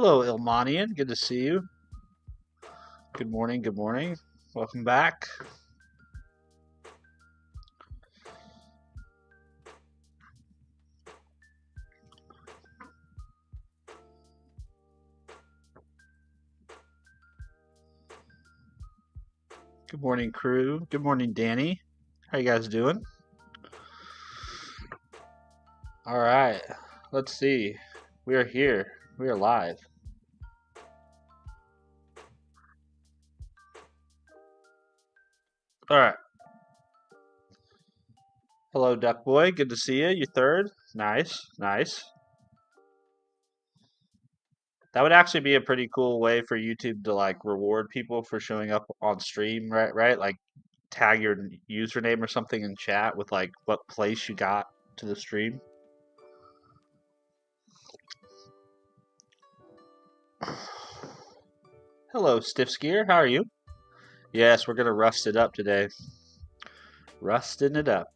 Hello, Ilmanian. Good to see you. Good morning. Good morning. Welcome back. Good morning, crew. Good morning, Danny. How you guys doing? All right. Let's see. We are here. We are live. All right. Hello, Duck Boy. Good to see you. You third. Nice. Nice. That would actually be a pretty cool way for YouTube to like reward people for showing up on stream, right? Right? Like tag your username or something in chat with like what place you got to the stream. Hello, Stiff Skier. How are you? Yes, we're gonna rust it up today. Rusting it up.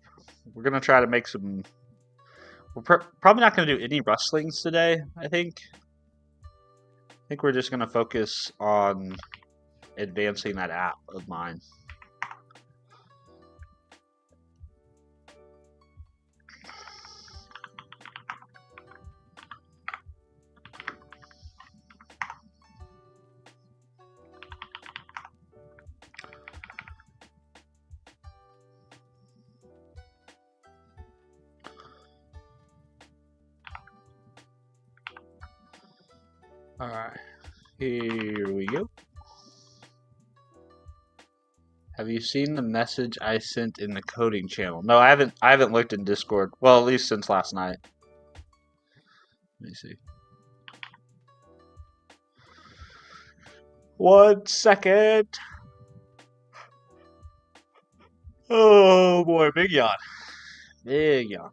We're gonna try to make some. We're probably not gonna do any rustlings today. I think. I think we're just gonna focus on advancing that app of mine. All right, here we go. Have you seen the message I sent in the coding channel? No, I haven't. I haven't looked in Discord. Well, at least since last night. Let me see. 1 second. Oh boy, big yawn. Big yawn.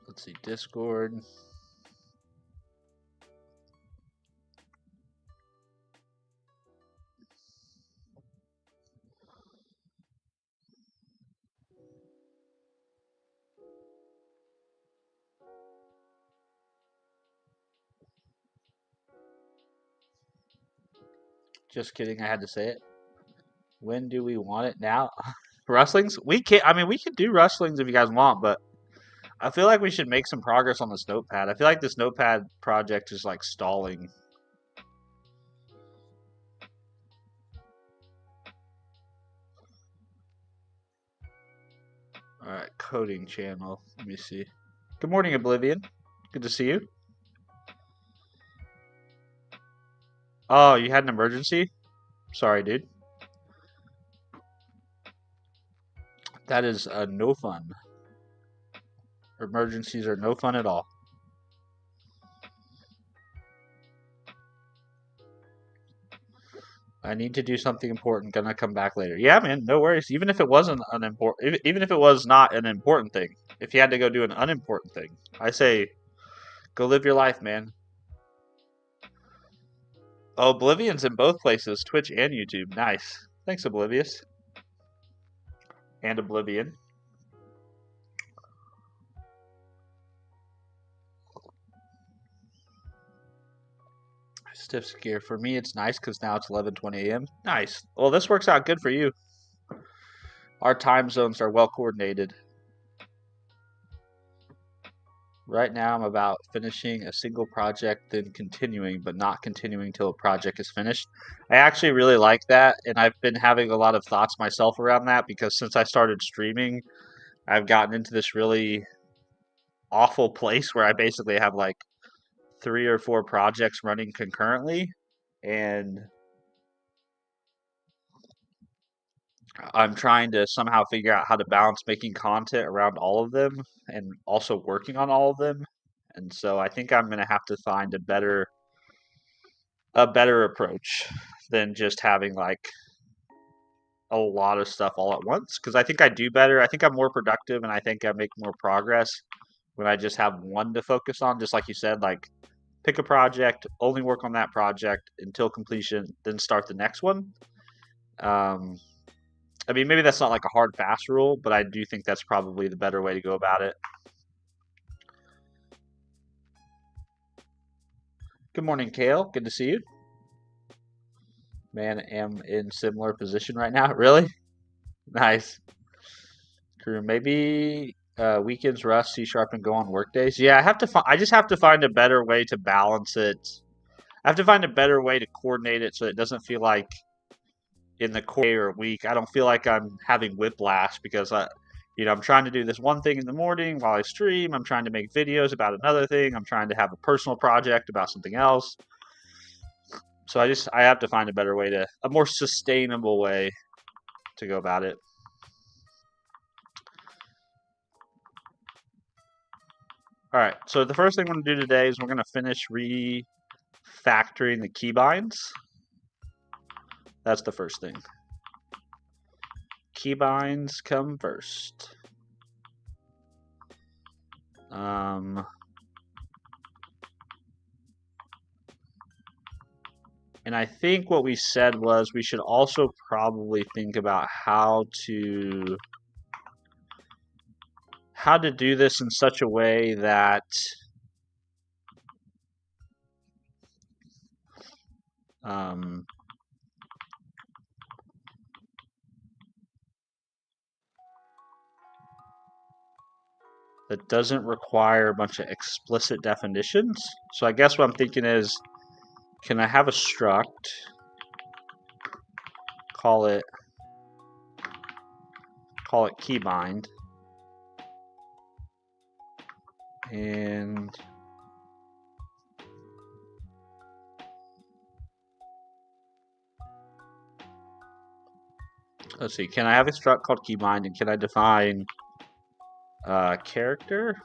Let's see, Discord. Just kidding, I had to say it. When do we want it now? Rustlings? We can't. I mean, we could do rustlings if you guys want, but I feel like we should make some progress on this notepad. I feel like this notepad project is like stalling. All right, coding channel. Let me see. Good morning, Oblivion. Good to see you. Oh, you had an emergency? Sorry, dude. That is no fun. Emergencies are no fun at all. I need to do something important. Gonna come back later. Yeah, man, no worries. Even if it wasn't unimportant, even if it was not an important thing, if you had to go do an unimportant thing, I say, go live your life, man. Oh, Oblivion's in both places, Twitch and YouTube. Nice. Thanks, Oblivious. And Oblivion. Stiff scare. For me, it's nice because now it's 11:20 a.m. Nice. Well, this works out good for you. Our time zones are well coordinated. Right now, I'm about finishing a single project, then continuing, but not continuing till a project is finished. I actually really like that, and I've been having a lot of thoughts myself around that because since I started streaming, I've gotten into this really awful place where I basically have like 3 or 4 projects running concurrently, and I'm trying to somehow figure out how to balance making content around all of them and also working on all of them. And so I think I'm going to have to find a better approach than just having like a lot of stuff all at once because I think I do better. I think I'm more productive and I think I make more progress when I just have one to focus on, just like you said, like pick a project, only work on that project until completion, then start the next one. Um, I mean, maybe that's not like a hard fast rule, but I do think that's probably the better way to go about it. Good morning, Kale. Good to see you. Man, am in similar position right now. Really? Nice. Crew. Maybe weekends rust, C sharp, and go on work days. Yeah, I have to. I just have to find a better way to balance it. I have to find a better way to coordinate it so it doesn't feel like in the day or week, I don't feel like I'm having whiplash because I'm trying to do this one thing in the morning while I stream. I'm trying to make videos about another thing. I'm trying to have a personal project about something else. So I have to find a more sustainable way to go about it. All right. So the first thing we're going to do today is we're going to finish refactoring the keybinds. That's the first thing. Keybinds come first. And I think what we said was we should also probably think about how to do this in such a way that that doesn't require a bunch of explicit definitions. So I guess what I'm thinking is, can I have a struct, call it keybind, and let's see, can I have a struct called keybind, and can I define character,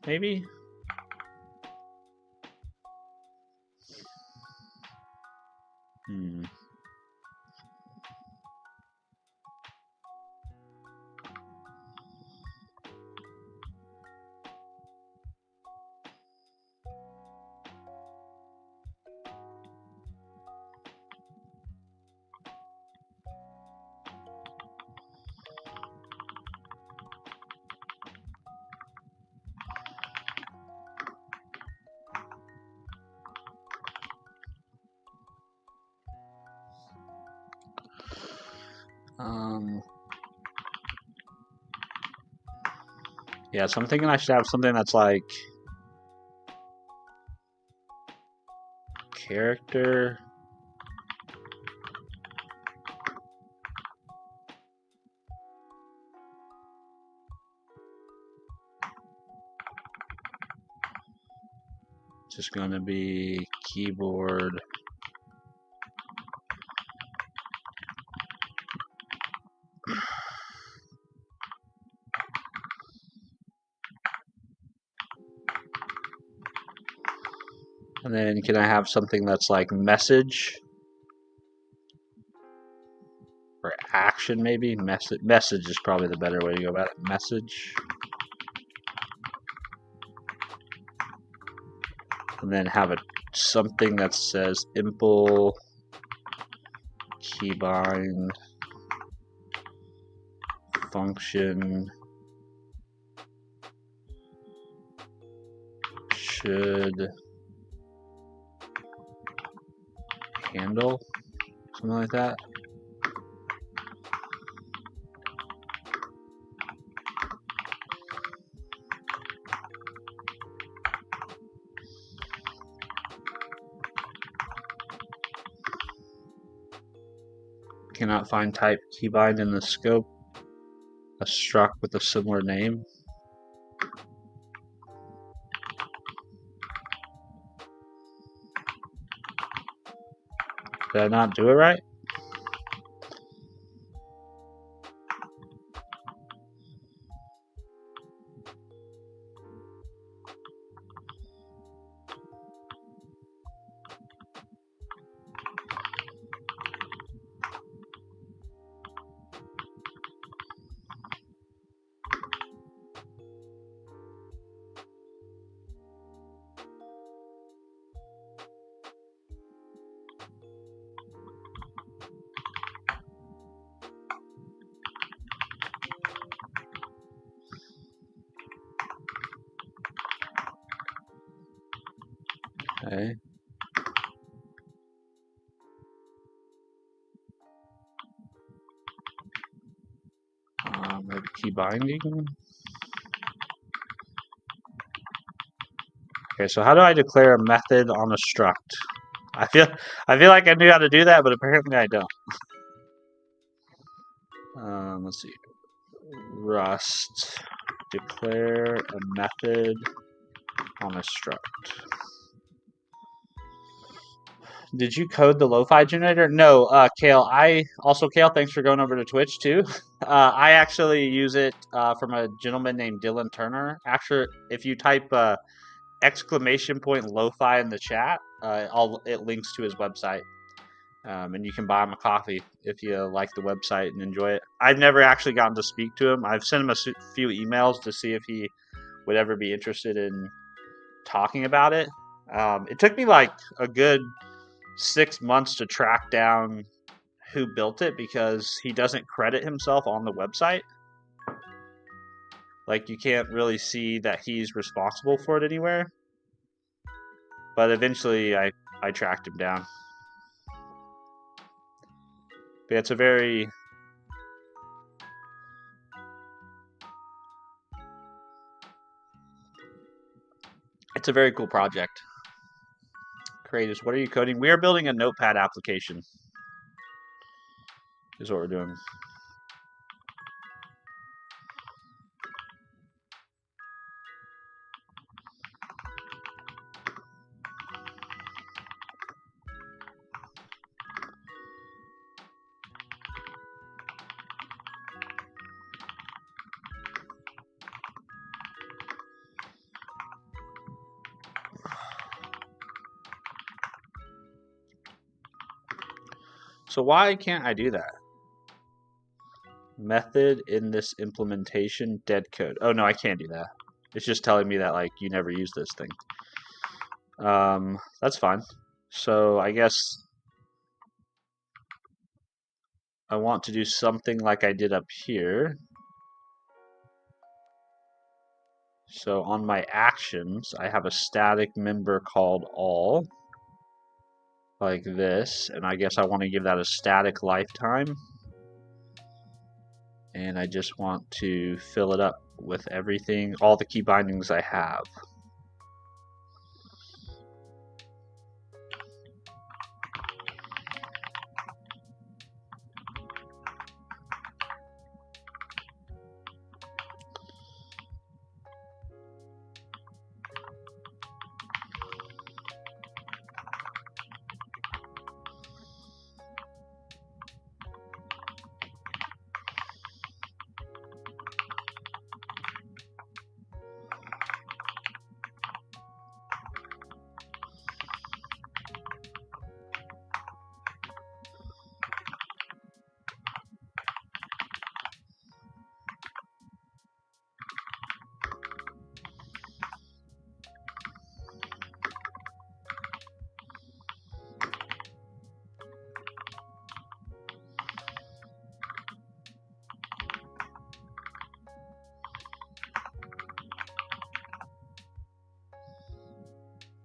maybe? Yeah, so I'm thinking I should have something that's like character, just going to be keyboard and then can I have something that's like message or action, maybe? Message is probably the better way to go about it. Message. And then have something that says impl keybind function should handle, something like that. Cannot find type keybind in the scope. A struct with a similar name. Did I not do it right? Okay. Maybe key binding. Okay, so how do I declare a method on a struct? I feel like I knew how to do that, but apparently I don't. Let's see. Rust declare a method on a struct. Did you code the lo-fi generator? No, Kale. Kale, thanks for going over to Twitch too. I actually use it from a gentleman named Dylan Turner. Actually, if you type exclamation point lo-fi in the chat, it links to his website. And you can buy him a coffee if you like the website and enjoy it. I've never actually gotten to speak to him. I've sent him a few emails to see if he would ever be interested in talking about it. It took me like a good 6 months to track down who built it because he doesn't credit himself on the website. Like, you can't really see that he's responsible for it anywhere. But eventually I tracked him down. But it's a very cool project. Creators, what are you coding? We are building a notepad application. Is what we're doing. So why can't I do that? Method in this implementation, dead code. Oh no, I can't do that. It's just telling me that like you never use this thing. That's fine. So I guess I want to do something like I did up here. So on my actions, I have a static member called all, like this, and I guess I want to give that a static lifetime. And I just want to fill it up with everything, all the key bindings I have.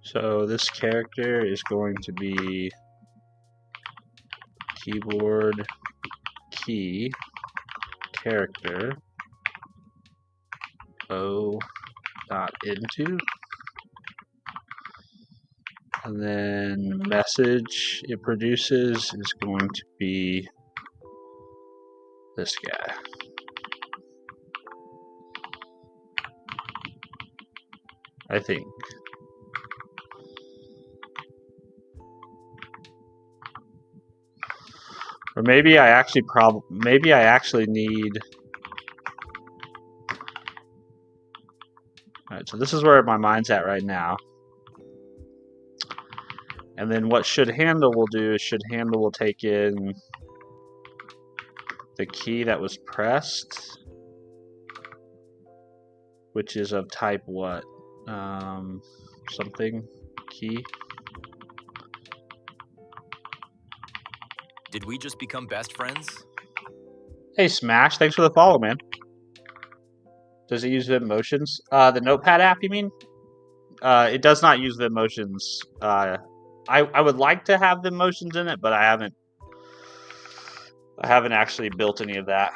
So this character is going to be keyboard key character o dot into, and then message it produces is going to be this guy. I think. Or maybe I actually need. Alright, so this is where my mind's at right now. And then what should handle will do is should handle will take in the key that was pressed, which is of type what? Something key. Did we just become best friends? Hey Smash, thanks for the follow, man. Does it use the motions? The Notepad app, you mean? It does not use the emotions. I would like to have the emotions in it, but I haven't actually built any of that.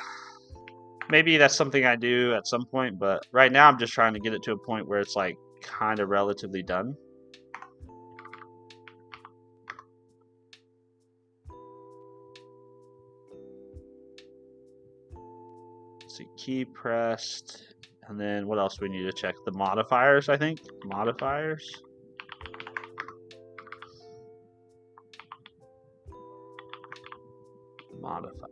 Maybe that's something I do at some point, but right now I'm just trying to get it to a point where it's like kind of relatively done. Let's see, key pressed, and then what else do we need to check? The modifiers, I think. Modifiers. Modifiers.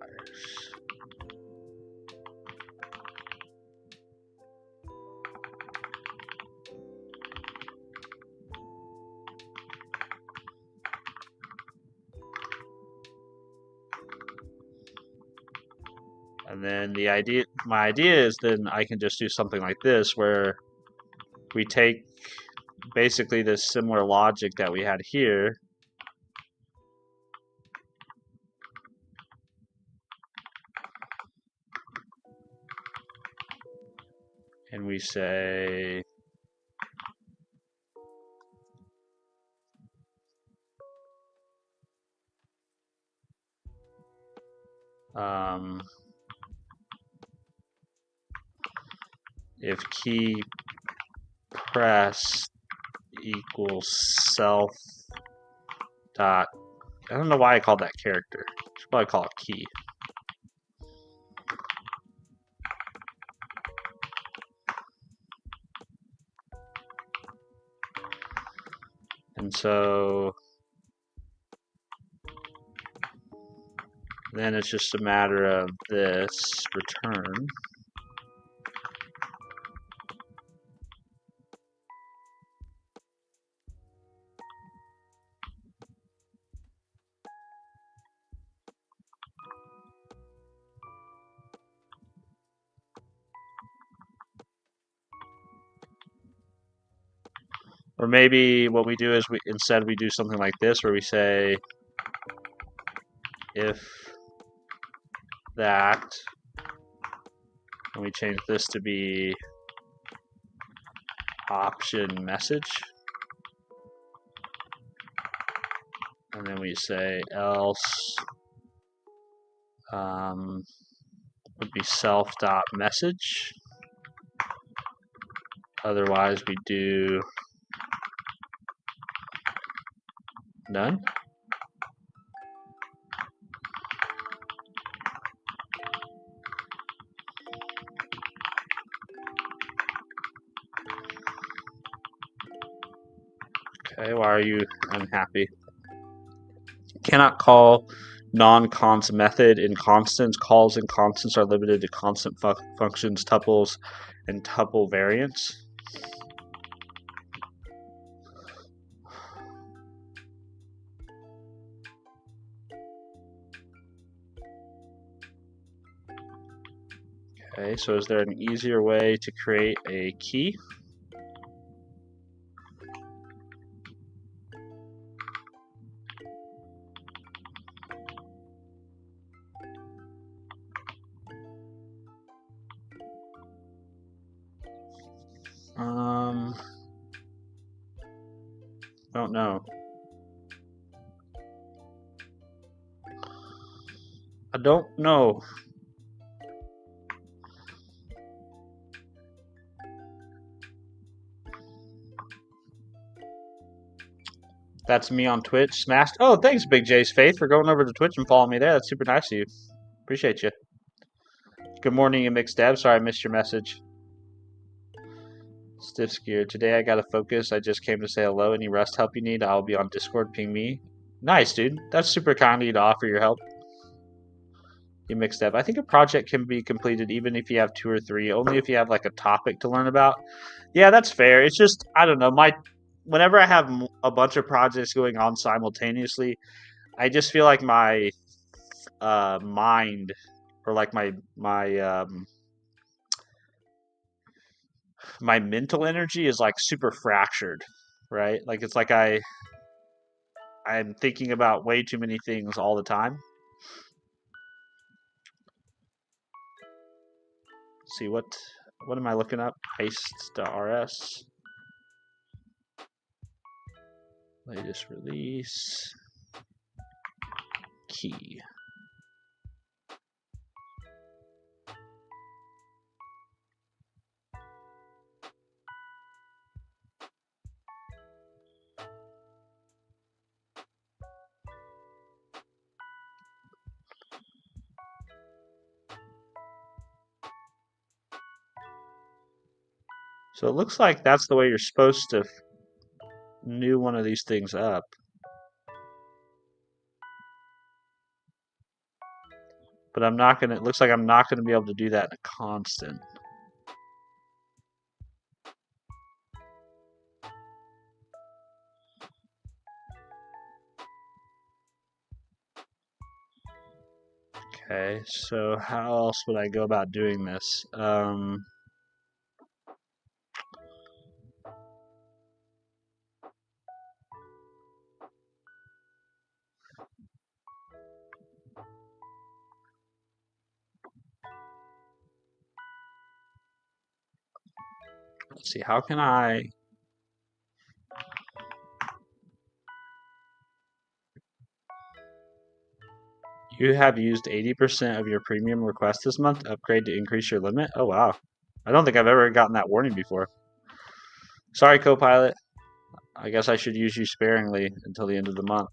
And then my idea is then I can just do something like this where we take basically this similar logic that we had here, and we say if key press equals self dot, I don't know why I called that character. I should probably call it key. And so then it's just a matter of this return. Or maybe what we do is instead we do something like this where we say if that, and we change this to be option message, and then we say else would be self.message. Otherwise we do none. Okay, why are you unhappy? Cannot call non-const method in constants. Calls in constants are limited to constant functions, tuples, and tuple variants. Okay, so is there an easier way to create a key? Don't know. I don't know. That's me on Twitch. Smashed. Oh, thanks, Big J's Faith, for going over to Twitch and following me there. That's super nice of you. Appreciate you. Good morning, you mixed dev. Sorry I missed your message. Stiff Skier. Today I gotta focus. I just came to say hello. Any Rust help you need? I'll be on Discord. Ping me. Nice, dude. That's super kind of you to offer your help. You mixed dev. I think a project can be completed even if you have 2 or 3. Only if you have like a topic to learn about. Yeah, that's fair. It's just I don't know. Whenever I have a bunch of projects going on simultaneously, I just feel like my mind or like my mental energy is like super fractured, right? Like it's like I'm thinking about way too many things all the time. Let's see what am I looking up? Heist.rs. latest release key. So it looks like that's the way you're supposed to new one of these things up. But I'm not gonna, it looks like I'm not gonna be able to do that in a constant. Okay, so how else would I go about doing this? Let's see, how can I... You have used 80% of your premium request this month. Upgrade to increase your limit. Oh, wow. I don't think I've ever gotten that warning before. Sorry, Copilot. I guess I should use you sparingly until the end of the month.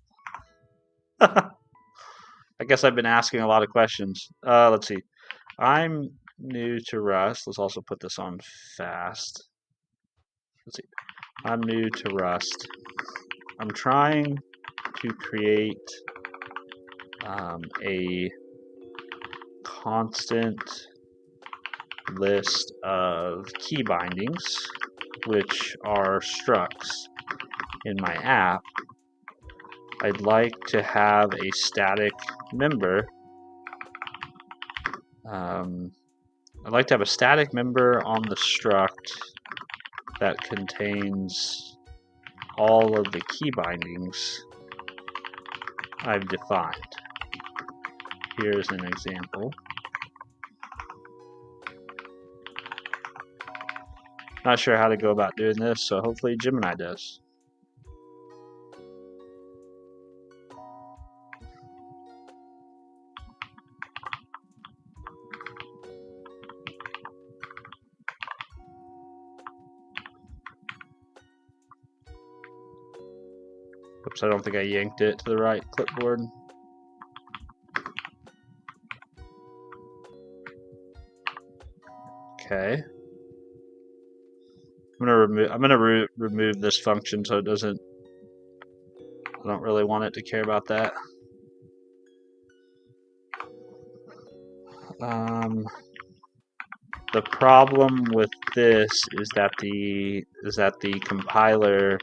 I guess I've been asking a lot of questions. Let's see. I'm new to Rust. Let's also put this on fast. Let's see. I'm new to Rust. I'm trying to create a constant list of key bindings, which are structs in my app. I'd like to have a static member. I'd like to have a static member on the struct that contains all of the key bindings I've defined. Here's an example. Not sure how to go about doing this, so hopefully Gemini does. Oops, I don't think I yanked it to the right clipboard. Okay. I'm gonna remove this function so it doesn't. I don't really want it to care about that. The problem with this is that the compiler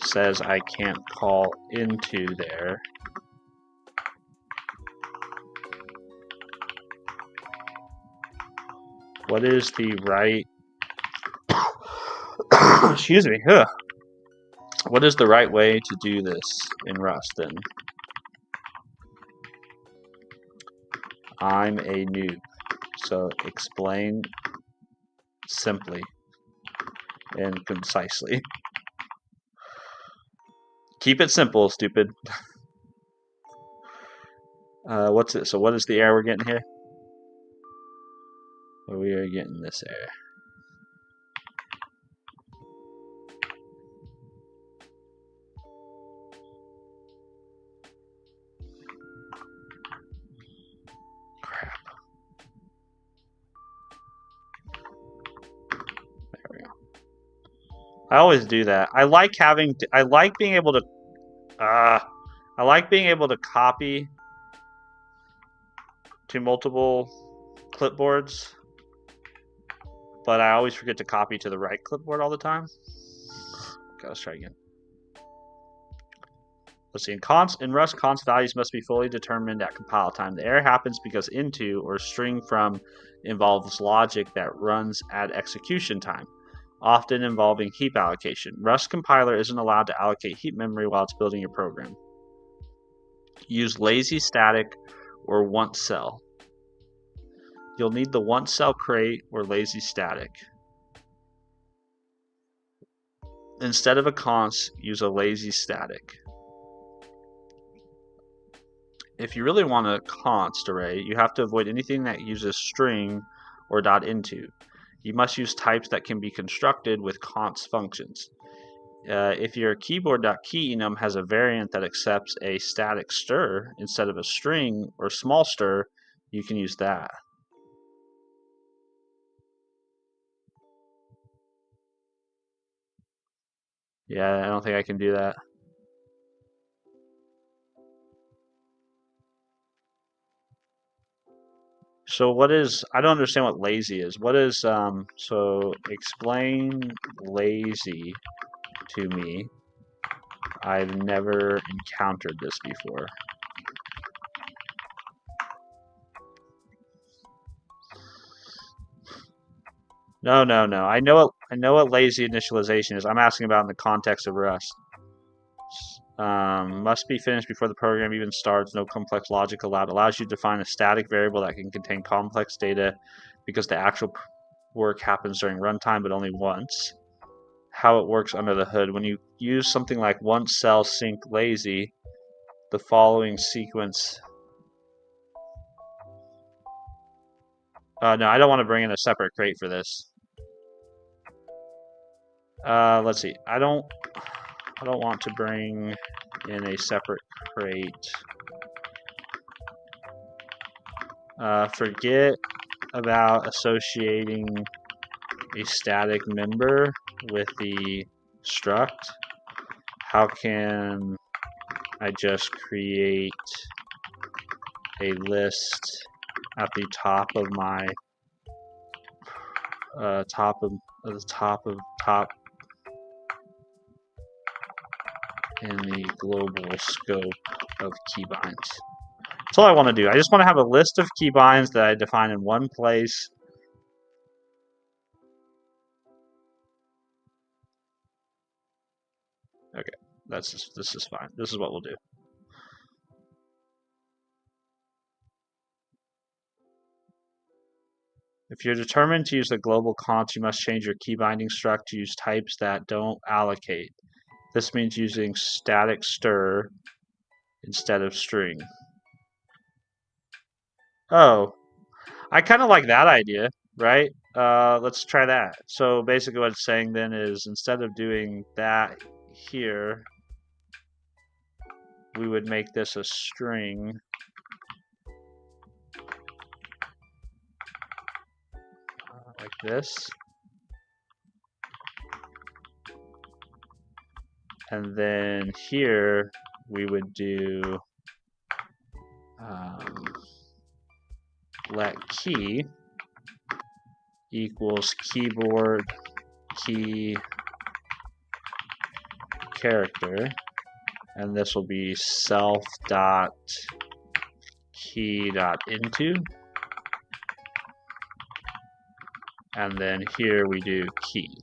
says I can't call into there. What is the right... Excuse me. Ugh. What is the right way to do this in Rust then? I'm a noob, so explain simply and concisely. Keep it simple, stupid. What's it? So what is the error we're getting here? Well, we are getting this error. Crap. There we go. I always do that. I like being able to. I like being able to copy to multiple clipboards, but I always forget to copy to the right clipboard all the time. Okay, let's try again. Let's see. In Rust, const values must be fully determined at compile time. The error happens because into or string from involves logic that runs at execution time, often involving heap allocation. Rust compiler isn't allowed to allocate heap memory while it's building your program. Use lazy static or once cell. You'll need the once cell crate or lazy static. Instead of a const, use a lazy static. If you really want a const array, you have to avoid anything that uses string or .into. You must use types that can be constructed with const functions. If your keyboard.keyEnum has a variant that accepts a static stir instead of a string or small stir, you can use that. Yeah, I don't think I can do that. So what is, I don't understand what lazy is. What is, so explain lazy to me. I've never encountered this before. No. I know what lazy initialization is. I'm asking about in the context of Rust. Must be finished before the program even starts. No complex logic allowed. Allows you to define a static variable that can contain complex data because the actual work happens during runtime, but only once. How it works under the hood. When you use something like once cell sync lazy, the following sequence. No, I don't want to bring in a separate crate for this. Let's see. I don't want to bring in a separate crate. Forget about associating a static member with the struct. How can I just create a list at the top of my top in the global scope of keybinds? That's all I want to do. I just want to have a list of keybinds that I define in one place. Okay, this is fine. This is what we'll do. If you're determined to use the global const, you must change your key binding struct to use types that don't allocate. This means using static stir instead of string. Oh, I kind of like that idea, right? Let's try that. So basically what it's saying then is instead of doing that here, we would make this a string. Like this. And then here we would do let key equals keyboard key character, and this will be self dot key dot into, and then here we do key.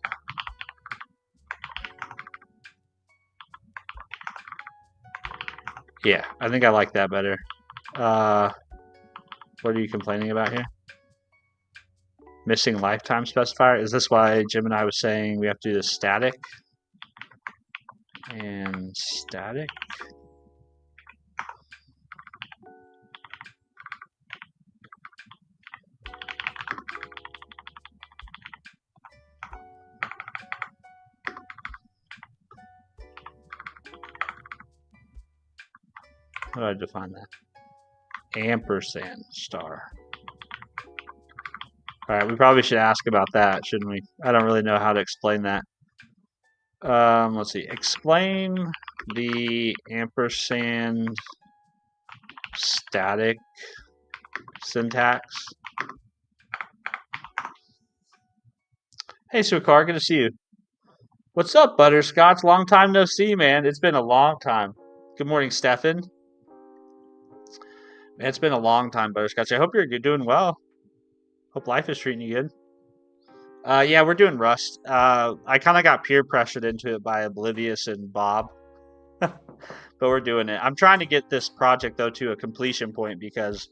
Yeah, I think I like that better. What are you complaining about here? Missing lifetime specifier? Is this why Jim and I was saying we have to do this static? And static. How do I define that? Ampersand star. All right, we probably should ask about that, shouldn't we? I don't really know how to explain that. Let's see. Explain the ampersand static syntax. Hey, Sukar, good to see you. What's up, Butterscotch? Long time no see, man. It's been a long time. Good morning, Stefan. Man, it's been a long time, Butterscotch. I hope you're doing well. Hope life is treating you good. Yeah, we're doing Rust. I kind of got peer pressured into it by Oblivious and Bob. But we're doing it. I'm trying to get this project, though, to a completion point because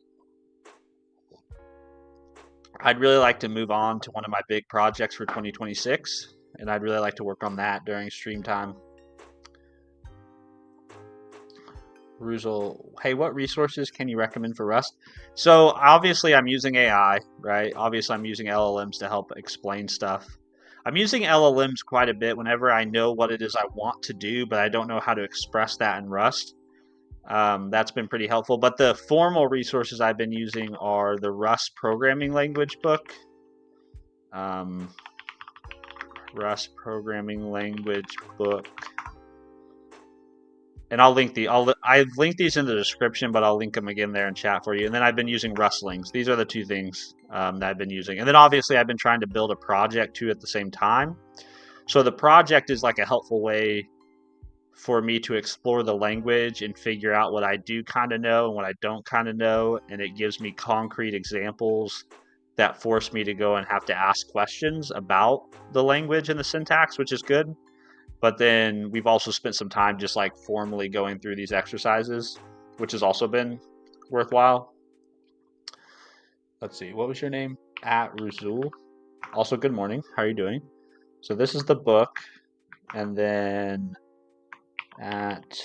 I'd really like to move on to one of my big projects for 2026. and I'd really like to work on that during stream time. Ruzel, hey, what resources can you recommend for Rust? So obviously I'm using AI, right? Obviously I'm using LLMs to help explain stuff. I'm using LLMs quite a bit whenever I know what it is I want to do, but I don't know how to express that in Rust. That's been pretty helpful. But the formal resources I've been using are the Rust programming language book. Rust programming language book. And I've linked these in the description, but I'll link them again there in chat for you. And then I've been using Rustlings. These are the two things that I've been using. And then obviously I've been trying to build a project too at the same time. So the project is like a helpful way for me to explore the language and figure out what I do kind of know and what I don't kind of know. And it gives me concrete examples that force me to go and have to ask questions about the language and the syntax, which is good. But then we've also spent some time just like formally going through these exercises, which has also been worthwhile. Let's see, what was your name? At Ruzul. Also, good morning. How are you doing? So this is the book, and then at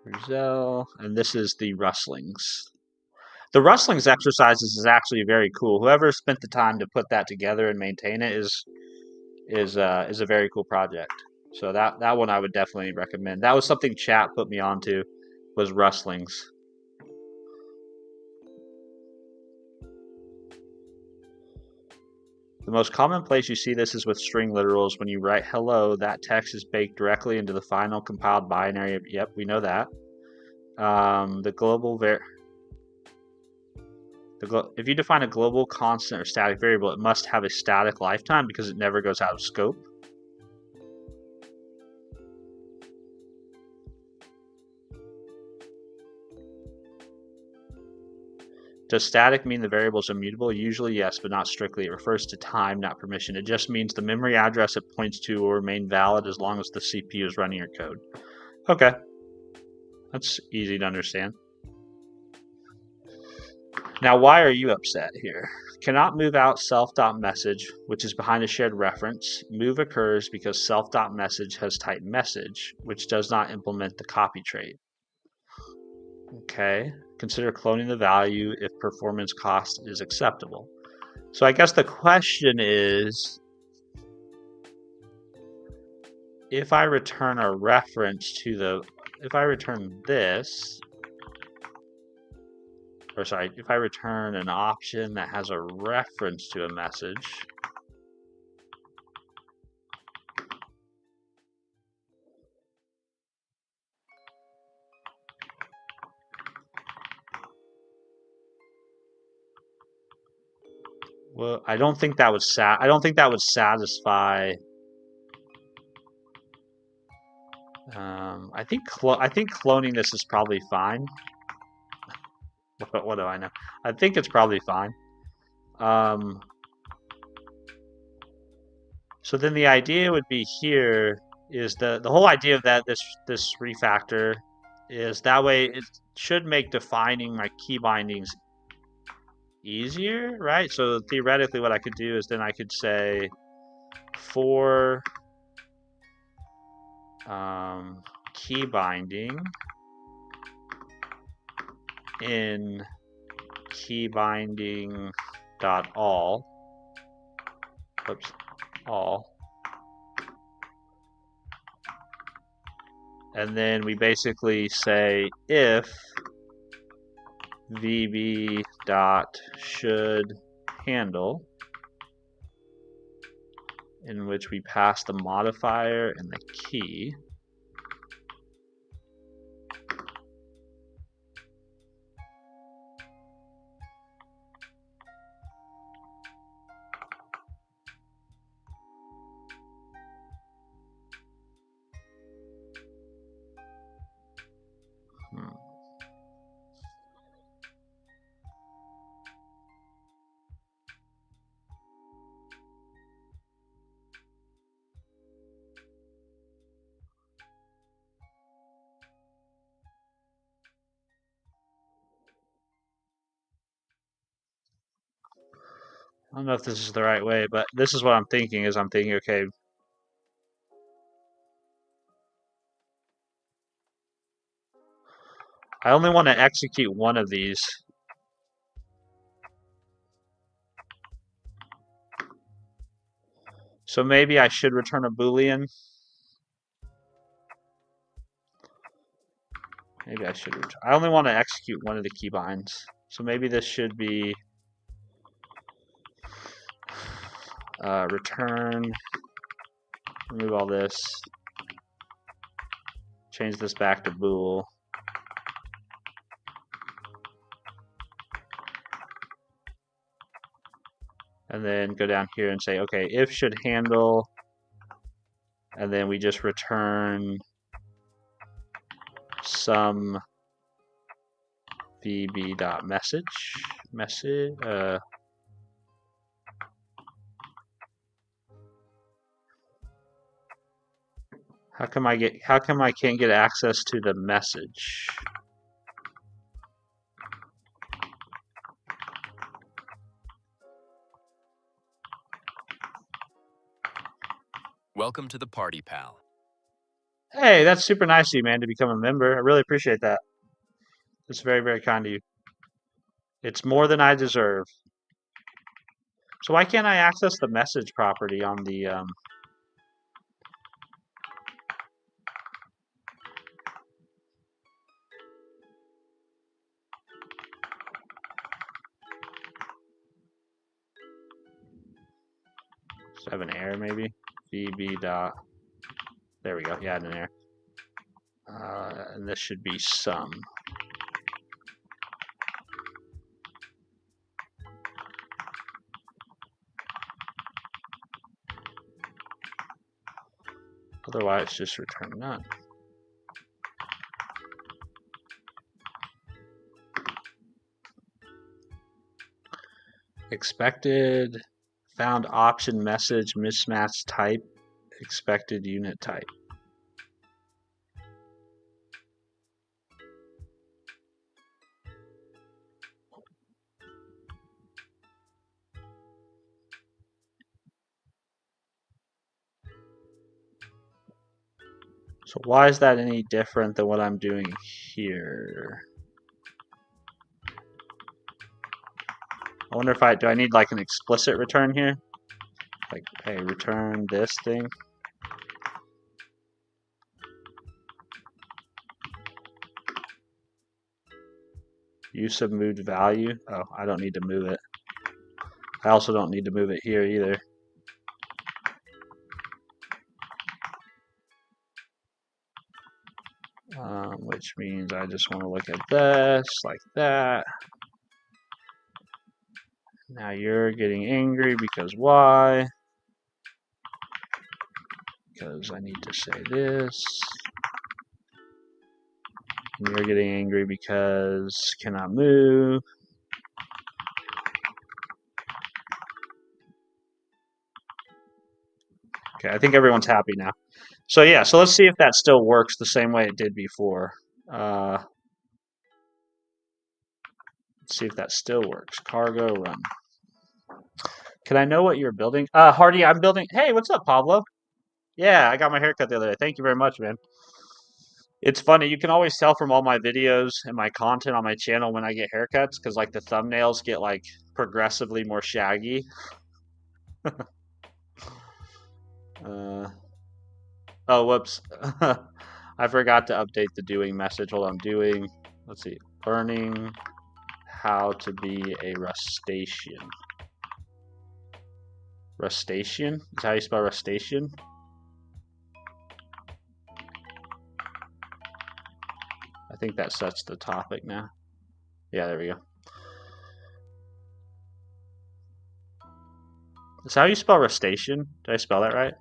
Ruzel, and this is the Rustlings. The Rustlings exercises is actually very cool. Whoever spent the time to put that together and maintain it is a very cool project. So that one I would definitely recommend. That was something chat put me onto, was Rustlings. The most common place you see this is with string literals. When you write hello, that text is baked directly into the final compiled binary. Yep, we know that. The global if you define a global constant or static variable, it must have a static lifetime because it never goes out of scope. Does static mean the variable is immutable? Usually yes, but not strictly. It refers to time, not permission. It just means the memory address it points to will remain valid as long as the CPU is running your code. Okay. That's easy to understand. Now, why are you upset here? Cannot move out self.message, which is behind a shared reference. Move occurs because self.message has type message, which does not implement the copy trait. Okay. Consider cloning the value if performance cost is acceptable. So I guess the question is, if I return a reference to if I return this, or sorry, if I return an option that has a reference to a message, well, I don't think that would satisfy. I think cloning this is probably fine. What do I know? I think it's probably fine. So then the idea would be here is the whole idea of that this refactor is that way it should make defining my key bindings easier, right? So theoretically what I could do is then I could say for key binding in key binding dot all, oops, all, and then we basically say if VB dot should handle, in which we pass the modifier and the key. I don't know if this is the right way, but this is what I'm thinking. Okay, I only want to execute one of these. So maybe I should return a Boolean. Maybe I should return. I only want to execute one of the keybinds. So maybe this should be return, remove all this, change this back to bool. And then go down here and say, okay, if should handle, and then we just return some vb.message. How come I can't get access to the message? Welcome to the party, pal. Hey, that's super nice of you, man, to become a member. I really appreciate that. It's very, very kind of you. It's more than I deserve. So why can't I access the message property on the 7 error maybe? VB dot. There we go. Yeah, an error. And this should be sum. Otherwise, just return none. Expected, found option message, mismatch type, expected unit type. So why is that any different than what I'm doing here? I wonder if do I need like an explicit return here? Like, hey, return this thing. Use of moved value. Oh, I don't need to move it. I also don't need to move it here either. Which means I just want to look at this like that. Now you're getting angry because why? Because I need to say this. And you're getting angry because cannot move. Okay, I think everyone's happy now. So yeah, so let's see if that still works the same way it did before. Let's see if that still works. Cargo run. Can I know what you're building? Hardy, I'm building. Hey, what's up, Pablo? Yeah, I got my haircut the other day. Thank you very much, man. It's funny. You can always tell from all my videos and my content on my channel when I get haircuts because like the thumbnails get like progressively more shaggy. Oh, whoops. I forgot to update the doing message. Hold on, doing. Let's see. Learning how to be a rustacean. Rustacean? Is how you spell rustacean? I think that sets the topic now. Yeah, there we go. Is how you spell rustacean? Did I spell that right?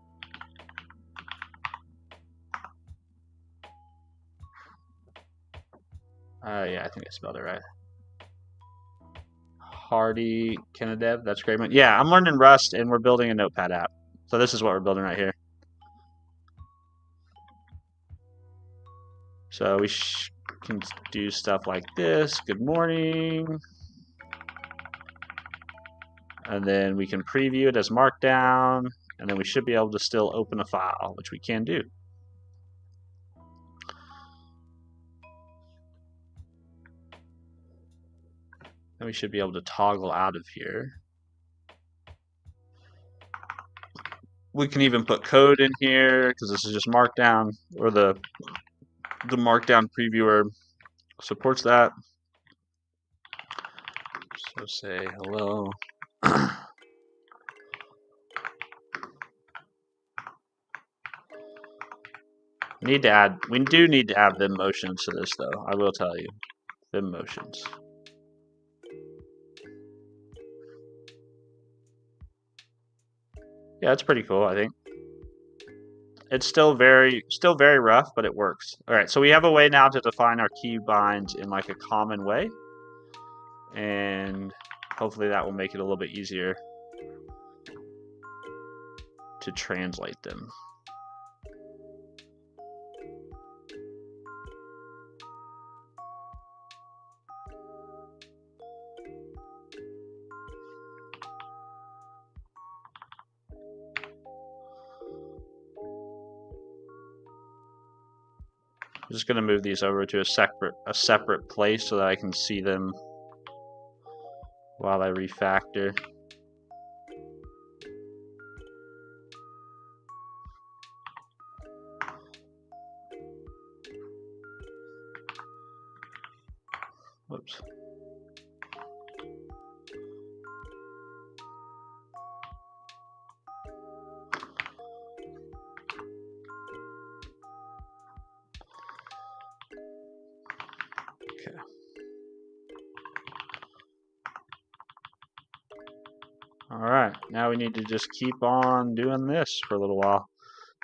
Yeah, I think I spelled it right. Hardy Kennedy, that's great. Yeah, I'm learning Rust and we're building a Notepad app. So this is what we're building right here. So we can do stuff like this. Good morning. And then we can preview it as Markdown. And then we should be able to still open a file, which we can do. Then we should be able to toggle out of here. We can even put code in here because this is just Markdown, or the Markdown previewer supports that. So say hello. We do need to add Vim motions to this though, I will tell you. Vim motions. Yeah, it's pretty cool, I think. It's still very rough, but it works. All right, so we have a way now to define our keybinds in like a common way. And hopefully that will make it a little bit easier to translate them. I'm just going to move these over to a separate place so that I can see them while I refactor. Whoops. Okay. All right, now we need to just keep on doing this for a little while.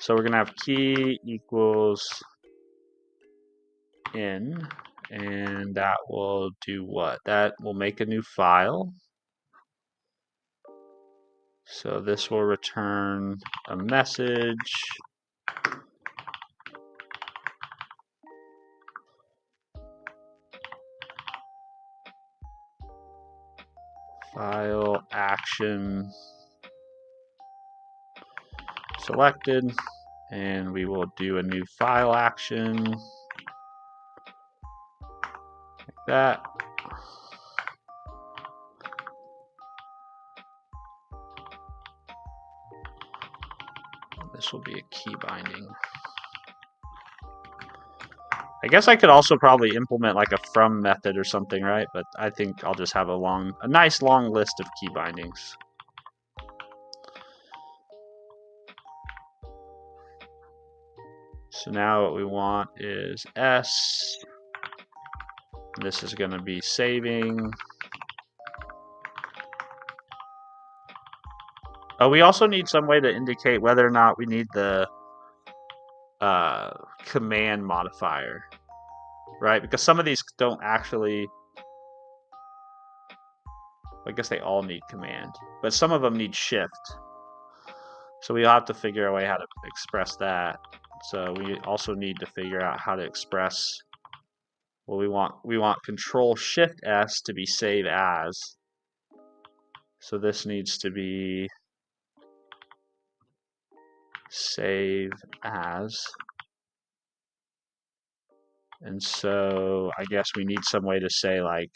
So we're going to have key equals in, and that will do what? That will make a new file. So this will return a message. File action selected, and we will do a new file action like that. This will be a key binding. I guess I could also probably implement like a from method or something, right? But I think I'll just have a nice long list of key bindings. So now what we want is S. This is going to be saving. Oh, we also need some way to indicate whether or not we need the command modifier, right? Because some of these don't actually, I guess they all need command, but some of them need shift. So we'll have to figure a way how to express that. So we also need to figure out how to express, well, we want Control Shift S to be save as. So this needs to be save as. And so I guess we need some way to say like,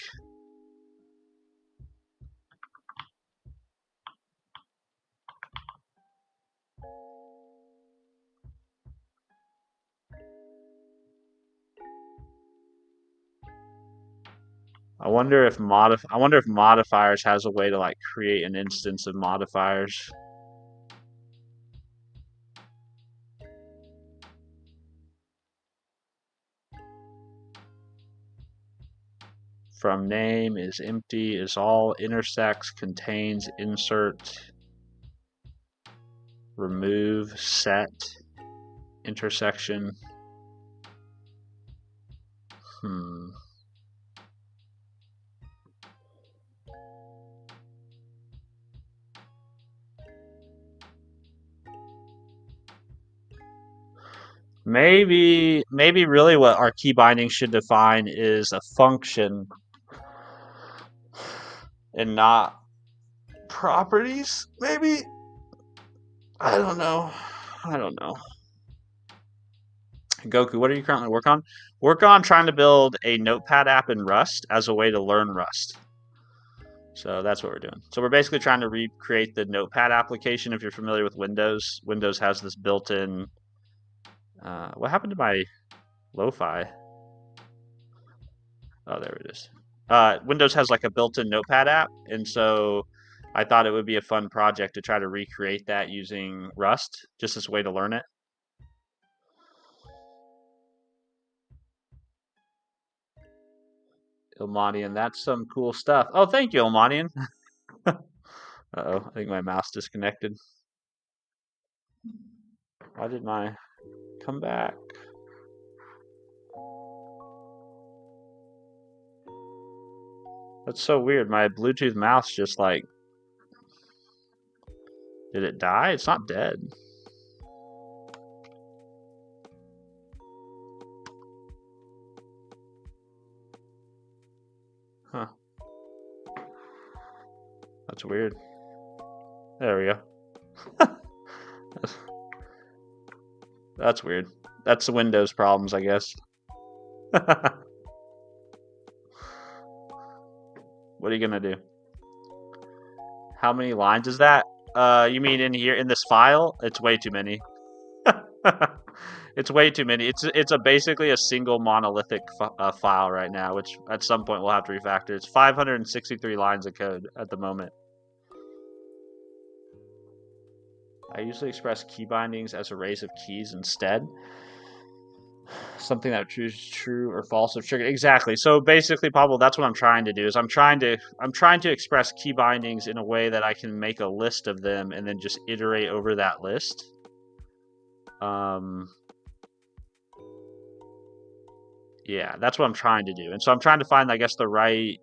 I wonder if modifiers has a way to like create an instance of modifiers. From name is empty, is all intersects, contains, insert, remove, set, intersection. Maybe really what our key binding should define is a function and not properties, maybe? I don't know. Goku, what are you currently working on? Work on trying to build a notepad app in Rust as a way to learn Rust. So that's what we're doing. So we're basically trying to recreate the Notepad application. If you're familiar with Windows, Windows has this built-in. What happened to my lo-fi? Oh, there it is. Windows has like a built-in Notepad app, and so I thought it would be a fun project to try to recreate that using Rust, just as a way to learn it. Ilmanian, that's some cool stuff. Oh, thank you, Ilmanian. Uh-oh, I think my mouse disconnected. Why did my come back? That's so weird. My Bluetooth mouse just like, did it die? It's not dead. Huh. That's weird. There we go. That's weird. That's the Windows problems, I guess. What are you gonna do? How many lines is that? You mean in here in this file? It's way too many. It's way too many. It's basically a single monolithic file right now, which at some point we'll have to refactor. It's 563 lines of code at the moment. I usually express key bindings as arrays of keys instead. Something that is true or false if triggered. Exactly. So basically, Pablo, that's what I'm trying to do. Is I'm trying to express key bindings in a way that I can make a list of them and then just iterate over that list. Yeah, that's what I'm trying to do. And so I'm trying to find, I guess, the right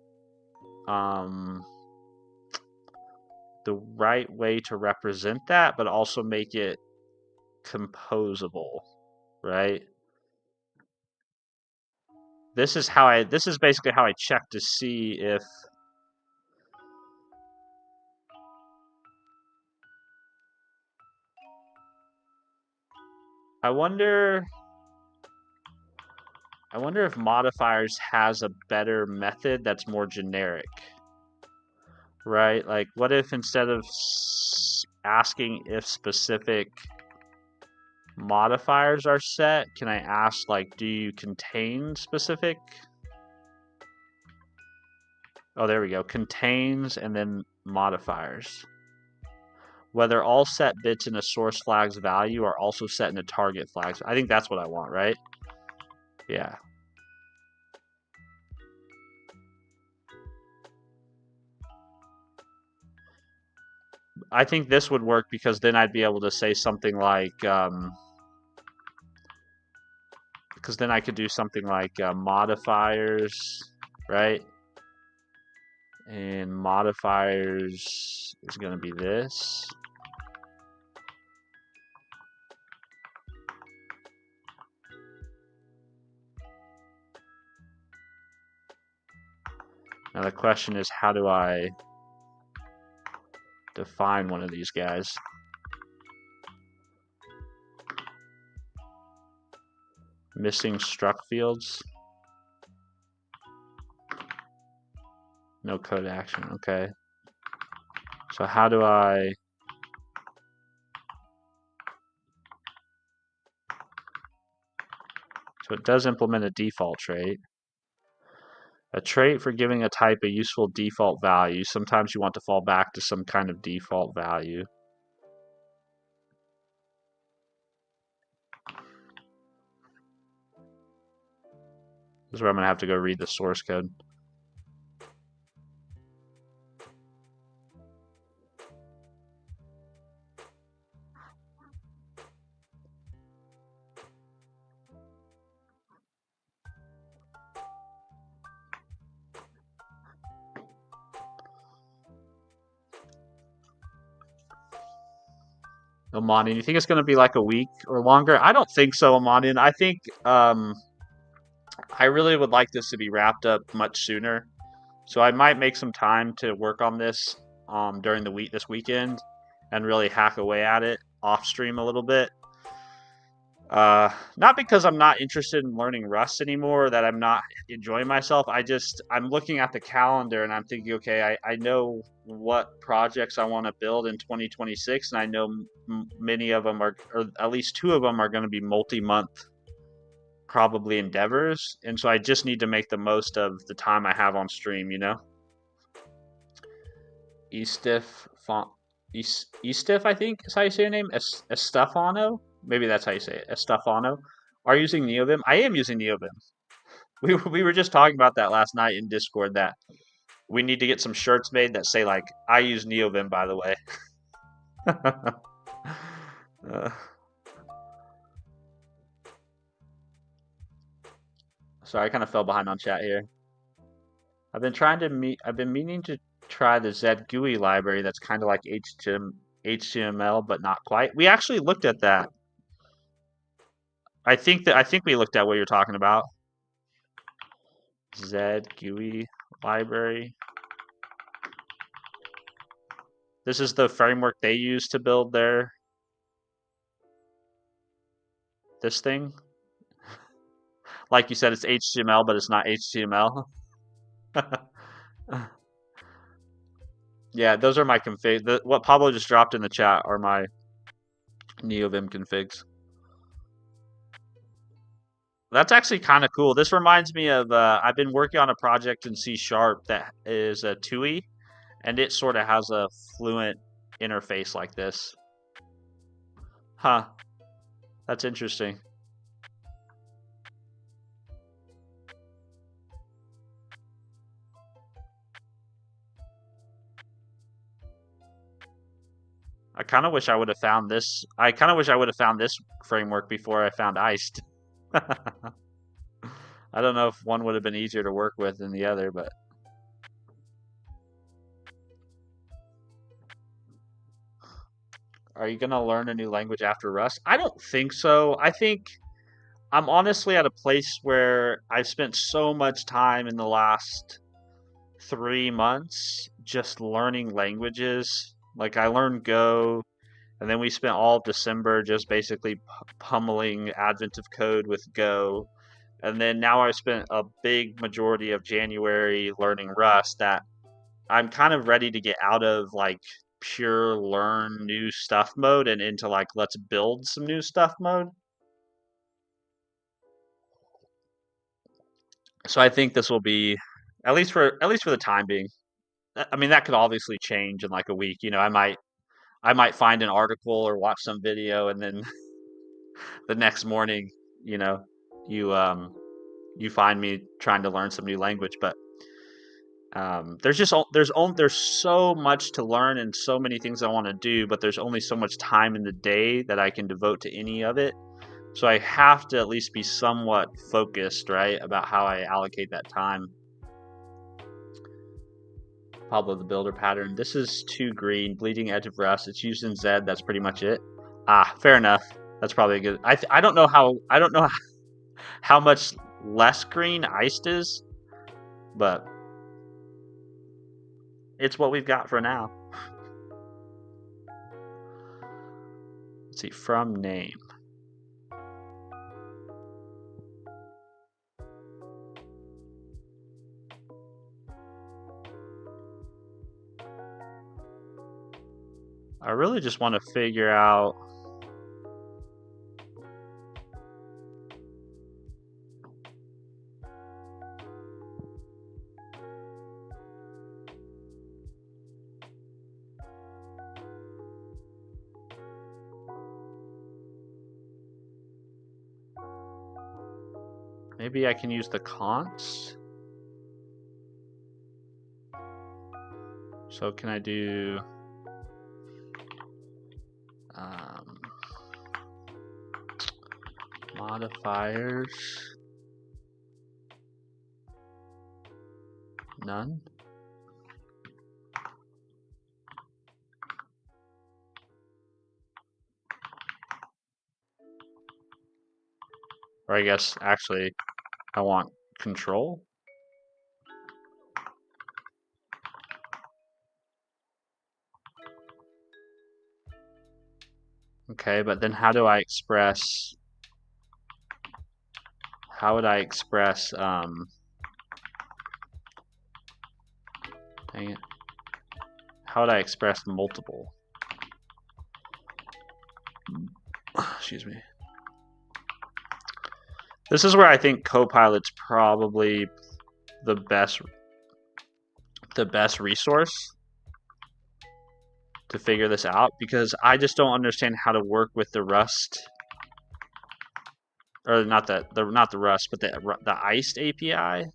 way to represent that, but also make it composable, right? This is basically how I check to see if I wonder if modifiers has a better method that's more generic, right? Like, what if instead of asking if specific modifiers are set, can I ask, like, do you contain specific? Oh, there we go. Contains and then modifiers. Whether all set bits in a source flag's value are also set in a target flag. I think that's what I want, right? Yeah. I think this would work because then I'd be able to say something like, because then I could do something like modifiers, right? And modifiers is going to be this. Now the question is, how do I define one of these guys? Missing struct fields. No code action. Okay. So how do I... So it does implement a default trait. A trait for giving a type a useful default value. Sometimes you want to fall back to some kind of default value. This is where I'm going to have to go read the source code. Omanian, you think it's going to be like a week or longer? I don't think so, Omanian. I think I really would like this to be wrapped up much sooner. So I might make some time to work on this during the this weekend and really hack away at it off stream a little bit. Not because I'm not interested in learning Rust anymore, or that I'm not enjoying myself. I'm looking at the calendar and I'm thinking, okay, I know what projects I want to build in 2026, and I know many of them are, or at least two of them are going to be multi-month probably endeavors, and so I just need to make the most of the time I have on stream, you know. Estif font. Estif, I think is how you say your name. Estefano? Maybe that's how you say it. Estefano. Are you using NeoVim? I am using NeoVim. We were just talking about that last night in Discord, that we need to get some shirts made that say, like, I use NeoVim, by the way. uh, sorry, I kind of fell behind on chat here. I've been meaning to try the ZGUI library that's kind of like HTML, but not quite. We actually looked at that. I think we looked at what you're talking about. ZGUI library. This is the framework they use to build this thing. Like you said, it's HTML, but it's not HTML. Yeah, those are my config. What Pablo just dropped in the chat are my NeoVim configs. That's actually kind of cool. This reminds me of I've been working on a project in C# that is a TUI, and it sort of has a fluent interface like this. Huh. That's interesting. I kind of wish I would have found this. I kind of wish I would have found this framework before I found Iced. I don't know if one would have been easier to work with than the other, but are you going to learn a new language after Rust? I don't think so. I think I'm honestly at a place where I've spent so much time in the last 3 months just learning languages. Like, I learned Go, and then we spent all December just basically pummeling Advent of Code with Go. And then now I've spent a big majority of January learning Rust, that I'm kind of ready to get out of like pure learn new stuff mode and into like let's build some new stuff mode. So I think this will be, at least for the time being. I mean, that could obviously change in like a week. You know, I might find an article or watch some video, and then the next morning, you know, you you find me trying to learn some new language. But there's so much to learn and so many things I want to do, but there's only so much time in the day that I can devote to any of it. So I have to at least be somewhat focused, right, about how I allocate that time. Pablo the Builder pattern. This is too green. Bleeding edge of Rust. It's used in Z. That's pretty much it. Ah, fair enough. That's probably a good. I don't know how much less green Iced is, but it's what we've got for now. Let's see, from name. I really just want to figure out. Maybe I can use the const. So can I do modifiers? None. Or I guess actually I want control. Okay, but then how do I express how would I express, dang it. How would I express multiple? Excuse me. This is where I think Copilot's probably the best resource to figure this out, because I just don't understand how to work with the Rust, or not the Rust, but the iced API.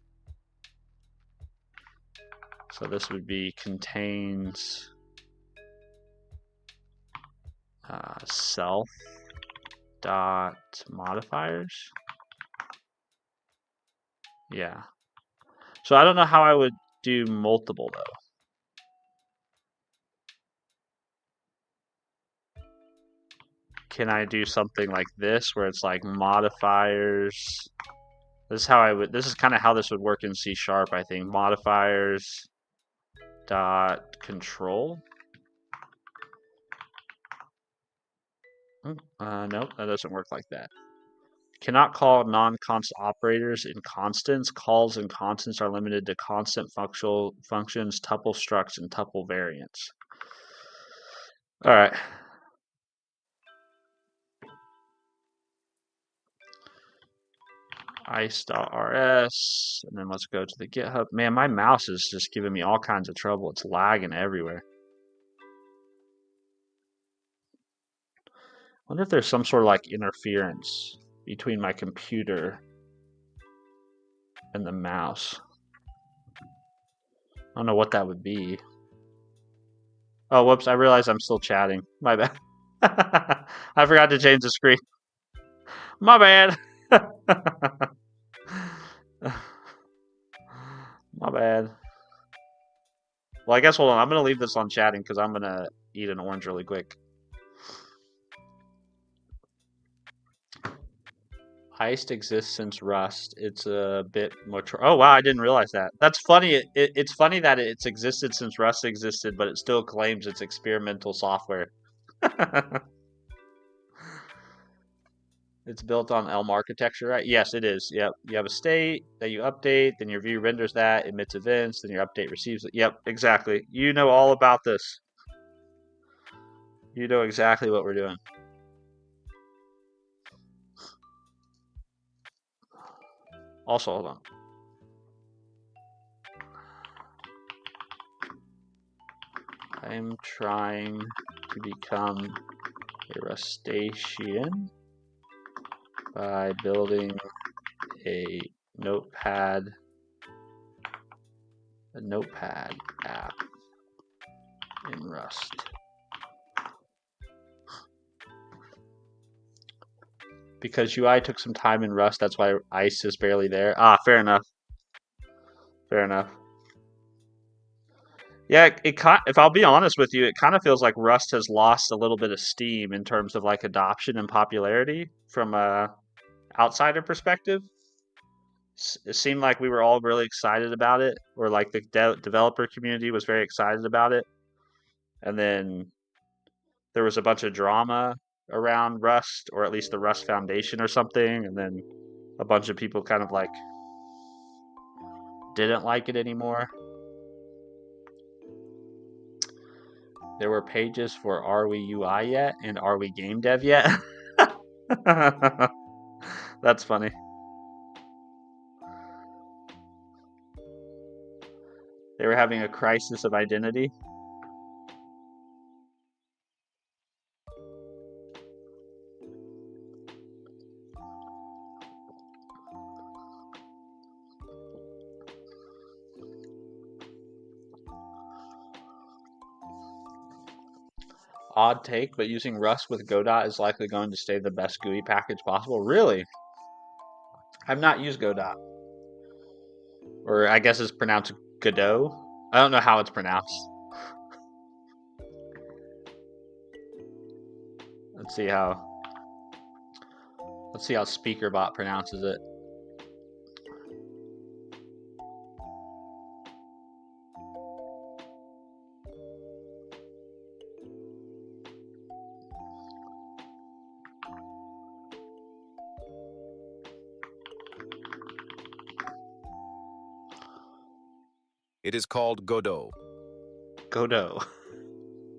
So this would be contains self dot modifiers. Yeah. So I don't know how I would do multiple though. Can I do something like this where it's like modifiers? This is how I would. This is kind of how this would work in C#, I think. Modifiers dot control. Nope, that doesn't work like that. Cannot call non-const operators in constants. Calls in constants are limited to constant functions, tuple structs, and tuple variants. All right. ice.rs, and then let's go to the GitHub. Man, my mouse is just giving me all kinds of trouble. It's lagging everywhere. I wonder if there's some sort of like interference between my computer and the mouse. I don't know what that would be. Oh, whoops, I realized I'm still chatting. My bad. I forgot to change the screen. My bad. My bad. Well, I guess, hold on. I'm going to leave this on chatting because I'm going to eat an orange really quick. Iced exists since Rust. It's a bit more... Oh, wow, I didn't realize that. That's funny. It's funny that it's existed since Rust existed, but it still claims it's experimental software. It's built on Elm architecture, right? Yes, it is. Yep. You have a state that you update, then your view renders that, emits events, then your update receives it. Yep, exactly. You know all about this. You know exactly what we're doing. Also, hold on. I'm trying to become a Rustacean by building a notepad app in Rust. Because UI took some time in Rust, that's why ice is barely there. Ah, fair enough. Fair enough. Yeah, if I'll be honest with you, it kind of feels like Rust has lost a little bit of steam in terms of like adoption and popularity from a outsider perspective. It seemed like we were all really excited about it, or like the developer community was very excited about it. And then there was a bunch of drama around Rust, or at least the Rust Foundation or something. And then a bunch of people kind of like didn't like it anymore. There were pages for Are We UI yet and Are We Game Dev yet? That's funny. They were having a crisis of identity. Odd take, but using Rust with Godot is likely going to stay the best GUI package possible. Really? I've not used Godot. Or I guess it's pronounced Godot. I don't know how it's pronounced. Let's see how SpeakerBot pronounces it. It is called Godot. Godot.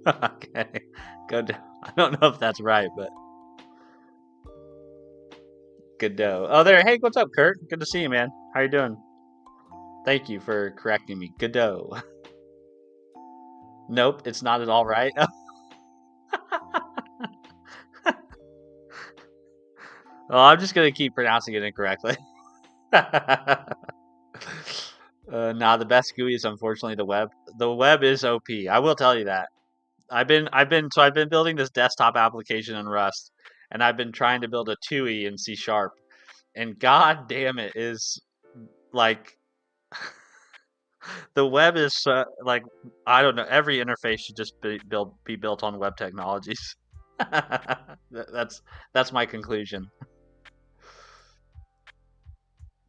Okay. Godot. I don't know if that's right, but Godot. Oh, there. Hey, what's up, Kurt? Good to see you, man. How you doing? Thank you for correcting me. Godot. Nope, it's not at all right. Well, I'm just gonna keep pronouncing it incorrectly. Nah, the best GUI is unfortunately the web. The web is OP. I will tell you that. I've been building this desktop application in Rust, and I've been trying to build a TUI in C Sharp, and god damn it is like the web is like I don't know. Every interface should just be built on web technologies. that's that's my conclusion.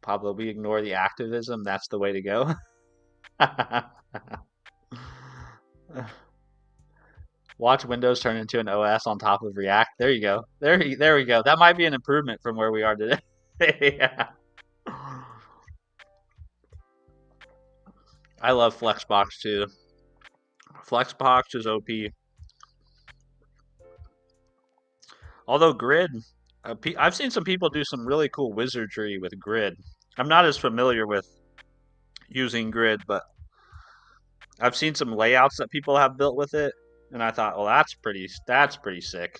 Pablo, we ignore the activism. That's the way to go. Watch Windows turn into an OS on top of React. There you go. There we go. That might be an improvement from where we are today. Yeah. I love Flexbox too. Flexbox is OP. Although Grid, I've seen some people do some really cool wizardry with Grid. I'm not as familiar with using Grid, but I've seen some layouts that people have built with it, and I thought, well, that's pretty sick.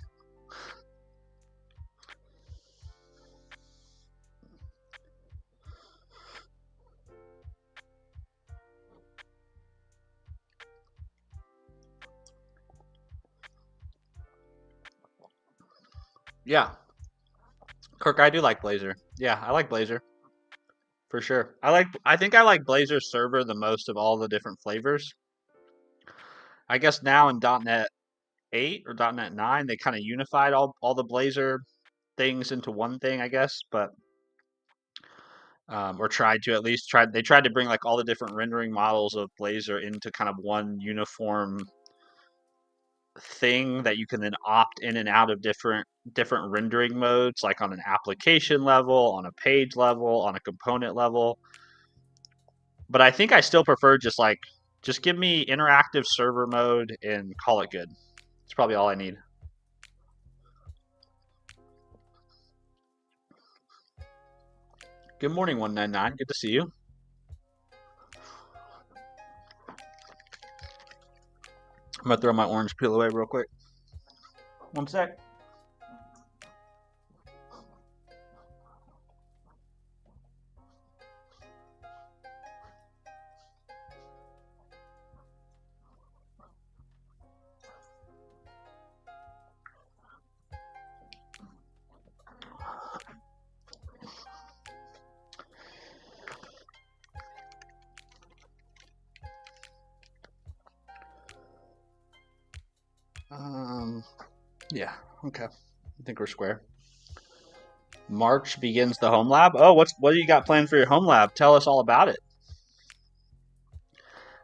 Yeah, Kirk, I do like Blazor. Yeah, I like Blazor for sure. I think I like Blazor server the most of all the different flavors. I guess now in .NET 8 or .NET 9, they kind of unified all the Blazor things into one thing, I guess, but or tried to at least they tried to bring like all the different rendering models of Blazor into kind of one uniform thing that you can then opt in and out of different rendering modes, like on an application level, on a page level, on a component level. But I think I still prefer just give me interactive server mode and call it good. It's probably all I need. Good morning, 199. Good to see you. I'm gonna throw my orange peel away real quick. One sec. Yeah, okay. I think we're square. March begins the home lab. Oh, what do you got planned for your home lab? Tell us all about it.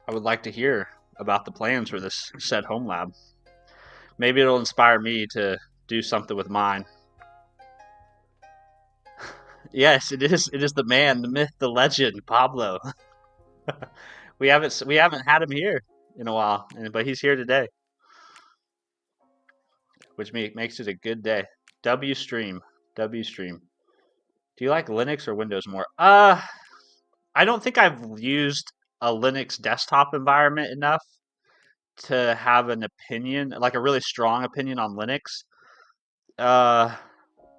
I would like to hear about the plans for this said home lab. Maybe it'll inspire me to do something with mine. Yes, it is. It is the man, the myth, the legend, Pablo. We haven't had him here in a while, but he's here today, which makes it a good day. W stream, W stream. Do you like Linux or Windows more? I don't think I've used a Linux desktop environment enough to have an opinion, like a really strong opinion on Linux. Uh,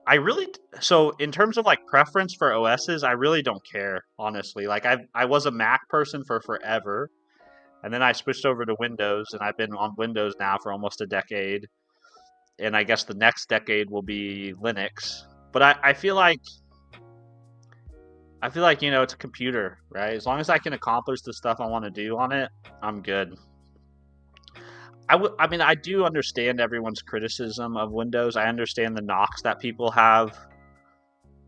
I really so in terms of like preference for OSs, I really don't care, honestly. Like I was a Mac person for forever, and then I switched over to Windows, and I've been on Windows now for almost a decade. And I guess the next decade will be Linux. But I feel like, it's a computer, right? As long as I can accomplish the stuff I want to do on it, I'm good. I mean, I do understand everyone's criticism of Windows. I understand the knocks that people have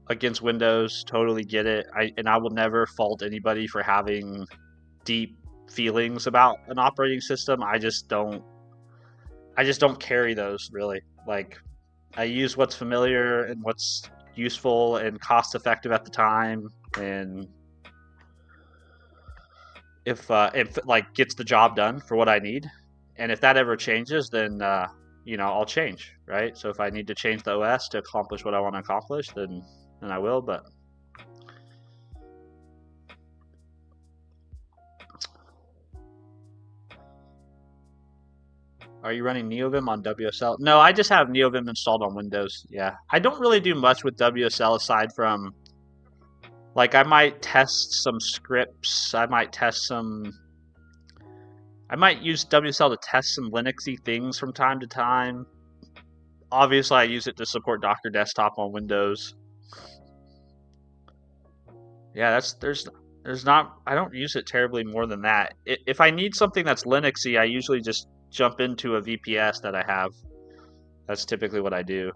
against Windows. Totally get it. And I will never fault anybody for having deep feelings about an operating system. I just don't carry those really. Like I use what's familiar and what's useful and cost effective at the time, and if it like gets the job done for what I need. And if that ever changes, then I'll change, right? So if I need to change the OS to accomplish what I want to accomplish, then I will. But are you running NeoVim on WSL? No, I just have NeoVim installed on Windows. Yeah, I don't really do much with WSL aside from like I might test some scripts. I might use WSL to test some Linuxy things from time to time. Obviously, I use it to support Docker Desktop on Windows. Yeah, there's not. I don't use it terribly more than that. If I need something that's Linuxy, I usually just jump into a VPS that I have. That's typically what I do.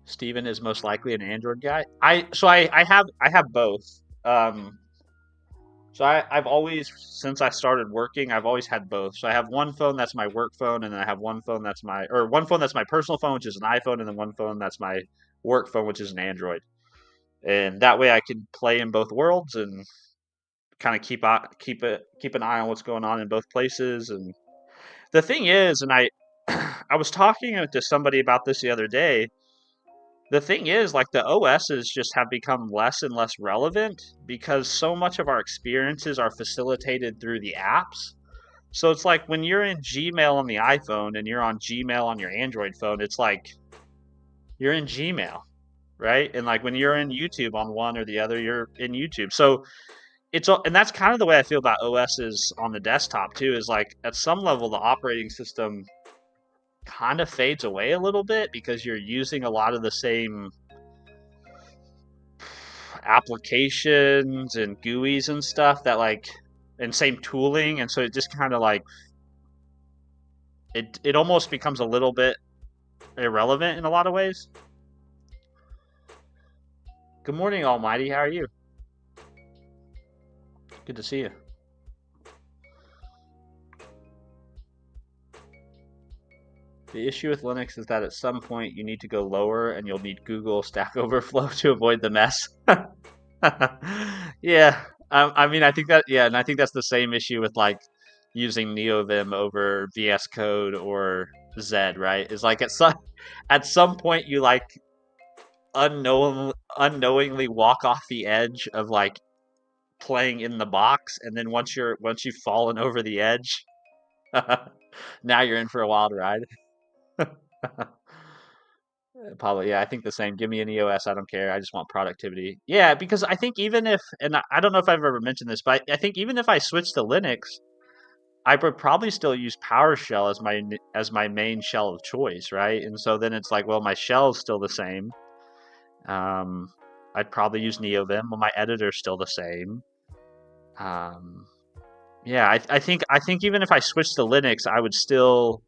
Steven is most likely an Android guy. I have both. So I've always, since I started working, I've always had both. So I have one phone that's my work phone, and then I have one phone that's my personal phone, which is an iPhone, and then one phone that's my work phone, which is an Android. And that way I can play in both worlds and kind of keep an eye on what's going on in both places. And the thing is, and I I was talking to somebody about this the other day. The thing is, like the OSs just have become less and less relevant because so much of our experiences are facilitated through the apps. So it's like when you're in Gmail on the iPhone and you're on Gmail on your Android phone, it's like you're in Gmail, right? And like when you're in YouTube on one or the other, you're in YouTube. So and that's kind of the way I feel about OSs on the desktop too, is like at some level the operating system kind of fades away a little bit because you're using a lot of the same applications and GUIs and stuff and same tooling, and so it just kind of like it almost becomes a little bit irrelevant in a lot of ways. Good morning, Almighty. How are you? Good to see you. The issue with Linux is that at some point you need to go lower and you'll need Google Stack Overflow to avoid the mess. Yeah, I mean, I think that, yeah, and I think that's the same issue with like using NeoVim over VS Code or Z, right? Is like at some point you like unknowingly walk off the edge of like playing in the box, and then once you've fallen over the edge, now you're in for a wild ride. Probably, yeah, I think the same. Give me an EOS, I don't care. I just want productivity. Yeah, because I think even if, and I don't know if I've ever mentioned this, but I think even if I switch to Linux, I would probably still use PowerShell as my main shell of choice, right? And so then it's like, well, my shell is still the same. I'd probably use NeoVim, but my editor's still the same. Yeah, I think even if I switched to Linux, I would still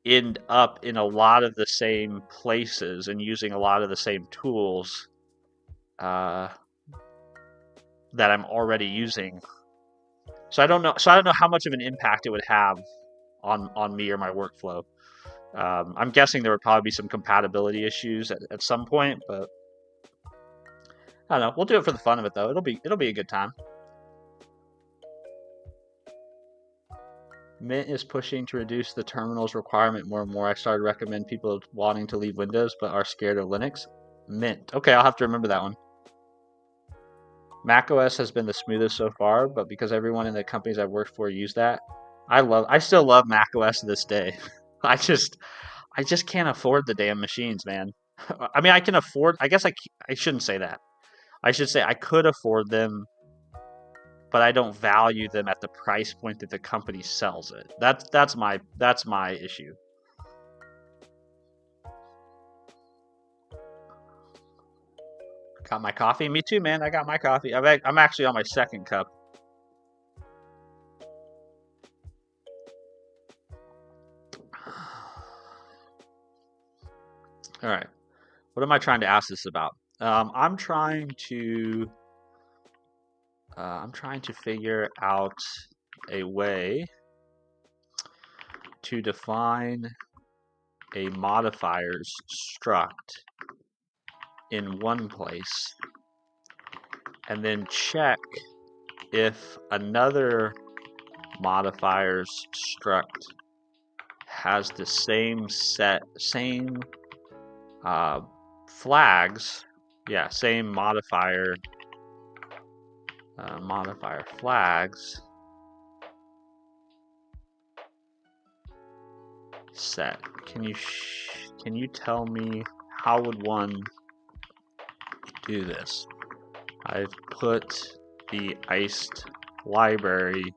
end up in a lot of the same places and using a lot of the same tools uh, that I'm already using. So I don't know. So I don't know how much of an impact it would have on me or my workflow. I'm guessing there would probably be some compatibility issues at some point, but I don't know. We'll do it for the fun of it, though. It'll be a good time. Mint is pushing to reduce the terminal's requirement more and more. I started to recommend people wanting to leave Windows but are scared of Linux. Mint. Okay, I'll have to remember that one. macOS has been the smoothest so far, but because everyone in the companies I've worked for use that, I still love macOS to this day. I just can't afford the damn machines, man. I mean, I can afford. I guess I shouldn't say that. I should say I could afford them, but I don't value them at the price point that the company sells it. That's my issue. Got my coffee. Me too, man. I got my coffee. I'm actually on my second cup. All right. What am I trying to ask this about? I'm trying to figure out a way to define a modifiers struct in one place and then check if another modifiers struct has the same flags. Yeah, same modifier flags set. Can you tell me how would one do this? I've put the iced library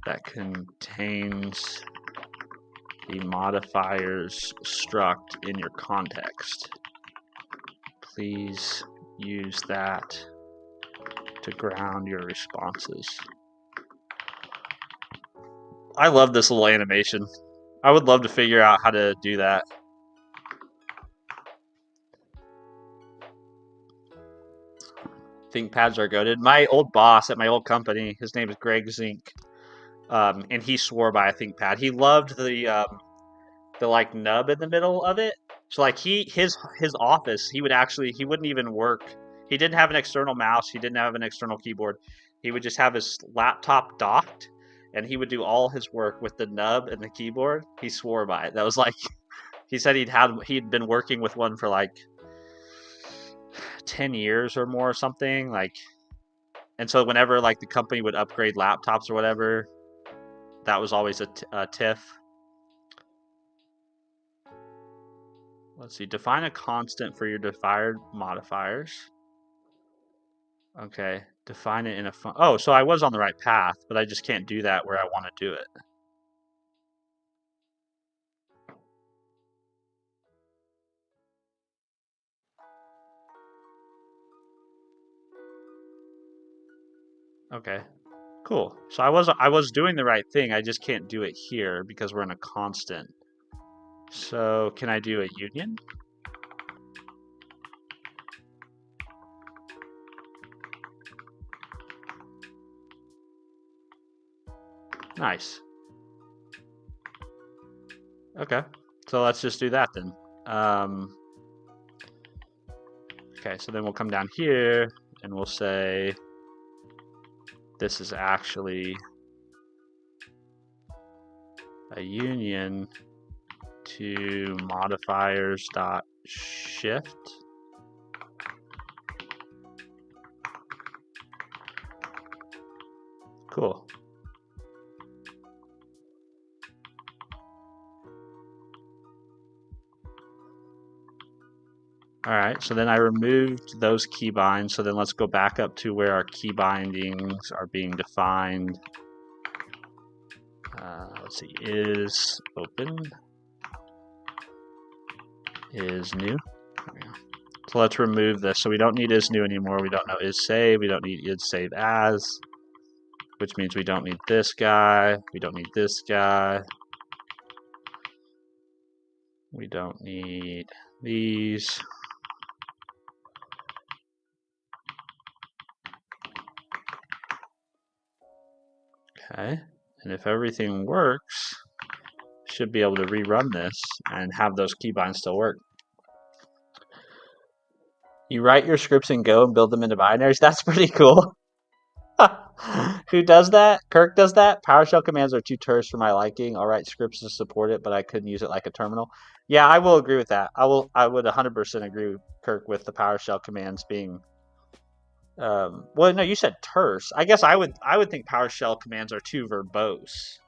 that contains the modifiers struct in your context. Please use that to ground your responses. I love this little animation. I would love to figure out how to do that. ThinkPads are goated. My old boss at my old company, his name is Greg Zink, and he swore by a ThinkPad. He loved the like nub in the middle of it. So like his office, he wouldn't even work. He didn't have an external mouse. He didn't have an external keyboard. He would just have his laptop docked, and he would do all his work with the nub and the keyboard. He swore by it. That was like, he said he'd been working with one for like 10 years or more or something, like, and so whenever like the company would upgrade laptops or whatever, that was always a TIFF. Let's see, define a constant for your defined modifiers. Okay, define it in a oh, so I was on the right path, but I just can't do that where I want to do it. Okay, cool. So I was doing the right thing. I just can't do it here because we're in a constant. So can I do a union? Nice. Okay, so let's just do that then. Okay, so then we'll come down here and we'll say this is actually a union to modifiers dot shift. Cool. All right, so then I removed those keybinds. So then let's go back up to where our keybindings are being defined. Let's see, is open, is new. So let's remove this. So we don't need is new anymore. We don't know is save. We don't need is save as, which means we don't need this guy. We don't need this guy. We don't need these. Okay, and if everything works, should be able to rerun this and have those keybinds still work. You write your scripts in Go and build them into binaries? That's pretty cool. Who does that? Kirk does that? PowerShell commands are too terse for my liking. I'll write scripts to support it, but I couldn't use it like a terminal. Yeah, I will agree with that. I would 100% agree, Kirk, with the PowerShell commands being well, no, you said terse. I guess I would think PowerShell commands are too verbose.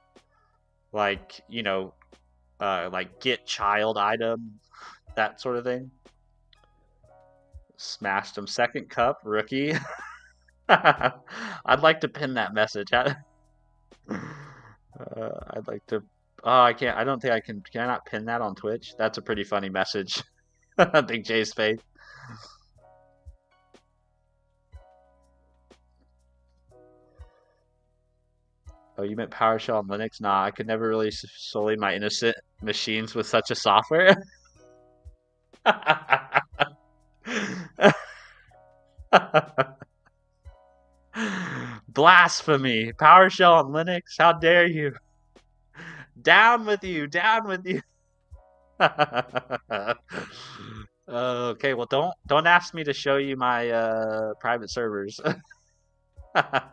Like, you know, like get child item, that sort of thing. Smashed him. Second cup, rookie. I'd like to pin that message. I'd like to. Oh, I can't. I don't think I can. Can I not pin that on Twitch? That's a pretty funny message. I think Jay's face. Oh, you meant PowerShell on Linux? Nah, I could never really sully my innocent machines with such a software. Blasphemy! PowerShell on Linux? How dare you? Down with you! Down with you! Okay, well don't ask me to show you my private servers. uh,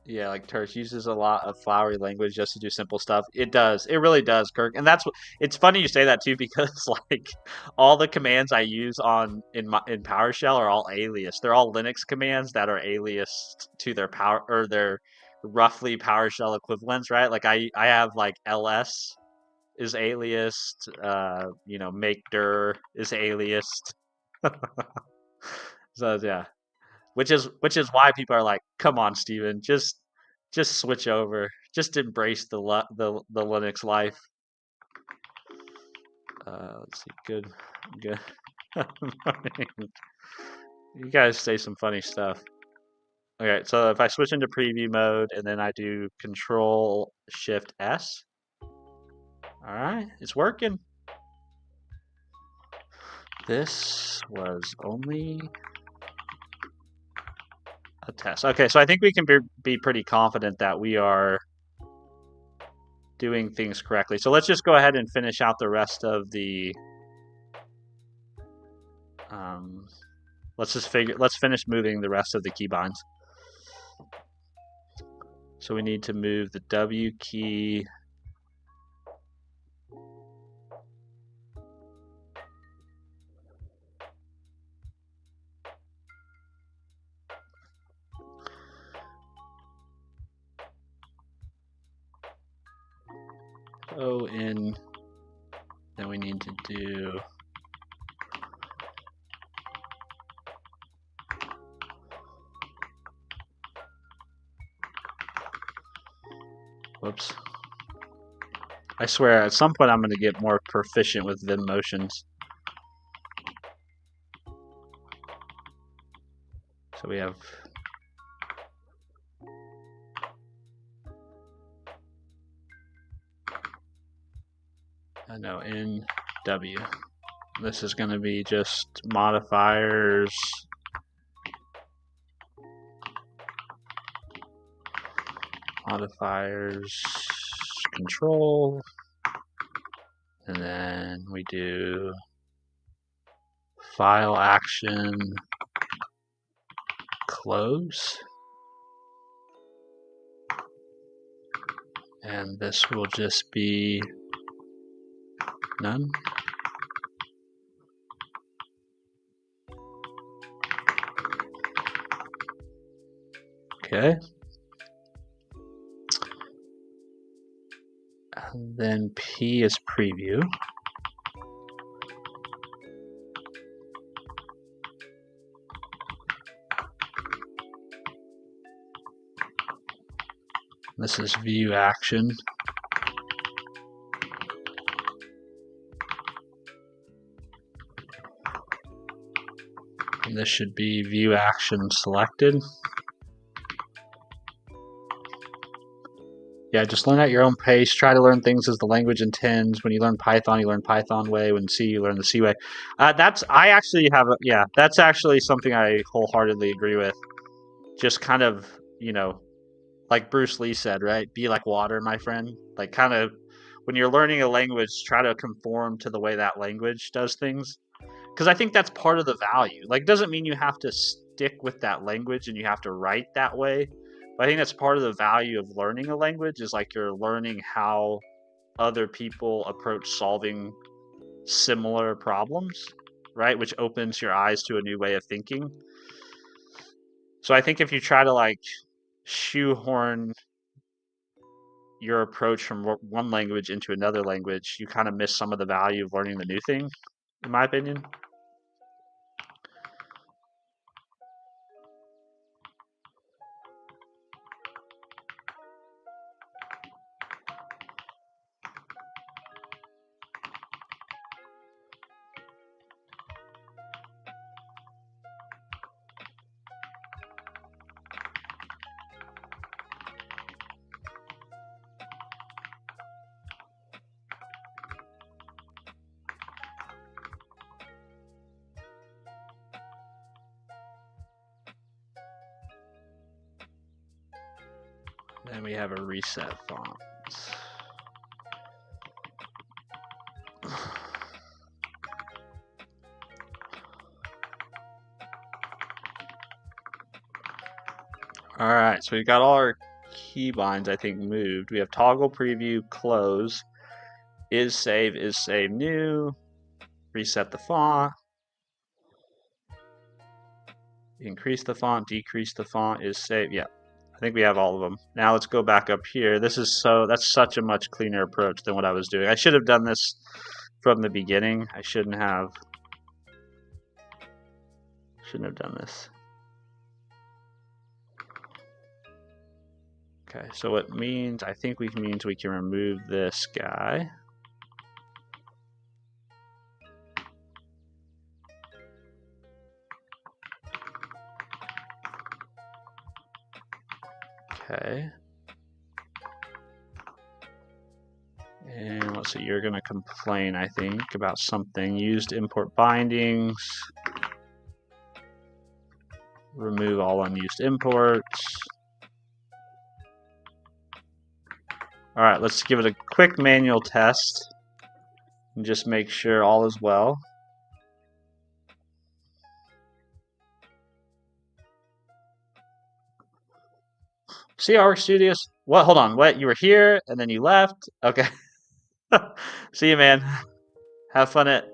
Yeah, like Tersh uses a lot of flowery language just to do simple stuff. It does. It really does, Kirk. And that's what it's funny you say that too because like all the commands I use in PowerShell are all alias. They're all Linux commands that are aliased to their power or their roughly PowerShell equivalents, right? Like I have like ls is aliased, make dir is aliased. So yeah, which is why people are like, "Come on, Steven, just switch over, just embrace the Linux life." Let's see, good. You guys say some funny stuff. Okay, so if I switch into preview mode and then I do Control Shift S, all right, it's working. This was only a test. Okay, so I think we can be pretty confident that we are doing things correctly. So let's just go ahead and finish out the rest of the. Um, let's finish moving the rest of the keybinds. So we need to move the W key. O in. Then we need to do. Whoops. I swear, at some point I'm going to get more proficient with Vim motions. So we have. I know, in W. This is going to be just modifiers. Modifiers, control, and then we do file action close. And this will just be none. Okay. And then P is preview. This is view action. And this should be view action selected. Yeah, just learn at your own pace. Try to learn things as the language intends. When you learn Python, you learn Python way. When C, you learn the C way. That's actually something I wholeheartedly agree with. Just kind of, like Bruce Lee said, right? Be like water, my friend. Like kind of when you're learning a language, try to conform to the way that language does things. Because I think that's part of the value. Like, doesn't mean you have to stick with that language and you have to write that way. But I think that's part of the value of learning a language is like you're learning how other people approach solving similar problems, right? Which opens your eyes to a new way of thinking. So I think if you try to like shoehorn your approach from one language into another language, you kind of miss some of the value of learning the new thing, in my opinion. And we have a reset font. All right, so we've got all our keybinds, I think, moved. We have toggle preview, close, is save new, reset the font, increase the font, decrease the font, is save. Yeah, I think we have all of them. Now let's go back up here. That's such a much cleaner approach than what I was doing. I should have done this from the beginning. I shouldn't have done this. Okay, so it means, I think means we can remove this guy. Okay. And let's see, you're going to complain, I think, about something. Used import bindings. Remove all unused imports. All right, let's give it a quick manual test and just make sure all is well. See our studios? What? Hold on. What? You were here and then you left? Okay. See you, man. Have fun at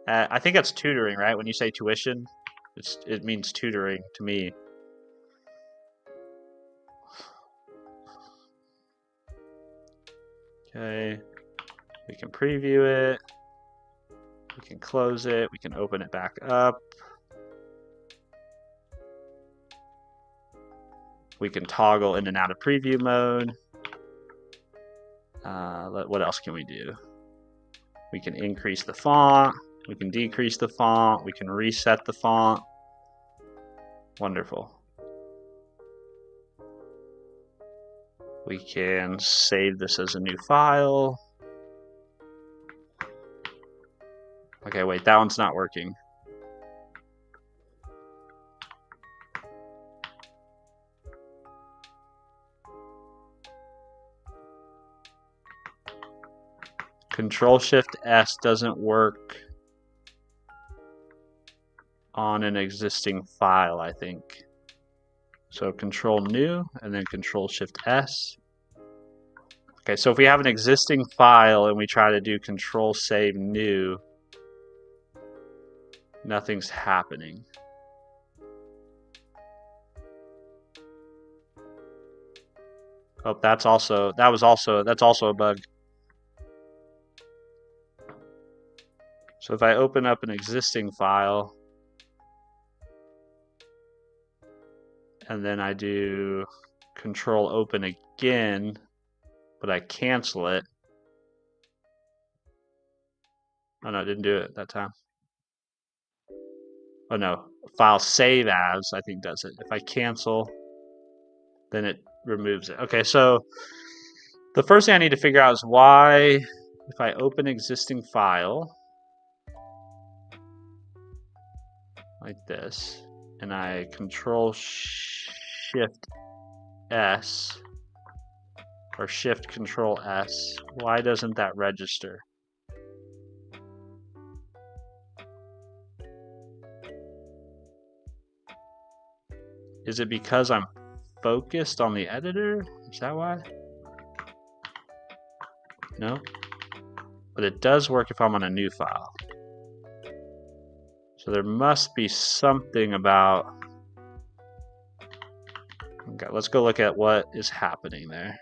I think that's tutoring, right? When you say tuition, it means tutoring to me. Okay. We can preview it. We can close it. We can open it back up. We can toggle in and out of preview mode. What else can we do? We can increase the font. We can decrease the font. We can reset the font. Wonderful. We can save this as a new file. Okay, wait, that one's not working. Control-Shift-S doesn't work on an existing file, I think. So Control-New and then Control-Shift-S. Okay, so if we have an existing file and we try to do Control-Save-New, nothing's happening. Oh, that's also a bug. So if I open up an existing file and then I do Control Open again, but I cancel it. Oh no, I didn't do it that time. Oh no, File Save As I think does it. If I cancel, then it removes it. Okay, so the first thing I need to figure out is why, if I open existing file like this, and I Control-Shift-S or Shift-Control-S, why doesn't that register? Is it because I'm focused on the editor? Is that why? No? But it does work if I'm on a new file. So there must be something about... Okay, let's go look at what is happening there.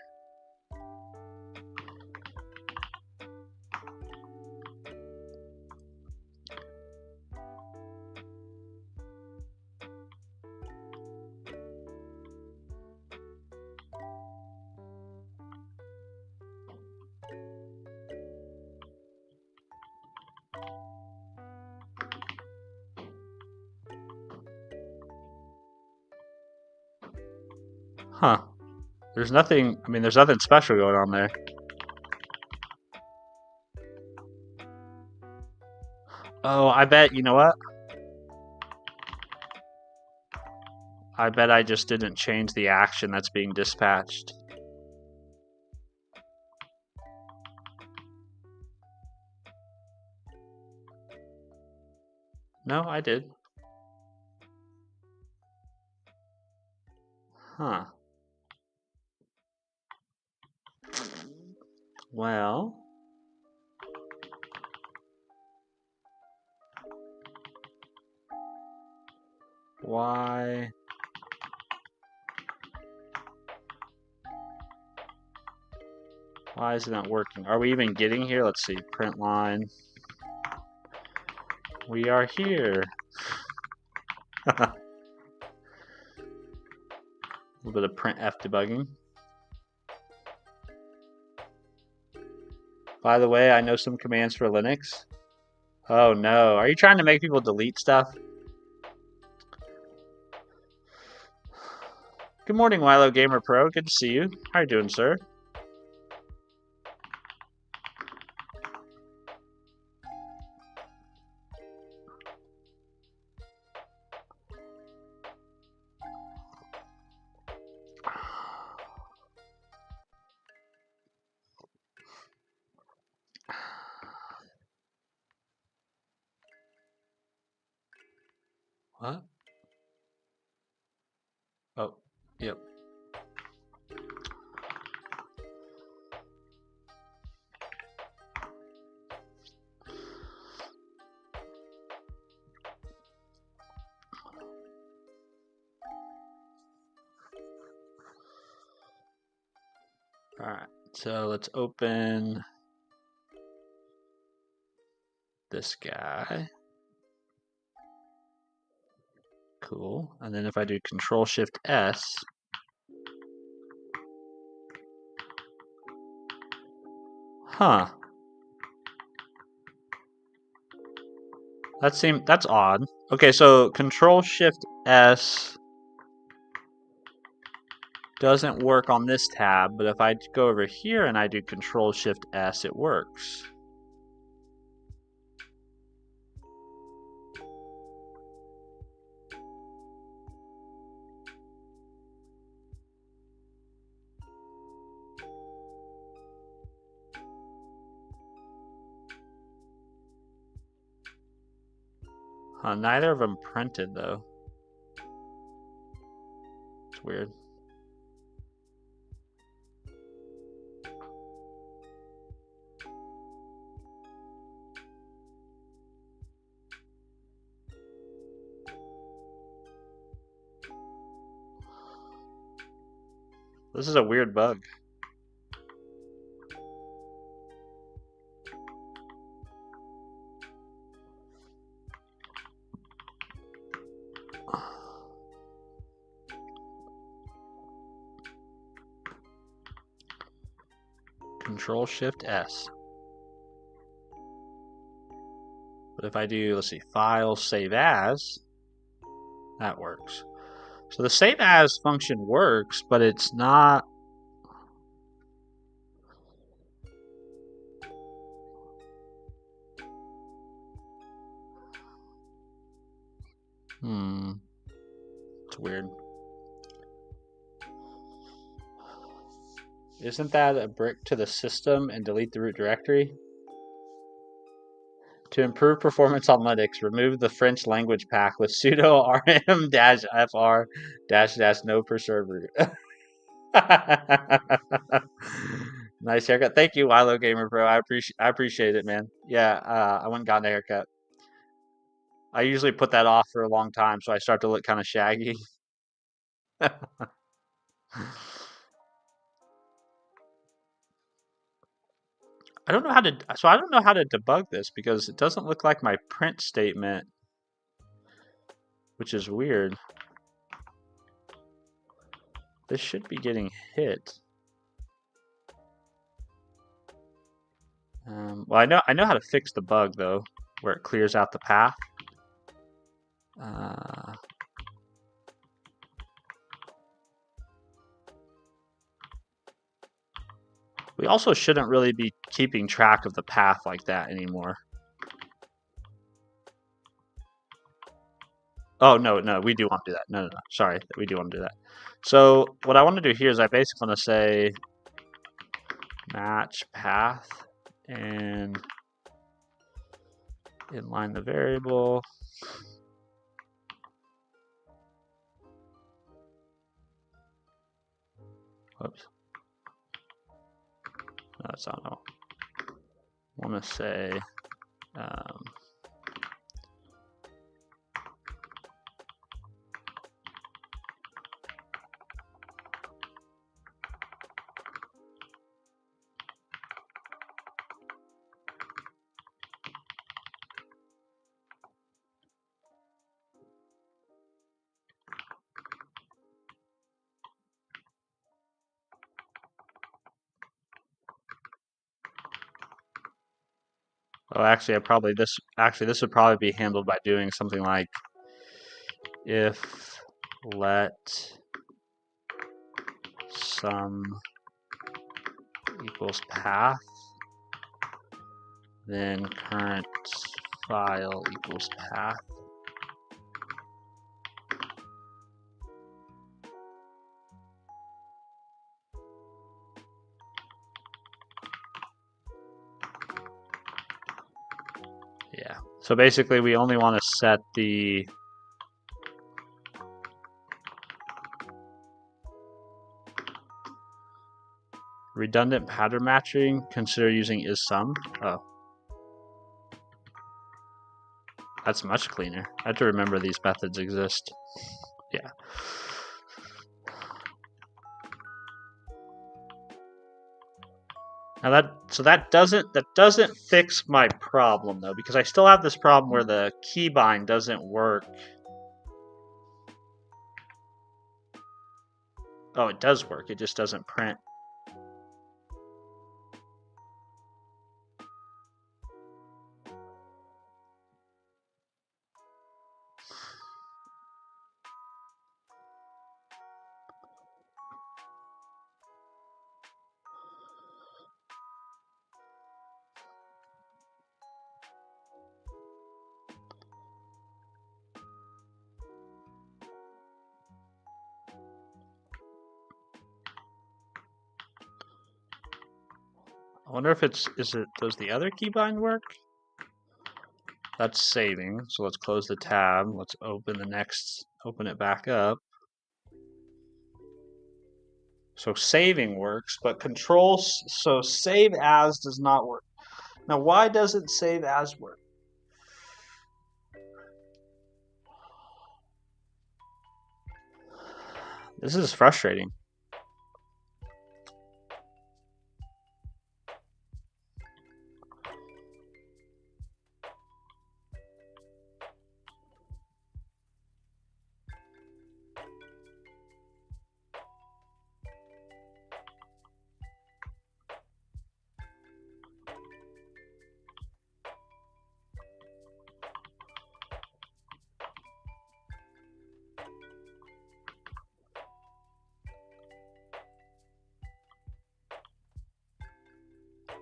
Huh. There's nothing, I mean, there's nothing special going on there. Oh, I bet, you know what? I bet I just didn't change the action that's being dispatched. No, I did. Huh. Well. Why? Why isn't that working? Are we even getting here? Let's see. Print line. We are here. A little bit of printf debugging. By the way, I know some commands for Linux. Oh no, are you trying to make people delete stuff? Good morning, Wilo Gamer Pro. Good to see you. How are you doing, sir? What? Oh, yep. All right, so let's open this guy. Cool. And then if I do Control-Shift-S, huh. That's odd. Okay, so Control-Shift-S doesn't work on this tab, but if I go over here and I do Control-Shift-S, it works. Huh, neither of them printed, though. It's weird. This is a weird bug. Control-Shift-S. But if I do, let's see, File, Save As, that works. So the Save As function works, but it's not... It's weird. Isn't that a brick to the system and delete the root directory? To improve performance on Linux, remove the French language pack with sudo rm-fr-no per server. Nice haircut. Thank you, Wilo Gamer Pro. I appreciate it, man. Yeah, I went and got a haircut. I usually put that off for a long time, so I start to look kind of shaggy. I don't know how to. So I don't know how to debug this because it doesn't look like my print statement, which is weird. This should be getting hit. Well, I know how to fix the bug though, where it clears out the path. We also shouldn't really be keeping track of the path like that anymore. Oh, no, we do want to do that. No, sorry, we do want to do that. So what I want to do here is I basically want to say match path and inline the variable. Whoops. No, that's not all. I want to say oh, actually, this would probably be handled by doing something like if let sum equals path, then current file equals path. Yeah. So basically, we only want to set the redundant pattern matching. Consider using isSum. Oh, that's much cleaner. I have to remember these methods exist. Yeah. Now that doesn't fix my problem though, because I still have this problem where the keybind doesn't work. Oh, it does work. It just doesn't print. I wonder if does the other keybind work? That's saving. So let's close the tab. Let's open it back up. So saving works, but so save as does not work. Now, why doesn't save as work? This is frustrating.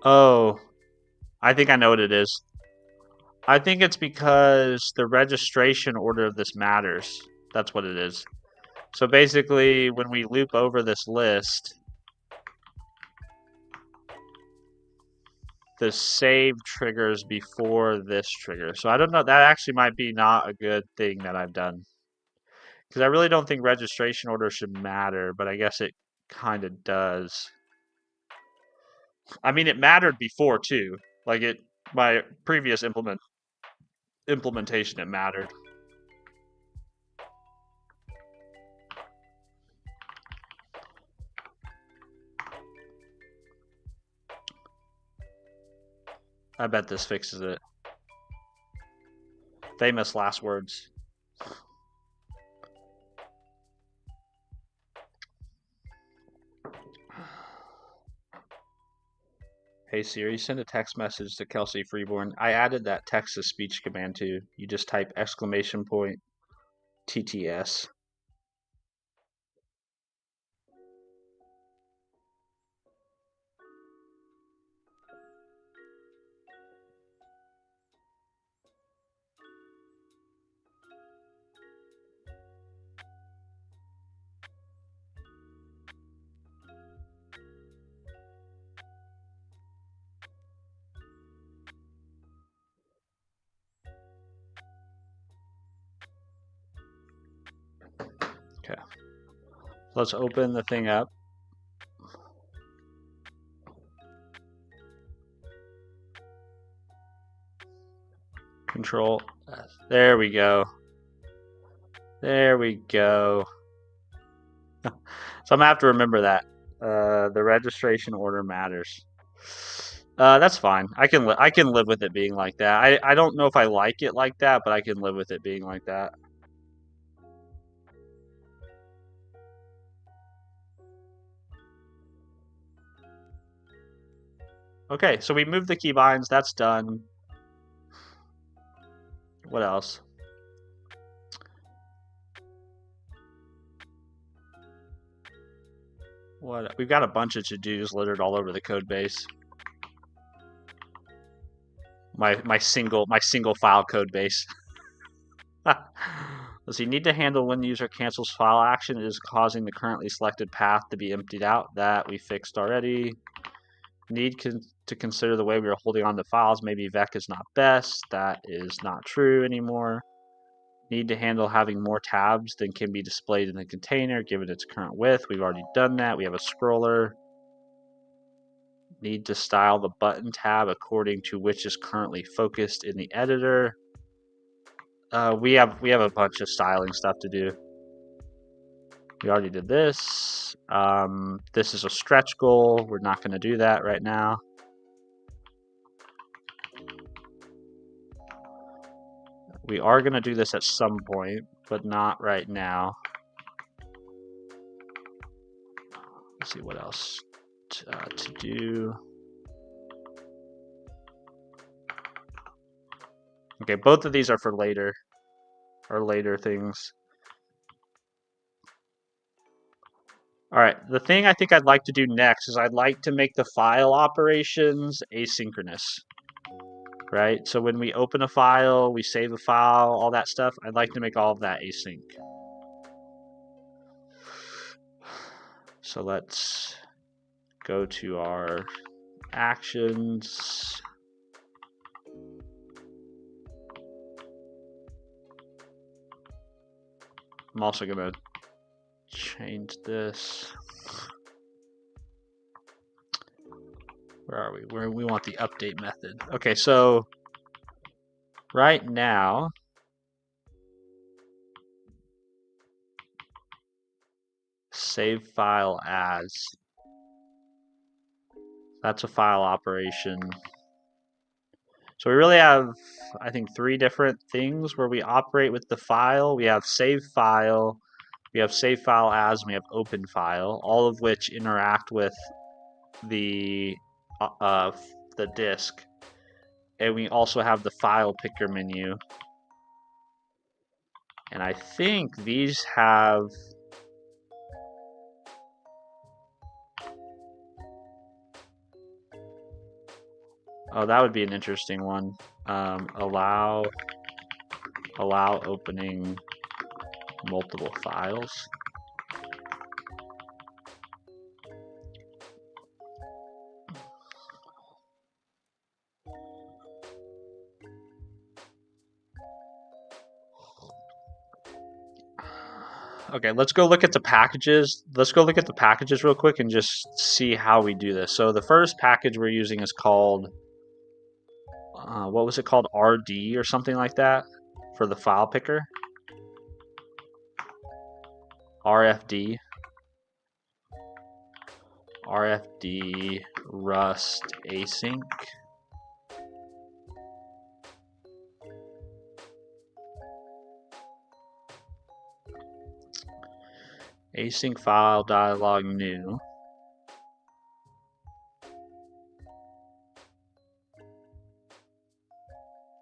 Oh, I think I know what it is. I think it's because the registration order of this matters. That's what it is. So basically, when we loop over this list, the save triggers before this trigger. So I don't know. That actually might be not a good thing that I've done. Because I really don't think registration order should matter, but I guess it kind of does. I mean, it mattered before too. Like my previous implementation, it mattered. I bet this fixes it. Famous last words. Hey Siri, send a text message to Kelsey Freeborn. I added that text to speech command too. You just type !TTS. let's open the thing up. Control F. There we go. There we go. So I'm gonna have to remember that. The registration order matters. That's fine. I can live with it being like that. I don't know if I like it like that, but I can live with it being like that. Okay, so we moved the keybinds. That's done. What else? What? We've got a bunch of to-dos littered all over the code base. My single file code base. Let's see. Need to handle when the user cancels file action. It is causing the currently selected path to be emptied out. That we fixed already. Need to consider the way we are holding on to files. Maybe vec is not best. That is not true anymore. Need to handle having more tabs than can be displayed in the container given its current width. We've already done that. We have a scroller. Need to style the button tab according to which is currently focused in the editor. We have a bunch of styling stuff to do. We already did this. This is a stretch goal. We're not going to do that right now. We are going to do this at some point, but not right now. Let's see what else to do. Okay, both of these are for later, or later things. All right, the thing I think I'd like to do next is I'd like to make the file operations asynchronous, right? So when we open a file, we save a file, all that stuff, I'd like to make all of that async. So let's go to our actions. I'm also going to change this. Where are we? Where we want the update method. Okay, so right now, save file as. That's a file operation. So we really have, I think, 3 different things where we operate with the file. We have save file, we have save file as, and we have open file, all of which interact with the disk. And we also have the file picker menu. And I think these have oh, that would be an interesting one. Allow opening multiple files. Okay, let's go look at the packages. Let's go look at the packages real quick and just see how we do this. So the first package we're using is called, what was it called? RD or something like that for the file picker. RFD. RFD Rust async. Async file dialog new.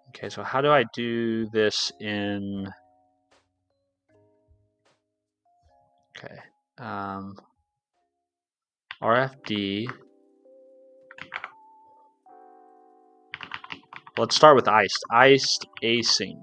Okay, so how do I do this in? Okay, RFD. Let's start with iced. Iced async.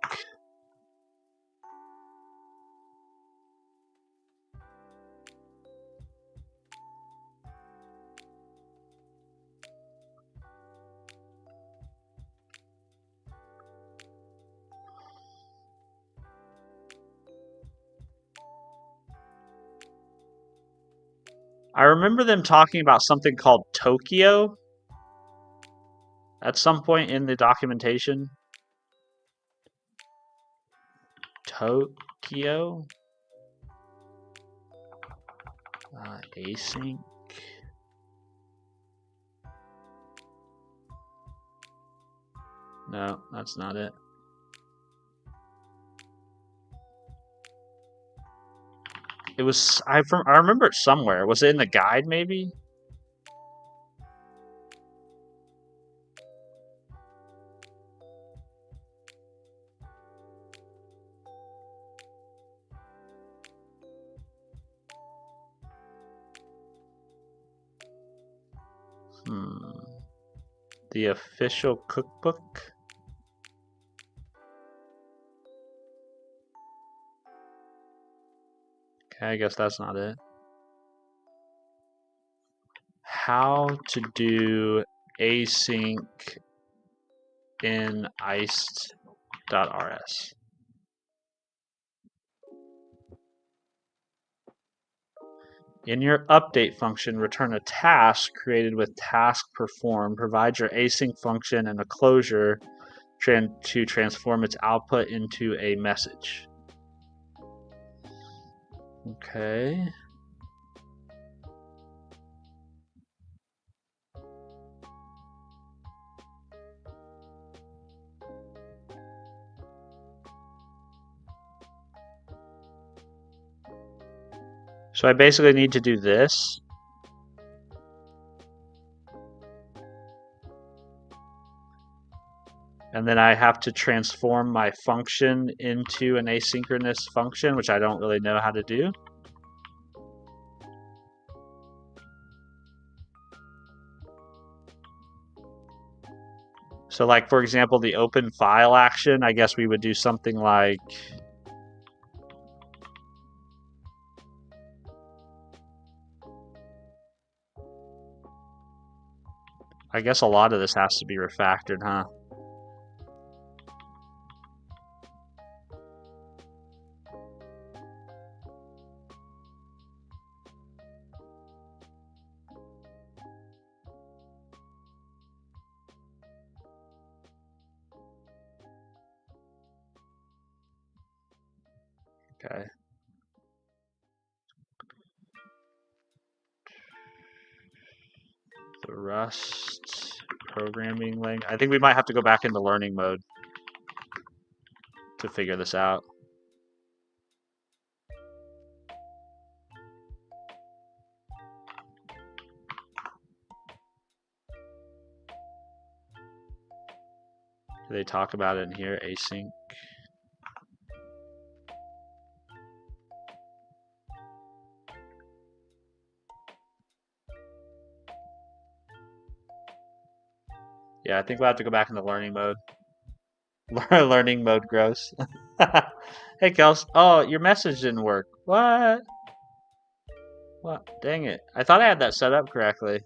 I remember them talking about something called Tokyo at some point in the documentation. Tokyo? Async. No, that's not it. It was I remember it somewhere. Was it in the guide maybe? The official cookbook. Okay, I guess that's not it. How to do async in iced.rs. In your update function, return a task created with task performed. Provide your async function and a closure to transform its output into a message. Okay. So I basically need to do this. And then I have to transform my function into an asynchronous function, which I don't really know how to do. So like, for example, the open file action, I guess we would do something like, I guess a lot of this has to be refactored, huh? Okay. The Rust programming language. I think we might have to go back into learning mode to figure this out. Do they talk about it in here? Async. Yeah, I think we'll have to go back into learning mode. Learning mode gross. Hey, Kels. Oh, your message didn't work. What? What? Dang it. I thought I had that set up correctly.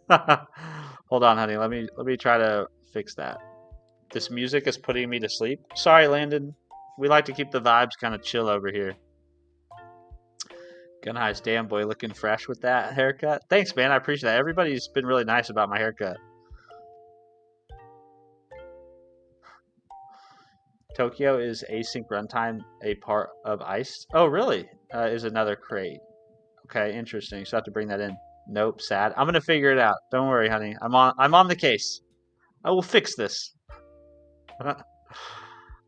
Hold on, honey. Let me try to fix that. This music is putting me to sleep. Sorry, Landon. We like to keep the vibes kind of chill over here. Gun High's damn boy looking fresh with that haircut. Thanks, man. I appreciate that. Everybody's been really nice about my haircut. Tokyo is async runtime a part of Iced? Oh, really? Is another crate. Okay, interesting. So I have to bring that in. Nope, sad. I'm gonna figure it out. Don't worry, honey. I'm on the case. I will fix this.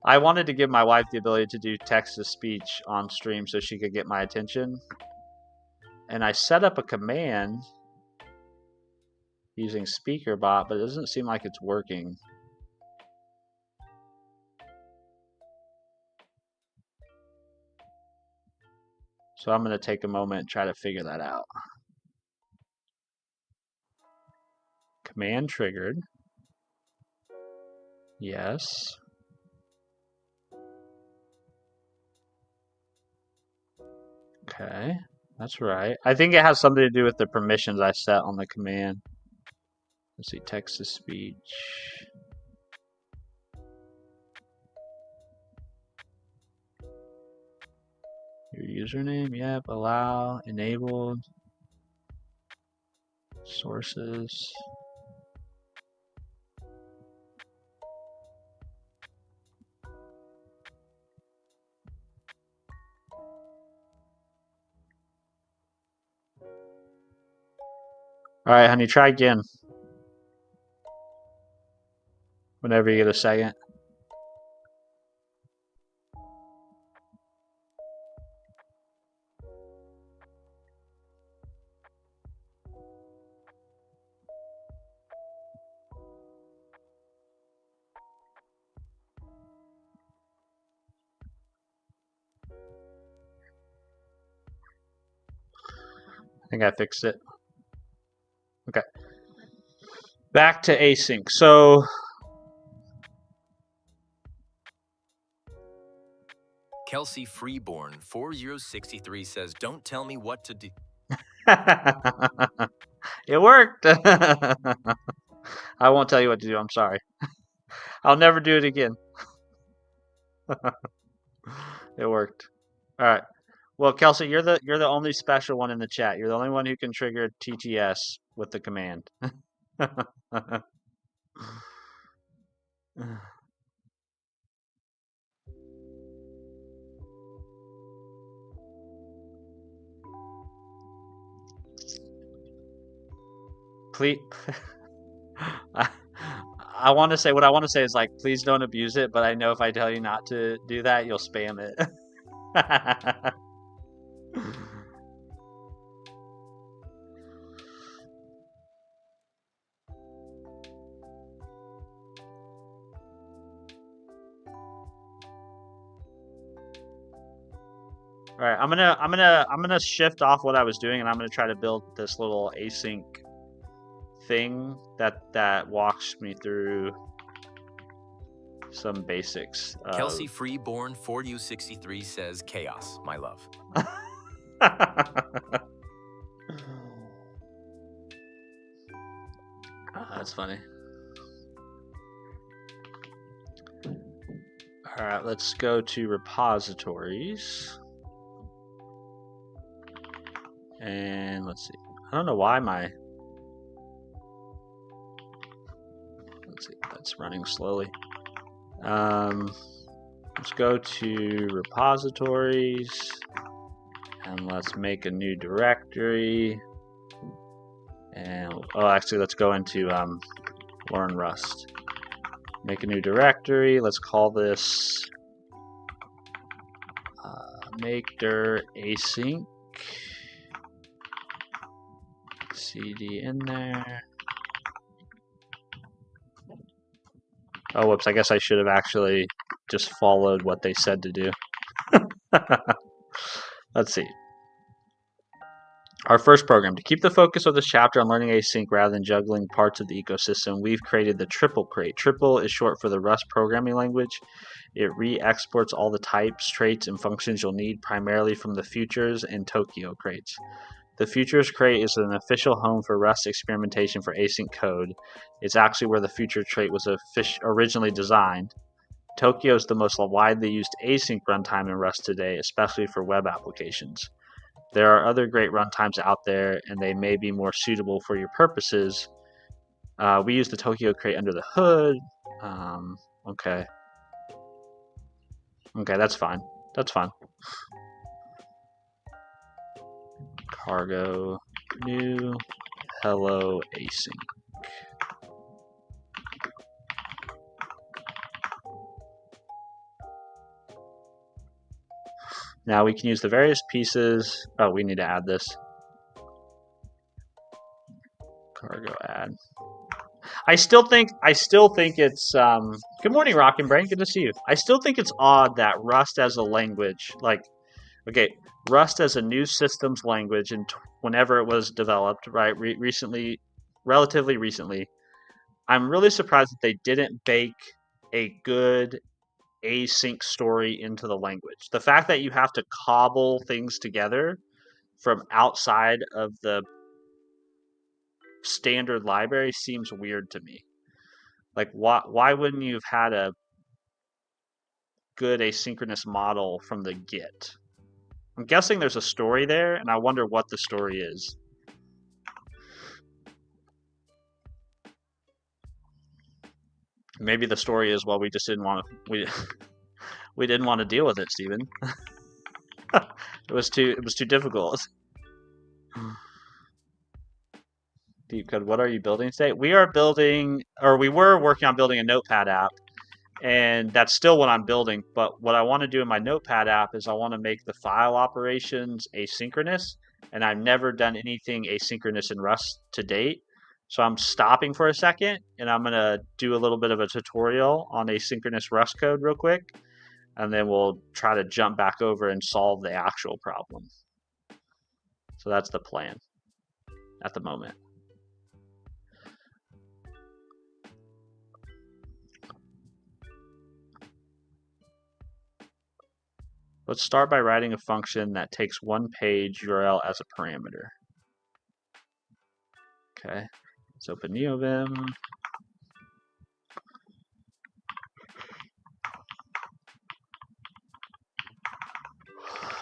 I wanted to give my wife the ability to do text to speech on stream so she could get my attention. And I set up a command using SpeakerBot, but it doesn't seem like it's working. So I'm going to take a moment and try to figure that out. Command triggered. Yes. Okay, that's right. I think it has something to do with the permissions I set on the command. Let's see, text to speech. your username. Yep. Allow. Enabled. Sources. All right, honey, try again. Whenever you get a second. I think I fixed it. Okay. Back to async. So Kelsey Freeborn 4063 says, "Don't tell me what to do." it worked. I won't tell you what to do. I'm sorry. I'll never do it again. It worked. All right. Well, Kelsey, you're the only special one in the chat. You're the only one who can trigger TTS with the command. Please. I want to say what I want to say is like, please don't abuse it. But I know if I tell you not to do that, you'll spam it. All right, I'm gonna shift off what I was doing, and I'm gonna try to build this little async thing that walks me through some basics. Kelsey Freeborn 4063 says, "Chaos, my love." That's funny. All right, let's go to repositories. And let's see. I don't know why let's see, that's running slowly. Let's go to repositories and let's make a new directory. And actually, let's go into learn Rust. Make a new directory. Let's call this make dir async. CD in there. Oh, whoops. I guess I should have actually just followed what they said to do. Let's see. Our first program. To keep the focus of this chapter on learning async rather than juggling parts of the ecosystem, we've created the triple crate. Triple is short for the Rust programming language. It re-exports all the types, traits, and functions you'll need primarily from the futures and Tokyo crates. The Futures Crate is an official home for Rust experimentation for async code. It's actually where the Future trait was originally designed. Tokyo is the most widely used async runtime in Rust today, especially for web applications. There are other great runtimes out there, and they may be more suitable for your purposes. We use the Tokyo Crate under the hood. Okay. Okay, that's fine. That's fine. Cargo new hello async. Now we can use the various pieces. Oh, we need to add this. Cargo add. I still think it's good morning, Rockin' Brain. Good to see you. I still think it's odd that Rust as a language, Rust as a new systems language, and whenever it was developed, right, relatively recently, I'm really surprised that they didn't bake a good async story into the language. The fact that you have to cobble things together from outside of the standard library seems weird to me. Like, why wouldn't you have had a good asynchronous model from the get? I'm guessing there's a story there, and I wonder what the story is. Maybe the story is, well, we just didn't want to we didn't want to deal with it, Steven. It was too difficult. Deep code. What are you building today? We are building, or we were working on building a Notepad app, and that's still what I'm building. But what I want to do in my Notepad app is I want to make the file operations asynchronous, and I've never done anything asynchronous in Rust to date. So I'm stopping for a second, and I'm going to do a little bit of a tutorial on asynchronous Rust code real quick, and then we'll try to jump back over and solve the actual problem. So that's the plan at the moment. Let's start by writing a function that takes one page URL as a parameter. Okay, let's open NeoVim.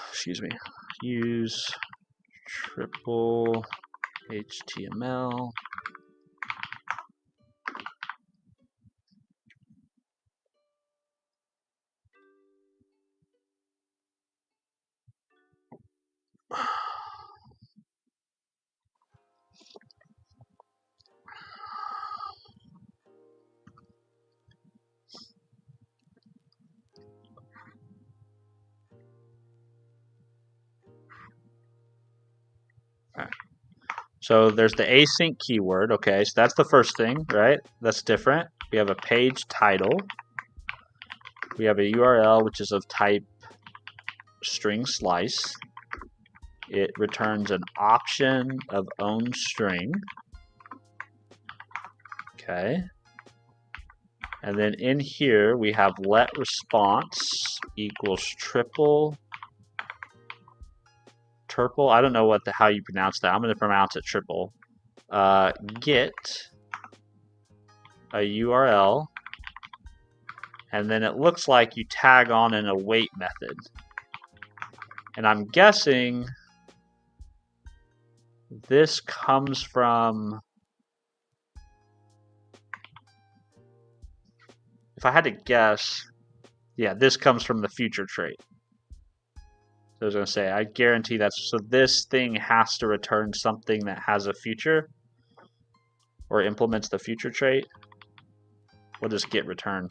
Excuse me. Use triple HTML. So there's the async keyword. Okay, so that's the first thing, right? That's different. We have a page title. We have a URL, which is of type string slice. It returns an option of own string. Okay. And then in here, we have let response equals triple. I don't know how you pronounce that. I'm going to pronounce it triple. Get a URL, and then it looks like you tag on an await method. And I'm guessing this comes from, if I had to guess, yeah, this comes from the future trait. So I was going to say, I guarantee that's, so this thing has to return something that has a future or implements the future trait. What does get return?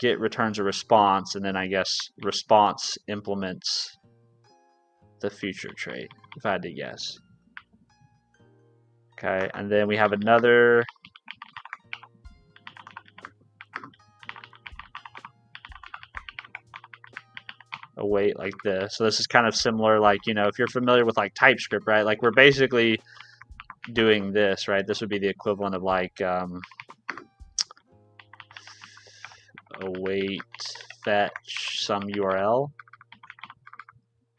Get returns a response, and then I guess response implements the future trait, if I had to guess. Okay, and then we have another await like this. So this is kind of similar, like, you know, if you're familiar with like TypeScript, right? Like we're basically doing this, right? This would be the equivalent of like await fetch some URL,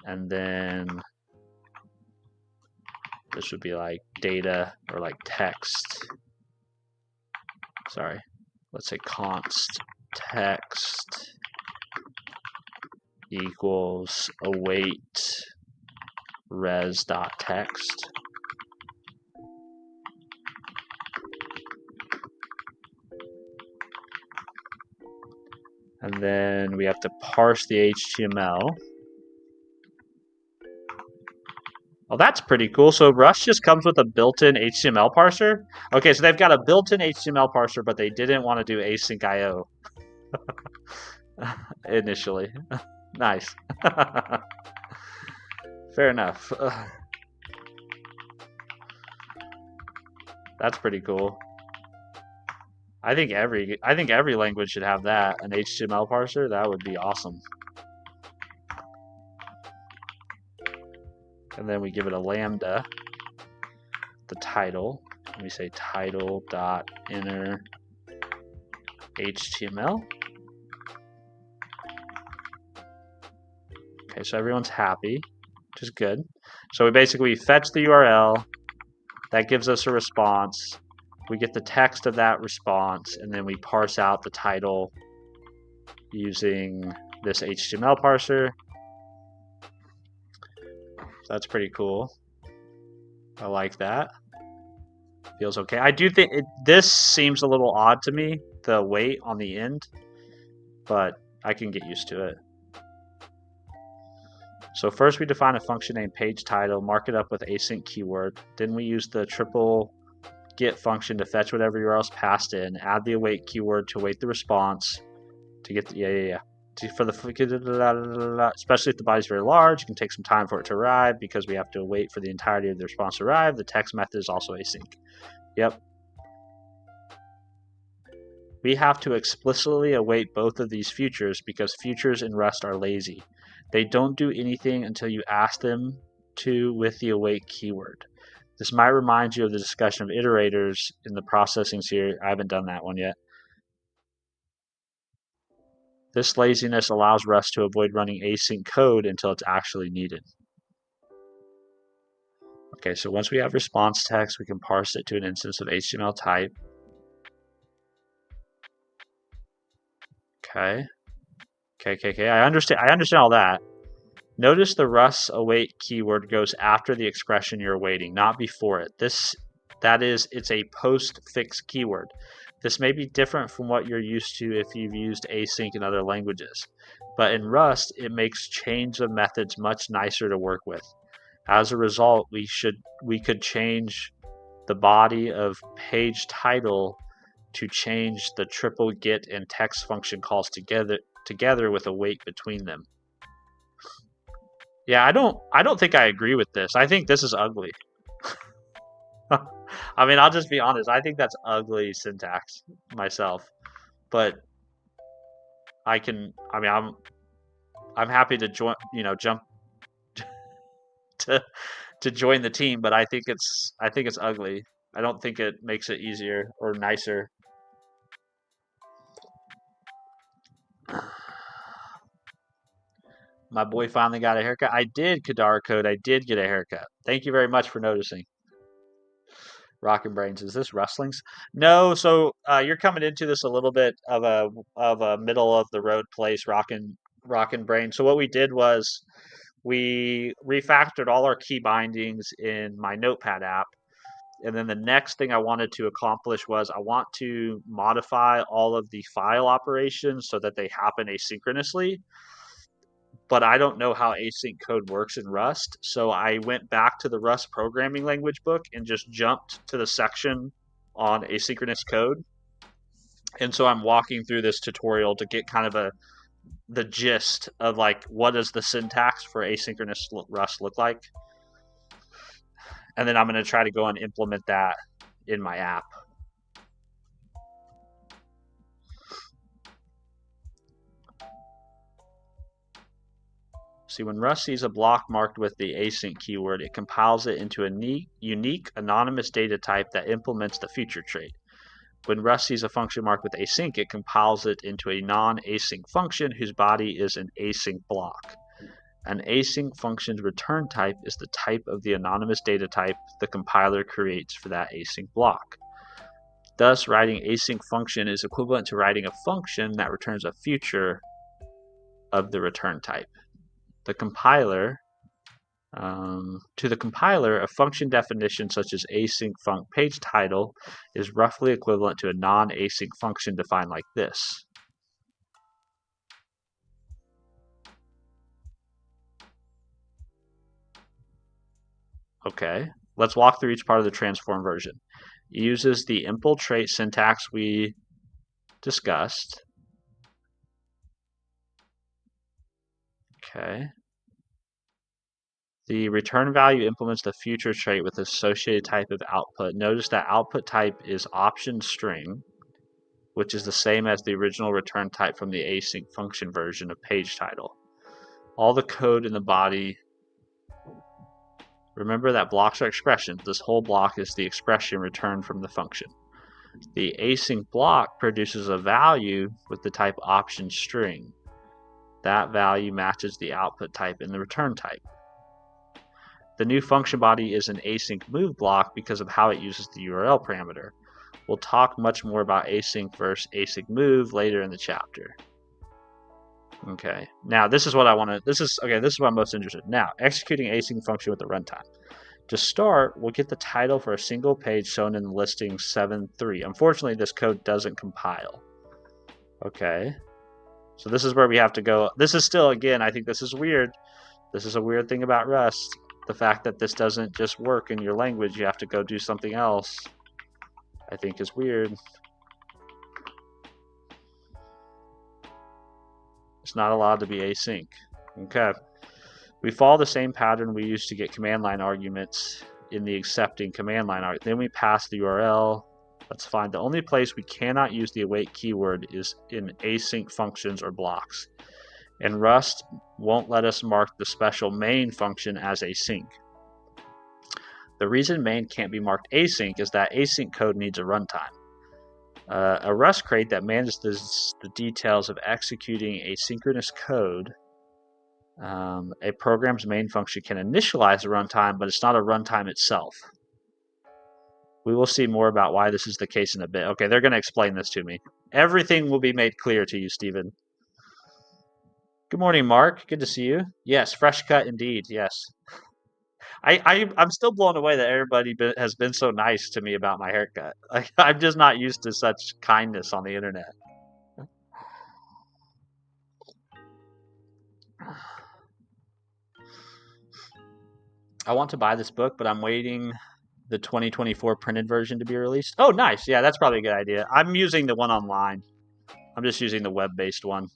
and then this would be like data or like text. Sorry, let's say const text equals await res.text. And then we have to parse the HTML. Oh, that's pretty cool. So Rust just comes with a built-in HTML parser? Okay, so they've got a built-in HTML parser, but they didn't want to do async IO initially. Nice. Fair enough. That's pretty cool. I think every language should have that, an HTML parser. That would be awesome. And then we give it a lambda, the title. And we say title.inner HTML. Okay, so everyone's happy, which is good. So we basically fetch the URL. That gives us a response. We get the text of that response, and then we parse out the title using this HTML parser. That's pretty cool. I like that. Feels okay. I do think this seems a little odd to me, the wait on the end, but I can get used to it. So first we define a function named page title, mark it up with async keyword. Then we use the triple get function to fetch whatever URLs passed in, add the await keyword to await the response, to get the, for the, especially if the body's very large, it can take some time for it to arrive because we have to wait for the entirety of the response to arrive. The text method is also async. Yep. We have to explicitly await both of these futures because futures in Rust are lazy. They don't do anything until you ask them to with the await keyword. This might remind you of the discussion of iterators in the processing series. I haven't done that one yet. This laziness allows Rust to avoid running async code until it's actually needed. Okay, so once we have response text, we can parse it to an instance of HTML type. Okay. I understand all that. Notice the Rust await keyword goes after the expression you're awaiting, not before it. It's a postfix keyword. This may be different from what you're used to if you've used async in other languages. But in Rust, it makes change of methods much nicer to work with. As a result, we could change the body of page title to change the triple get and text function calls together with a wait between them. Yeah, I don't think I agree with this. I think this is ugly. I mean, I'll just be honest. I think that's ugly syntax myself. But I'm happy to jump to join the team, but I think it's ugly. I don't think it makes it easier or nicer. My boy finally got a haircut. I did, Kadar Code. I did get a haircut. Thank you very much for noticing. Rockin' Brains, is this Rustlings? No, so you're coming into this a little bit of a middle of the road place, Rockin' Brains. So what we did was we refactored all our key bindings in my Notepad app. And then the next thing I wanted to accomplish was I want to modify all of the file operations so that they happen asynchronously. But I don't know how async code works in Rust. So I went back to the Rust programming language book and just jumped to the section on asynchronous code. And so I'm walking through this tutorial to get kind of the gist of like what does the syntax for asynchronous Rust look like. And then I'm going to try to go and implement that in my app. See, when Rust sees a block marked with the async keyword, it compiles it into a unique anonymous data type that implements the future trait. When Rust sees a function marked with async, it compiles it into a non-async function whose body is an async block. An async function's return type is the type of the anonymous data type the compiler creates for that async block. Thus, writing async function is equivalent to writing a function that returns a future of the return type. To the compiler, a function definition such as async func page title is roughly equivalent to a non-async function defined like this. Okay, let's walk through each part of the transform version. It uses the impl trait syntax we discussed. Okay. The return value implements the future trait with associated type of output. Notice that output type is option string, which is the same as the original return type from the async function version of page title. All the code in the body, remember that blocks are expressions. This whole block is the expression returned from the function. The async block produces a value with the type option string. That value matches the output type in the return type. The new function body is an async move block because of how it uses the URL parameter. We'll talk much more about async versus async move later in the chapter. Okay, now this is what I want to, this is what I'm most interested in. Now, executing async function with the runtime. To start, we'll get the title for a single page shown in the listing 7.3. Unfortunately, this code doesn't compile. Okay, so this is where we have to go. This is still, again, I think this is weird. This is a weird thing about Rust. The fact that this doesn't just work in your language, you have to go do something else, I think is weird. It's not allowed to be async. Okay. We follow the same pattern we used to get command line arguments in the accepting command line argument. Then we pass the URL. That's fine. The only place we cannot use the await keyword is in async functions or blocks. And Rust won't let us mark the special main function as async. The reason main can't be marked async is that async code needs a runtime. A Rust crate that manages the details of executing asynchronous code. A program's main function can initialize a runtime, but it's not a runtime itself. We will see more about why this is the case in a bit. Okay, they're going to explain this to me. Everything will be made clear to you, Stephen. Good morning, Mark. Good to see you. Yes, fresh cut indeed. Yes. I'm still blown away that everybody has been so nice to me about my haircut. I'm just not used to such kindness on the internet. I want to buy this book, but I'm waiting the 2024 printed version to be released. Oh, nice. Yeah, that's probably a good idea. I'm using the one online. I'm just using the web-based one.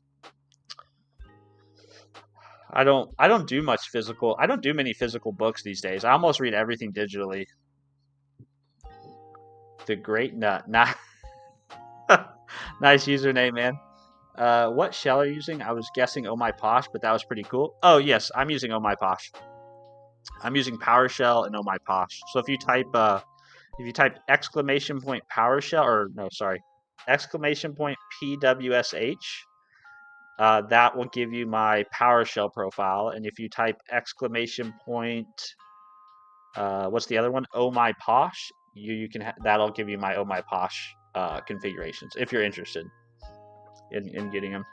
I don't do much physical. I don't do many physical books these days. I almost read everything digitally. The Great Nut. Nah. Nice username, man. What shell are you using? I was guessing Oh My Posh, but that was pretty cool. Oh yes, I'm using Oh My Posh. I'm using PowerShell and Oh My Posh. So if you type exclamation point PowerShell, or no, sorry, exclamation point PWSH, that will give you my PowerShell profile. And if you type exclamation point, what's the other one? Oh My Posh, you can that'll give you my Oh My Posh configurations if you're interested in getting them.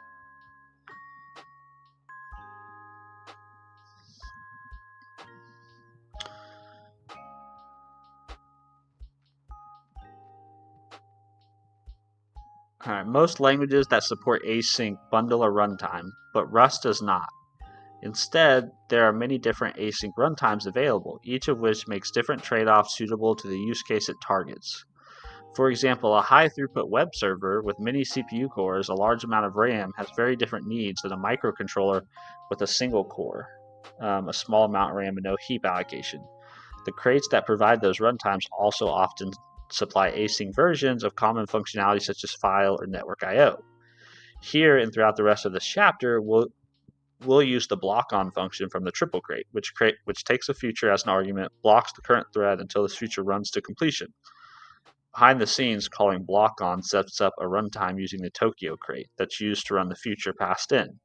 All right, most languages that support async bundle a runtime, but Rust does not. Instead, there are many different async runtimes available, each of which makes different trade-offs suitable to the use case it targets. For example, a high-throughput web server with many CPU cores, a large amount of RAM, has very different needs than a microcontroller with a single core, a small amount of RAM, and no heap allocation. The crates that provide those runtimes also often supply async versions of common functionality such as file or network I/O. Here and throughout the rest of this chapter, we'll use the block on function from the triple crate, which takes a feature as an argument, blocks the current thread until this feature runs to completion. Behind the scenes, calling block on sets up a runtime using the Tokyo crate that's used to run the feature passed in.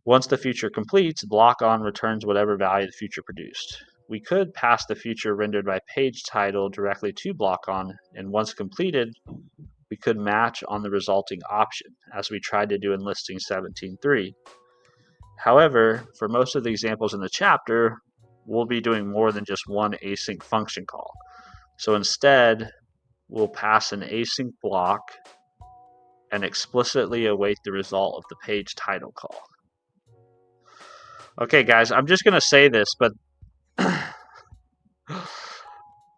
Once the feature completes, block on returns whatever value the feature produced. We could pass the feature rendered by page title directly to block on, and once completed, we could match on the resulting option, as we tried to do in listing 17.3. However, for most of the examples in the chapter, we'll be doing more than just one async function call. So instead, we'll pass an async block and explicitly await the result of the page title call. Okay, guys, I'm just going to say this, but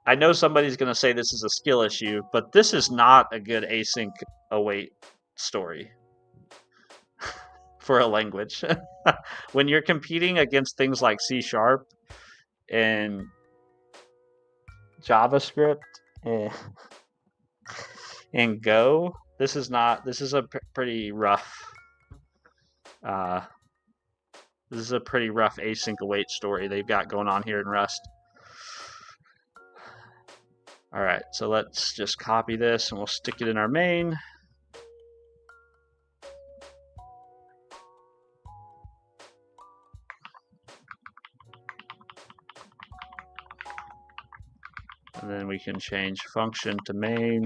I know somebody's going to say this is a skill issue, but this is not a good async await story for a language. When you're competing against things like C# and JavaScript and Go, this is a pretty rough async await story they've got going on here in Rust. All right, so let's just copy this and we'll stick it in our main. And then we can change function to main.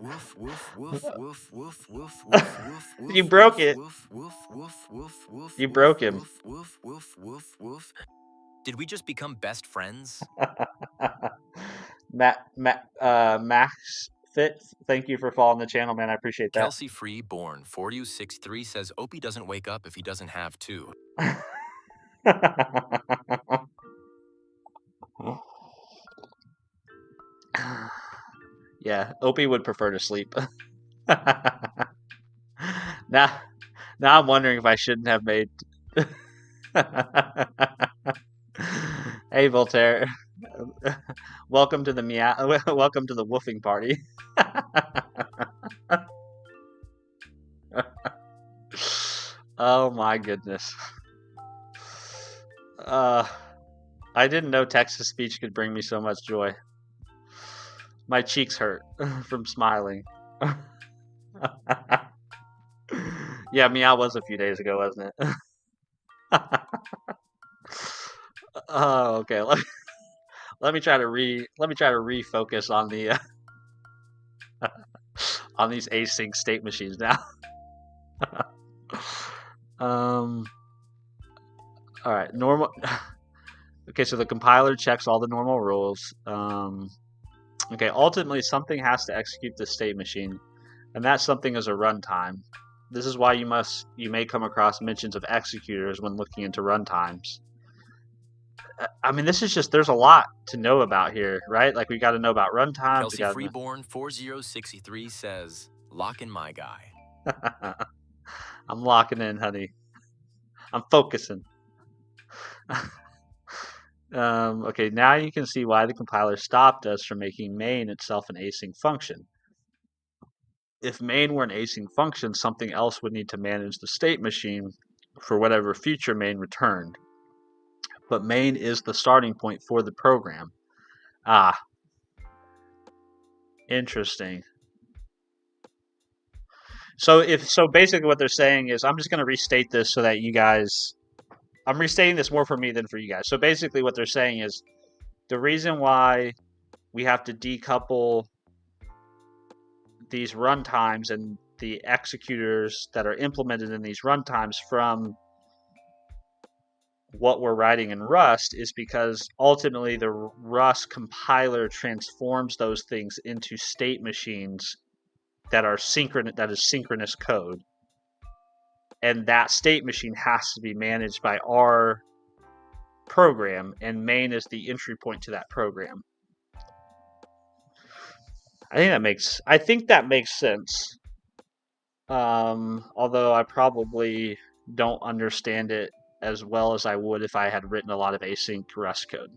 woof, woof, woof, woof, woof, woof, woof, woof, woof. You broke it. Woof, woof, woof, woof, woof. You broke him. Woof, woof, woof, woof, woof. Did we just become best friends? Max Fit, thank you for following the channel, man. I appreciate that. Kelsey Free Born 4U63 says Opie doesn't wake up if he doesn't have to. Yeah, Opie would prefer to sleep. now I'm wondering if I shouldn't have made. Hey, Voltaire. Welcome to the welcome to the woofing party. Oh my goodness. I didn't know Texas speech could bring me so much joy. My cheeks hurt from smiling. Yeah, meow was a few days ago, wasn't it? Oh, okay. Let me try to refocus on the on these async state machines now. All right, normal. Okay, so the compiler checks all the normal rules. Okay, ultimately something has to execute the state machine, and that something is a runtime. This is why you may come across mentions of executors when looking into runtimes. I mean, this is just, there's a lot to know about here, right? Like, we got to know about runtimes. Kelsey Freeborn 4063 says, lock in my guy. I'm locking in, honey. I'm focusing. Okay, now you can see why the compiler stopped us from making main itself an async function. If main were an async function, something else would need to manage the state machine for whatever future main returned. But main is the starting point for the program. Ah, interesting. So basically what they're saying is, I'm just going to restate this so that you guys, I'm restating this more for me than for you guys. So basically what they're saying is, the reason why we have to decouple these runtimes and the executors that are implemented in these runtimes from what we're writing in Rust is because ultimately the Rust compiler transforms those things into state machines that are synchronous, that is synchronous code. And that state machine has to be managed by our program, and main is the entry point to that program. I think that makes sense. Although I probably don't understand it as well as I would if I had written a lot of async Rust code.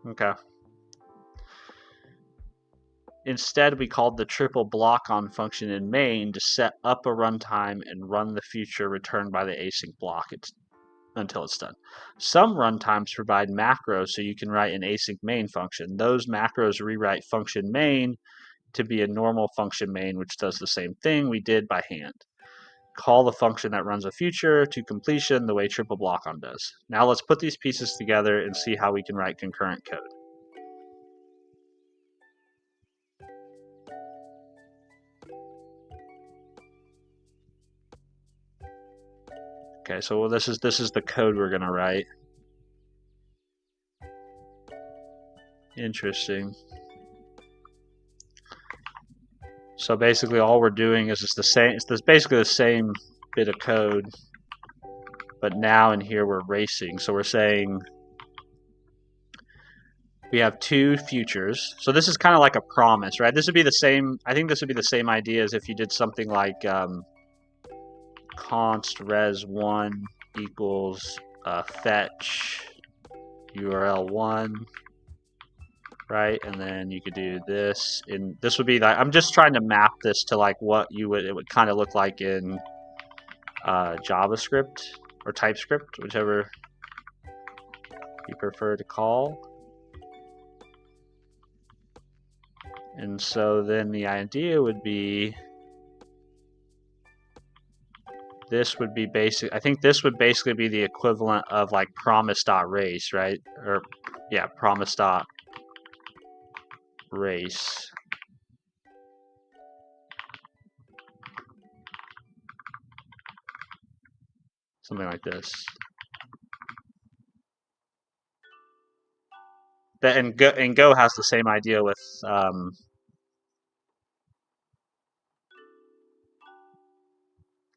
Okay. Instead, we called the triple block on function in main to set up a runtime and run the future returned by the async block until it's done. Some runtimes provide macros so you can write an async main function. Those macros rewrite function main to be a normal function main, which does the same thing we did by hand. Call the function that runs a future to completion the way triple block on does. Now let's put these pieces together and see how we can write concurrent code. Okay, so this is the code we're gonna write. Interesting. So basically, all we're doing is it's the same. It's basically the same bit of code, but now in here we're racing. So we're saying we have two futures. So this is kind of like a promise, right? This would be the same. I think this would be the same idea as if you did something like const res1 equals fetch URL1, right? And then you could do this, and this would be like, I'm just trying to map this to like what it would kind of look like in JavaScript or TypeScript, whichever you prefer to call. And so then the idea would be, this would be basic. I think this would basically be the equivalent of like promise.race, right? Or yeah, promise.race. race. Something like this. And Go has the same idea with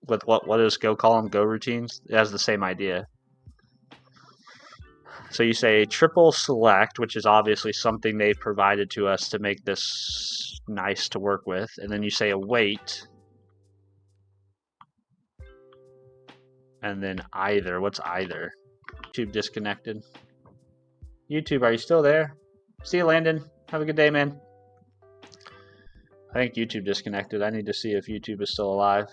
what does Go call them? Go routines. It has the same idea. So you say triple select, which is obviously something they've provided to us to make this nice to work with, and then you say await, and then either. What's either? YouTube disconnected. YouTube, are you still there? See you, Landon. Have a good day, man. I think YouTube disconnected. I need to see if YouTube is still alive.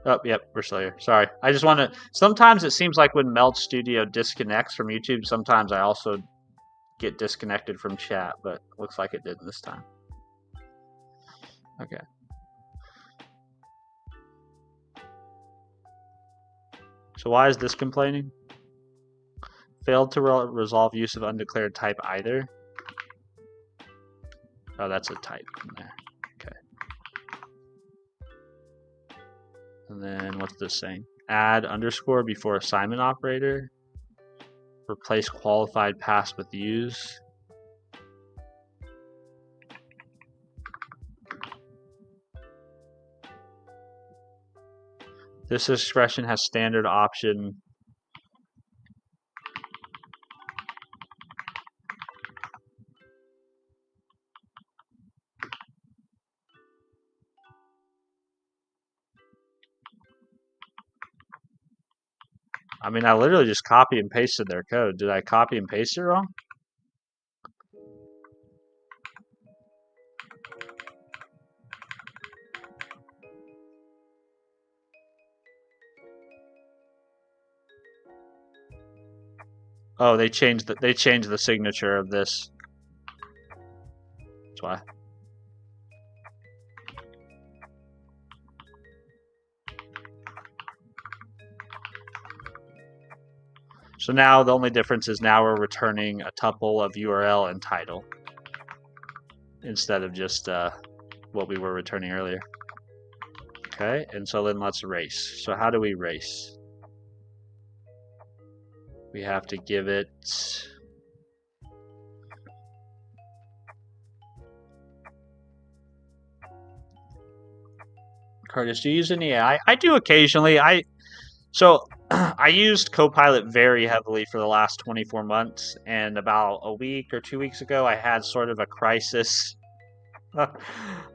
Oh, yep, we're still here. Sorry. I just want to... Sometimes it seems like when Meld Studio disconnects from YouTube, sometimes I also get disconnected from chat, but looks like it didn't this time. Okay. So why is this complaining? Failed to resolve use of undeclared type either. Oh, that's a type in there. Okay. And then what's this saying? Add underscore before assignment operator. Replace qualified pass with use. This expression has standard option. I mean, I literally just copy and pasted their code. Did I copy and paste it wrong? Oh, they changed the signature of this. That's why. So now the only difference is now we're returning a tuple of URL and title instead of just what we were returning earlier. Okay, and so then let's race. So how do we race? We have to give it... Curtis, do you use any AI? I do occasionally. So I used Copilot very heavily for the last 24 months, and about a week or 2 weeks ago, I had sort of a crisis. I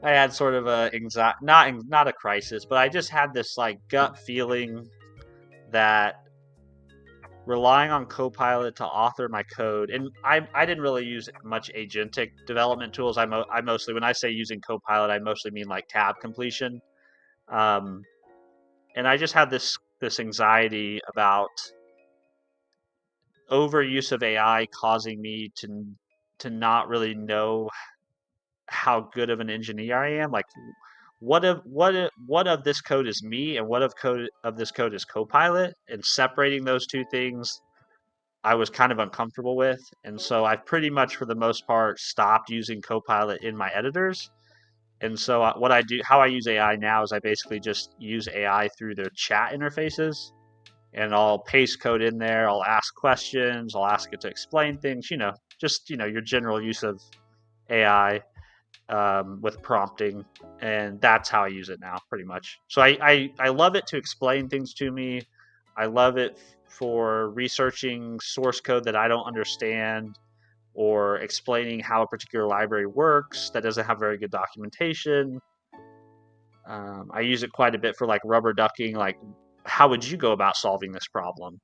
had sort of a not a crisis, but I just had this like gut feeling that relying on Copilot to author my code, and I didn't really use much agentic development tools. I mostly, when I say using Copilot, I mostly mean like tab completion. And I just had this anxiety about overuse of AI causing me to not really know how good of an engineer I am. Like, what of this code is me, and what of this code is Copilot, and separating those two things, I was kind of uncomfortable with, and so I've pretty much, for the most part, stopped using Copilot in my editors. And so how I use AI now is I basically just use AI through their chat interfaces, and I'll paste code in there. I'll ask questions. I'll ask it to explain things. Just your general use of AI with prompting, and that's how I use it now, pretty much. So I love it to explain things to me. I love it for researching source code that I don't understand, or explaining how a particular library works that doesn't have very good documentation. I use it quite a bit for like rubber ducking, like how would you go about solving this problem?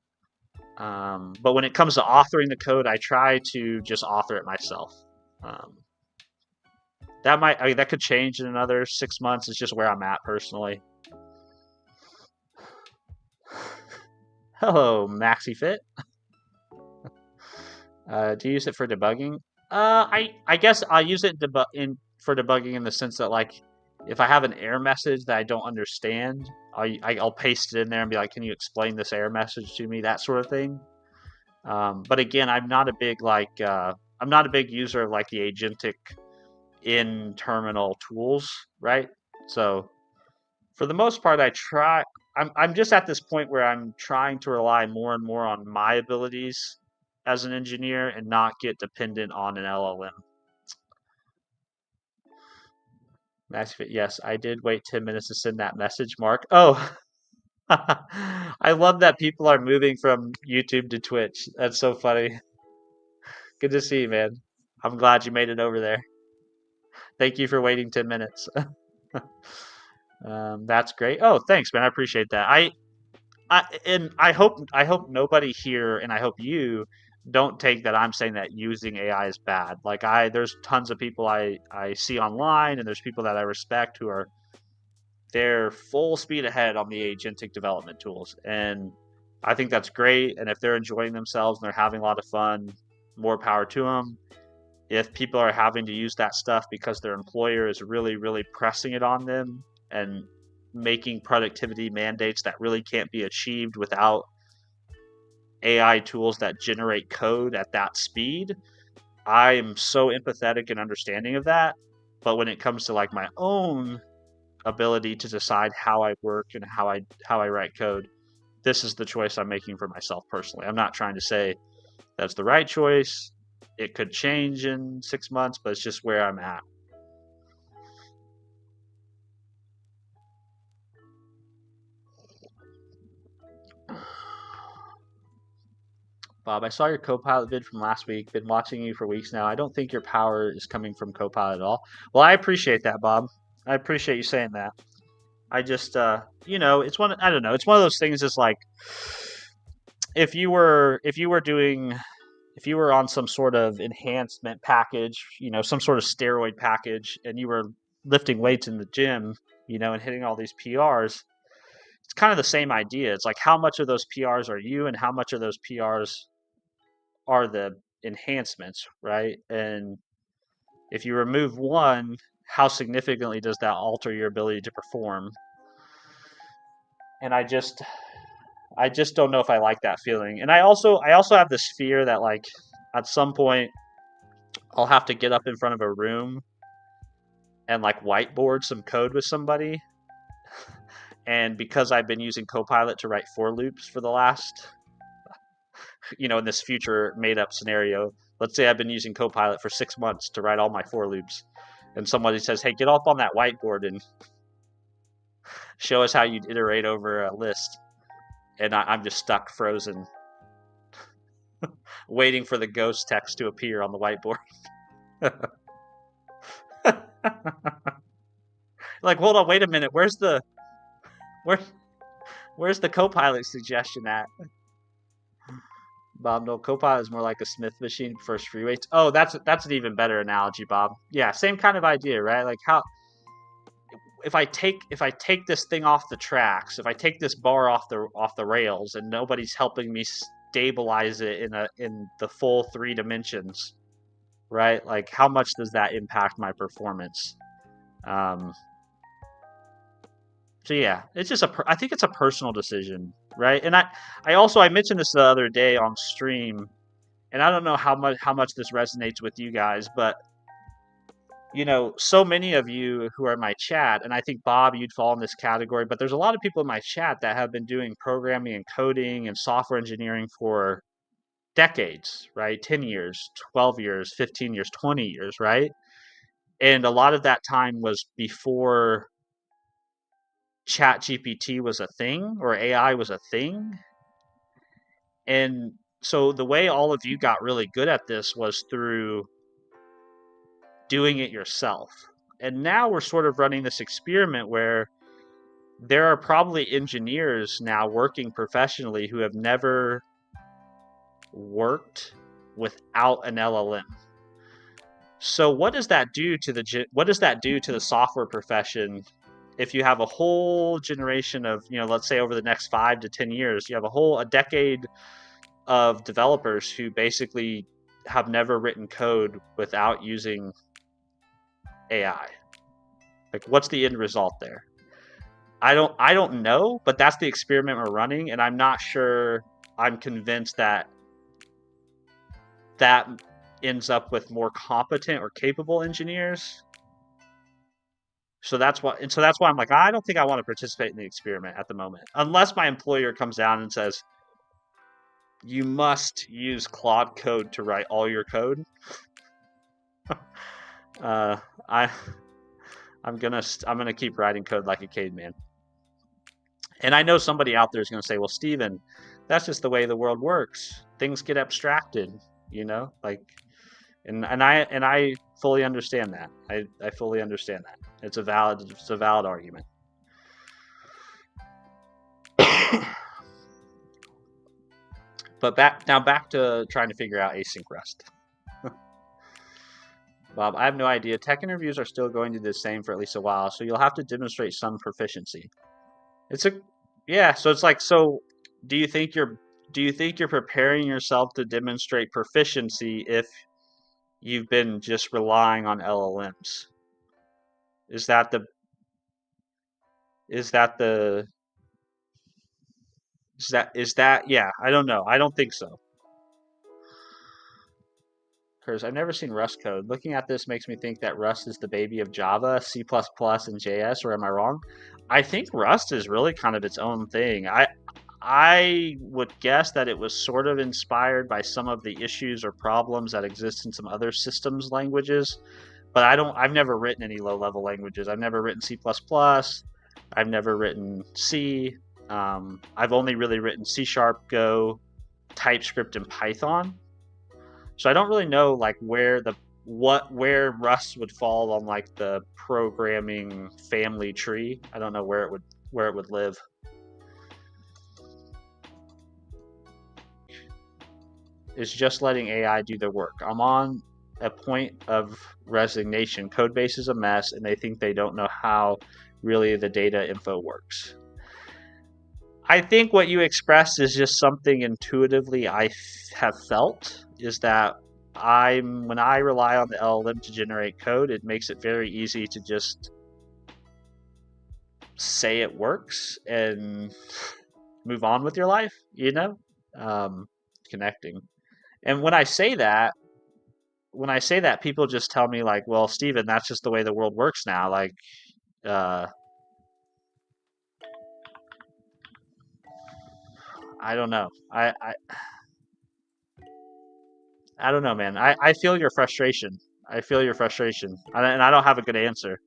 But when it comes to authoring the code, I try to just author it myself. That could change in another 6 months. It's just where I'm at personally. Hello, MaxiFit. Do you use it for debugging? I guess I use it for debugging in the sense that, like, if I have an error message that I don't understand, I'll paste it in there and be like, can you explain this error message to me? That sort of thing. But again, I'm not a big I'm not a big user of like the agentic in terminal tools, right? So for the most part, I'm just at this point where I'm trying to rely more and more on my abilities as an engineer and not get dependent on an LLM. Yes, I did wait 10 minutes to send that message, Mark. Oh, I love that people are moving from YouTube to Twitch. That's so funny. Good to see you, man. I'm glad you made it over there. Thank you for waiting 10 minutes. That's great. Oh, thanks, man. I appreciate that. I hope nobody here, and I hope you don't take that I'm saying that using AI is bad. Like there's tons of people I see online, and there's people that I respect who are they're full speed ahead on the agentic development tools, and I think that's great. And if they're enjoying themselves and they're having a lot of fun, more power to them. If people are having to use that stuff because their employer is really, really pressing it on them and making productivity mandates that really can't be achieved without AI tools that generate code at that speed, I am so empathetic and understanding of that. But when it comes to like my own ability to decide how I work and how I write code, this is the choice I'm making for myself personally. I'm not trying to say that's the right choice. It could change in 6 months, but it's just where I'm at. Bob, I saw your Copilot vid from last week. Been watching you for weeks now. I don't think your power is coming from Copilot at all. Well, I appreciate that, Bob. I appreciate you saying that. I just, it's I don't know. It's one of those things. Is like, if you were on some sort of enhancement package, some sort of steroid package, and you were lifting weights in the gym, and hitting all these PRs, it's kind of the same idea. It's like, how much of those PRs are you, and how much of those PRs are the enhancements, right? And if you remove one, how significantly does that alter your ability to perform? And I just don't know if I like that feeling. And I also have this fear that like at some point I'll have to get up in front of a room and like whiteboard some code with somebody. And because I've been using Copilot to write for loops for the last, in this future made up scenario, let's say I've been using Copilot for 6 months to write all my for loops, and somebody says, hey, get up on that whiteboard and show us how you'd iterate over a list. And I'm just stuck, frozen, waiting for the ghost text to appear on the whiteboard. Like, hold on, wait a minute. Where's the Copilot suggestion at? Bob, no, Copilot is more like a Smith machine for free weights. Oh, that's an even better analogy, Bob. Yeah, same kind of idea, right? Like, how if I take this thing off the tracks, if I take this bar off the rails, and nobody's helping me stabilize it in the full 3 dimensions, right? Like, how much does that impact my performance? So yeah, it's just I think it's a personal decision, right? And I mentioned this the other day on stream, and I don't know how much this resonates with you guys, but so many of you who are in my chat, and I think Bob, you'd fall in this category, but there's a lot of people in my chat that have been doing programming and coding and software engineering for decades, right? 10 years, 12 years, 15 years, 20 years, right? And a lot of that time was before ChatGPT was a thing or AI was a thing. And so the way all of you got really good at this was through doing it yourself. And now we're sort of running this experiment where there are probably engineers now working professionally who have never worked without an LLM. So what does that do to the software profession if you have a whole generation of, let's say over the next 5 to 10 years, you have a decade of developers who basically have never written code without using AI? Like, what's the end result there? I don't know, but that's the experiment we're running, and I'm not sure I'm convinced that that ends up with more competent or capable engineers. So that's why I'm like, I don't think I want to participate in the experiment at the moment, unless my employer comes down and says you must use Claude Code to write all your code. uh, I I'm gonna keep writing code like a caveman. And I know somebody out there is gonna say, well, Steven, that's just the way the world works. Things get abstracted, like, and I fully understand that. I fully understand that. It's a valid argument. But back to trying to figure out async rest. Bob, I have no idea. Tech interviews are still going to be the same for at least a while, so you'll have to demonstrate some proficiency. So it's like, so do you think you're preparing yourself to demonstrate proficiency if you've been just relying on LLMs? Is that the yeah, I don't know. I don't think so. Because I've never seen Rust code. Looking at this makes me think that Rust is the baby of Java, C++, and JS, or am I wrong? I think Rust is really kind of its own thing. I would guess that it was sort of inspired by some of the issues or problems that exist in some other systems languages, but I've never written any low-level languages. I've never written C++. I've never written C. I've only really written C#, Go, TypeScript, and Python. So I don't really know like where Rust would fall on like the programming family tree. I don't know where it would live. It's just letting AI do their work. I'm on a point of resignation. Codebase is a mess, and they think they don't know how really the data info works. I think what you expressed is just something intuitively I have felt, is that when I rely on the LLM to generate code, it makes it very easy to just say it works and move on with your life, connecting. And when I say that, people just tell me like, well, Steven, that's just the way the world works now. Like, I don't know. I don't know, man. I feel your frustration. And I don't have a good answer.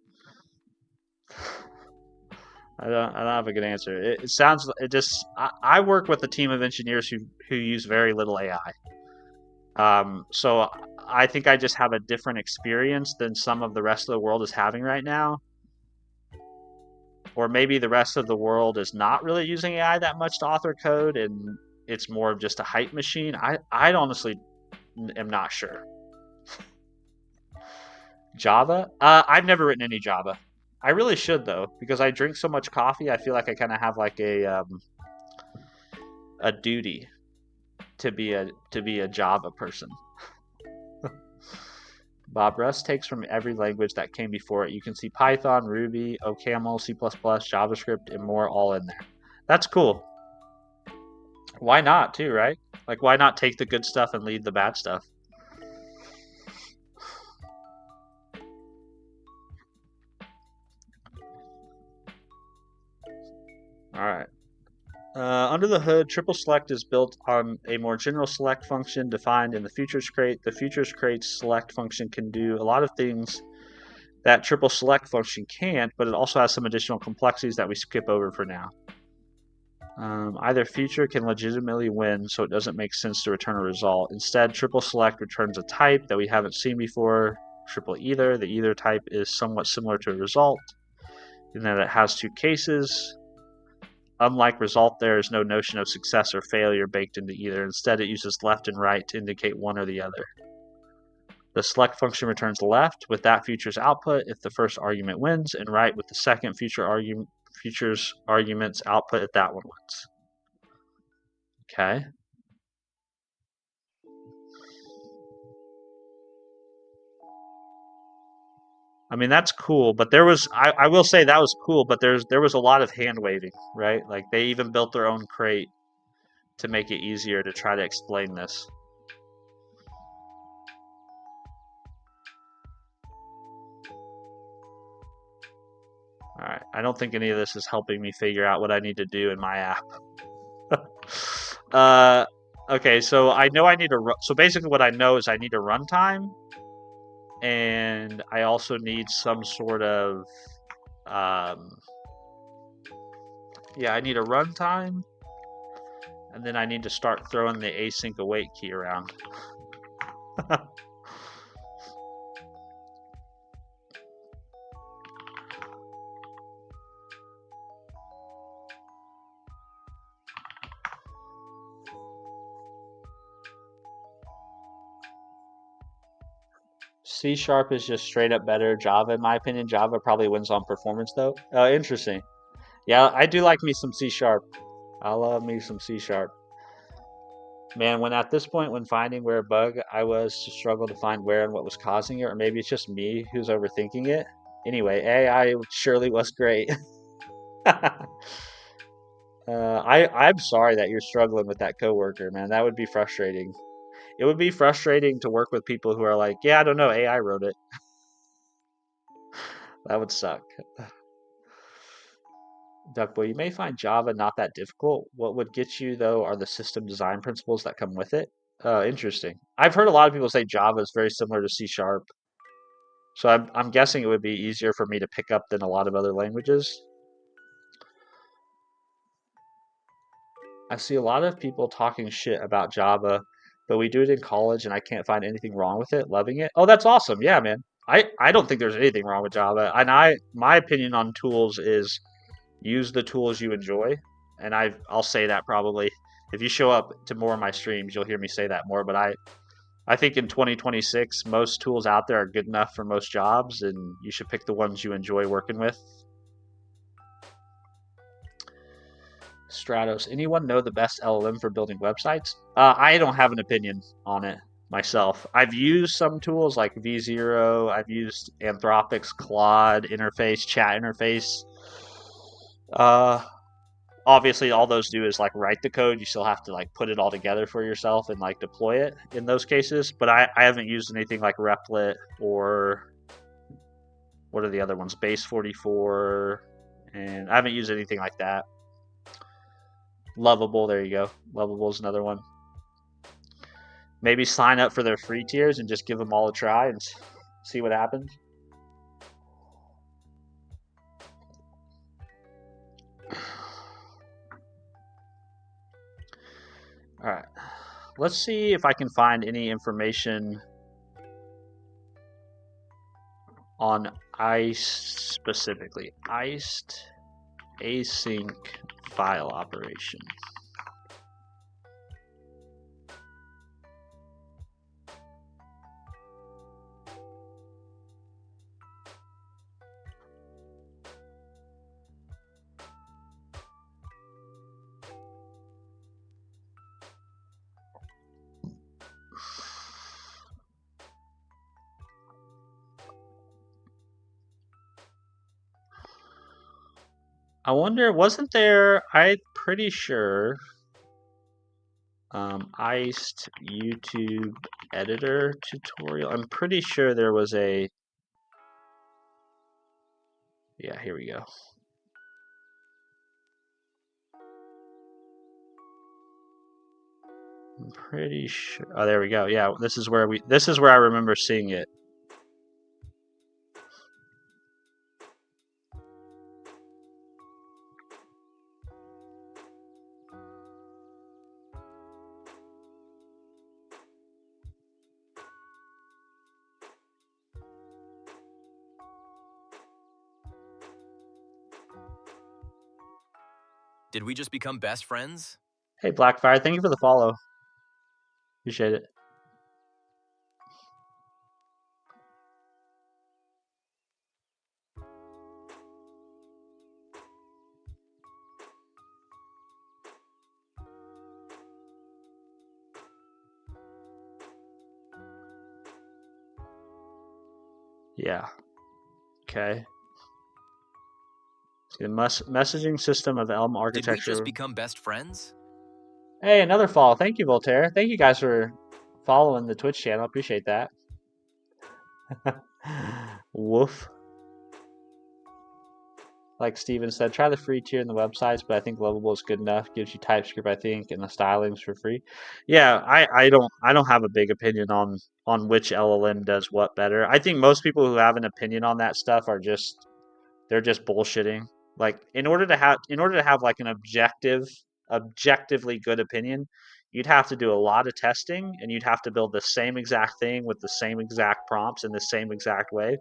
I don't have a good answer. It sounds, it just, I work with a team of engineers who use very little AI. So I think I just have a different experience than some of the rest of the world is having right now. Or maybe the rest of the world is not really using AI that much to author code, and it's more of just a hype machine. I honestly am not sure. Java? I've never written any Java. I really should though, because I drink so much coffee. I feel like I kind of have like a duty to be a Java person. Bob, Rust takes from every language that came before it. You can see Python, Ruby, OCaml, C++, JavaScript, and more all in there. That's cool. Why not, too, right? Like, why not take the good stuff and leave the bad stuff? All right. Under the hood, triple select is built on a more general select function defined in the features crate. The features crate select function can do a lot of things that triple select function can't, but it also has some additional complexities that we skip over for now. Either feature can legitimately win, so it doesn't make sense to return a result. Instead, triple select returns a type that we haven't seen before, triple either. The either type is somewhat similar to a result in that it has two cases. Unlike result, there is no notion of success or failure baked into either. Instead, it uses left and right to indicate one or the other. The select function returns left with that feature's output if the first argument wins, and right with the second feature's argument's output if that one wins. Okay. I mean, that's cool, but I will say that was cool, but there was a lot of hand waving, right? Like they even built their own crate to make it easier to try to explain this. All right, I don't think any of this is helping me figure out what I need to do in my app. Okay, so I know I need a so basically what I know is I need a runtime, and I also need some sort of yeah, I need a runtime, and then I need to start throwing the async await key around. C# is just straight up better. Java, in my opinion, Java probably wins on performance though. Interesting. Yeah, I do like me some C#. I love me some C#. Man, when at this point, when finding where a bug I was to struggle to find where and what was causing it, or maybe it's just me who's overthinking it. Anyway, AI surely was great. I'm sorry that you're struggling with that coworker, man. That would be frustrating. It would be frustrating to work with people who are like, yeah, I don't know, AI wrote it. That would suck. Duckboy, you may find Java not that difficult. What would get you, though, are the system design principles that come with it. Interesting. I've heard a lot of people say Java is very similar to C#. So I'm guessing it would be easier for me to pick up than a lot of other languages. I see a lot of people talking shit about Java, but we do it in college and I can't find anything wrong with it. Loving it. Oh, that's awesome. Yeah, man. I don't think there's anything wrong with Java. And my opinion on tools is use the tools you enjoy. And I'll say that probably if you show up to more of my streams, you'll hear me say that more, but I think in 2026 most tools out there are good enough for most jobs and you should pick the ones you enjoy working with. Stratos. Anyone know the best LLM for building websites? I don't have an opinion on it myself. I've used some tools like V0. I've used Anthropic's Claude interface, chat interface. Uh, Obviously, all those do is like write the code. You still have to like put it all together for yourself and like deploy it in those cases. But I haven't used anything like Replit or what are the other ones? Base 44, and I haven't used anything like that. Lovable, there you go. Lovable is another one. Maybe sign up for their free tiers and just give them all a try and see what happens. All right. Let's see if I can find any information on ICE specifically. ICE async file operation. I wonder, wasn't there, I'm pretty sure, iced YouTube editor tutorial. I'm pretty sure there was a, yeah, here we go. I'm pretty sure, oh, there we go. Yeah, this is where I remember seeing it. Did we just become best friends? Hey, Blackfire, thank you for the follow. Appreciate it. Yeah. Okay. The messaging system of Elm architecture. Did we just become best friends? Hey, another follow. Thank you, Voltaire. Thank you guys for following the Twitch channel. Appreciate that. Woof. Like Steven said, try the free tier in the websites, but I think Lovable is good enough. Gives you TypeScript, I think, and the stylings for free. Yeah, I don't have a big opinion on which LLM does what better. I think most people who have an opinion on that stuff are just they're just bullshitting. Like in order to have like an objectively good opinion, you'd have to do a lot of testing and you'd have to build the same exact thing with the same exact prompts in the same exact way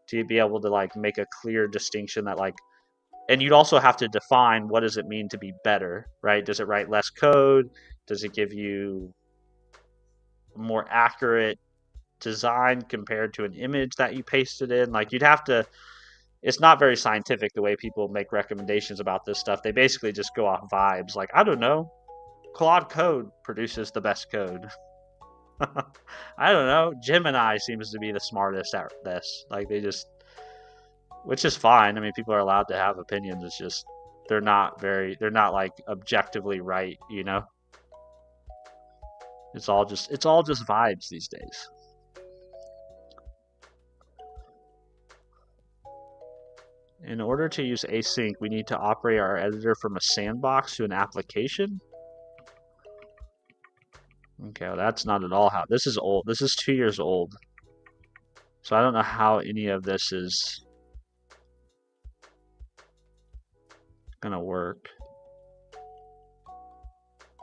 to be able to like make a clear distinction that like, and you'd also have to define what does it mean to be better, right? Does it write less code? Does it give you more accurate design compared to an image that you pasted in? Like you'd have to, it's not very scientific the way people make recommendations about this stuff. They basically just go off vibes. Like, I don't know, Claude Code produces the best code. I don't know, Gemini seems to be the smartest at this. Like they just, which is fine. I mean, people are allowed to have opinions. It's just they're not like objectively right, you know? It's all just vibes these days. In order to use async, we need to operate our editor from a sandbox to an application. Okay, well, that's not at all how. This is old. This is 2 years old. So I don't know how any of this is gonna work.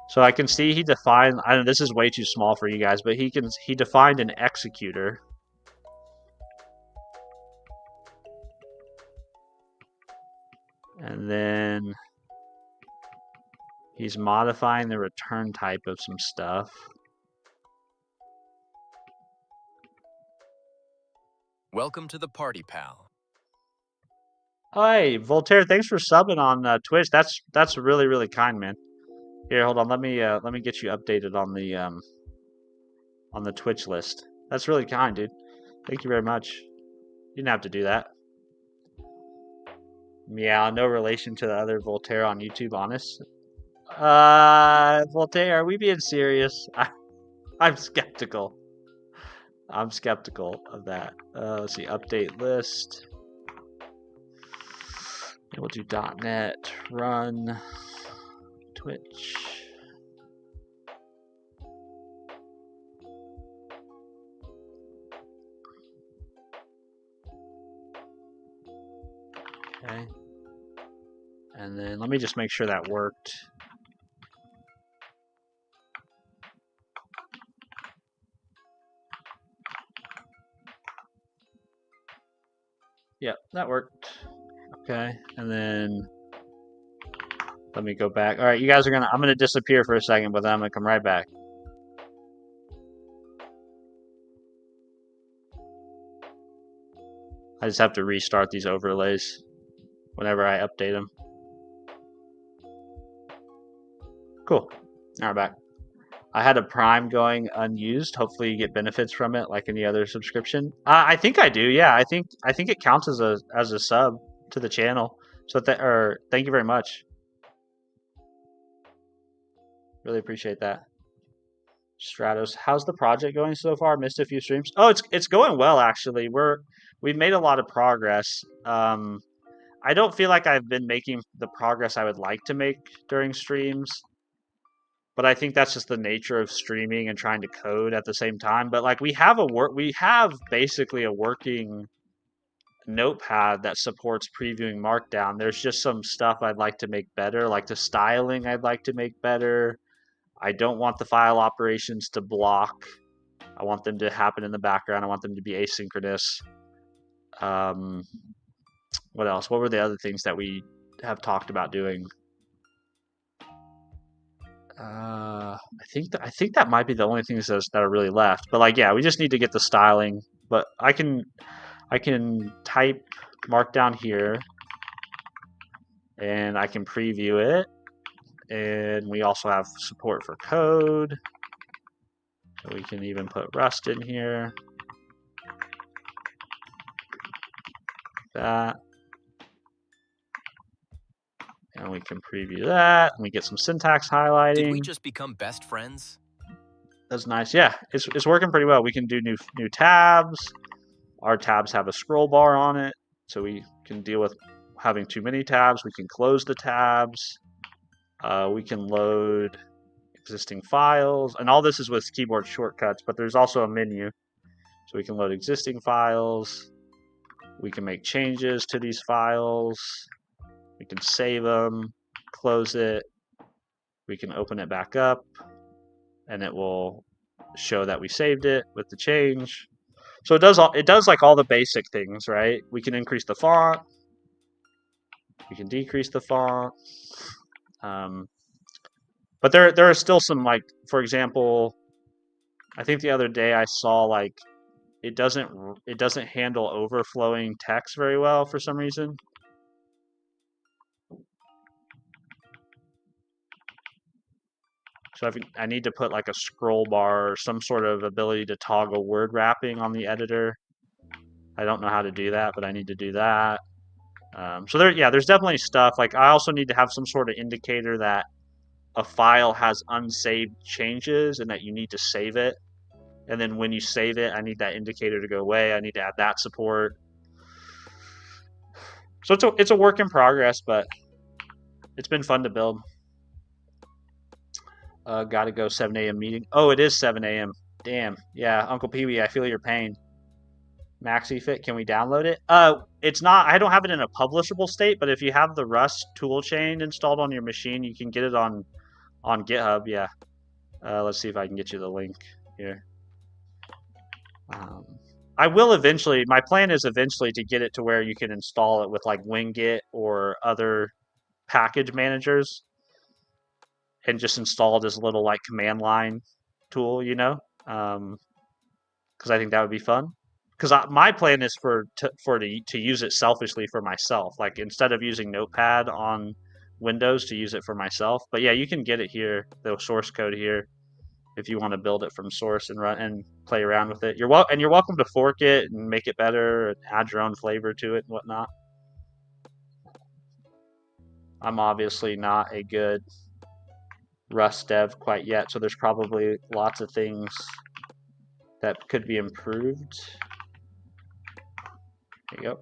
So I can see he defined, I know this is way too small for you guys, but he defined an executor. And then he's modifying the return type of some stuff. Welcome to the party, pal. Hey, Voltaire, thanks for subbing on Twitch. That's really, really kind, man. Here, hold on. Let me get you updated on the Twitch list. That's really kind, dude. Thank you very much. You didn't have to do that. Yeah, no relation to the other Voltaire on YouTube, honest. Voltaire, are we being serious? I'm skeptical. I'm skeptical of that. Let's see, update list. We'll do .NET run Twitch. Okay. And then let me just make sure that worked. Yep, that worked. Okay, and then let me go back. All right, you guys are I'm gonna disappear for a second, but then I'm gonna come right back. I just have to restart these overlays whenever I update them. Cool. Now we're back. I had a Prime going unused. Hopefully you get benefits from it like any other subscription. I think I do. Yeah, I think it counts as a sub to the channel. So thank you very much. Really appreciate that. Stratos, how's the project going so far? Missed a few streams. Oh, it's going well actually. We've made a lot of progress. I don't feel like I've been making the progress I would like to make during streams. But I think that's just the nature of streaming and trying to code at the same time. But like we have basically a working notepad that supports previewing Markdown. There's just some stuff I'd like to make better, like the styling I'd like to make better. I don't want the file operations to block. I want them to happen in the background. I want them to be asynchronous. What else? What were the other things that we have talked about doing? I think that might be the only things that are really left. But like, yeah, we just need to get the styling. But I can type Markdown here, and I can preview it. And we also have support for code, so we can even put Rust in here. that. And we can preview that. And we get some syntax highlighting. Did we just become best friends? That's nice. Yeah, it's working pretty well. We can do new tabs. Our tabs have a scroll bar on it, so we can deal with having too many tabs. We can close the tabs. We can load existing files, and all this is with keyboard shortcuts, but there's also a menu. So we can load existing files. We can make changes to these files. We can save them, close it. We can open it back up, and it will show that we saved it with the change. So it does like all the basic things, right? We can increase the font. We can decrease the font. But there are still some, like, for example, I think the other day I saw like it doesn't handle overflowing text very well for some reason. So I need to put like a scroll bar or some sort of ability to toggle word wrapping on the editor. I don't know how to do that, but I need to do that. So there's definitely stuff. Like I also need to have some sort of indicator that a file has unsaved changes and that you need to save it. And then when you save it, I need that indicator to go away. I need to add that support. So it's a work in progress, but it's been fun to build. Got to go 7 a.m. meeting. Oh, it is 7 a.m. Damn. Yeah, Uncle Pee-wee, I feel your pain. MaxiFit, can we download it? It's not. I don't have it in a publishable state, but if you have the Rust toolchain installed on your machine, you can get it on GitHub. Yeah. Let's see if I can get you the link here. I will eventually. My plan is eventually to get it to where you can install it with like Wingit or other package managers, and just install this little like command line tool, you know, because I think that would be fun. Because my plan is to use it selfishly for myself, like instead of using Notepad on Windows, to use it for myself. But yeah, you can get it here, the source code here, if you want to build it from source and run and play around with it. You're welcome to fork it and make it better and add your own flavor to it and whatnot. I'm obviously not a good Rust dev quite yet, so there's probably lots of things that could be improved. There you go.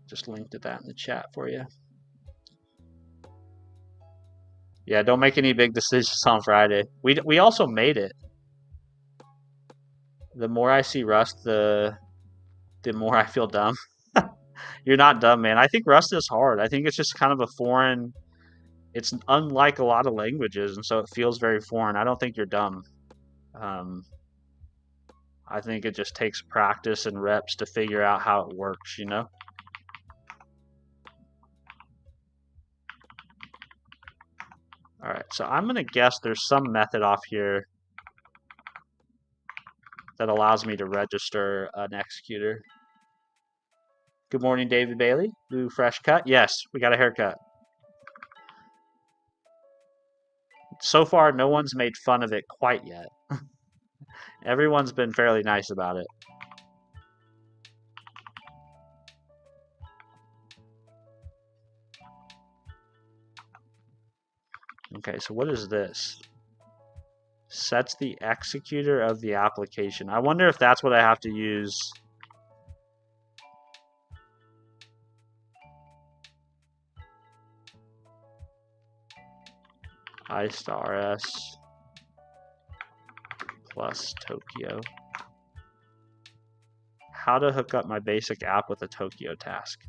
Just linked that in the chat for you. Yeah, don't make any big decisions on Friday. We also made it. The more I see Rust, the more I feel dumb. You're not dumb, man. I think Rust is hard. I think it's just kind of a foreign. It's unlike a lot of languages, and so it feels very foreign. I don't think you're dumb. I think it just takes practice and reps to figure out how it works, you know? All right, so I'm going to guess there's some method off here that allows me to register an executor. Good morning, David Bailey. Blue fresh cut. Yes, we got a haircut. So far, no one's made fun of it quite yet. Everyone's been fairly nice about it. Okay, so what is this? Sets the executor of the application. I wonder if that's what I have to use. I*S plus Tokyo. How to hook up my basic app with a Tokyo task.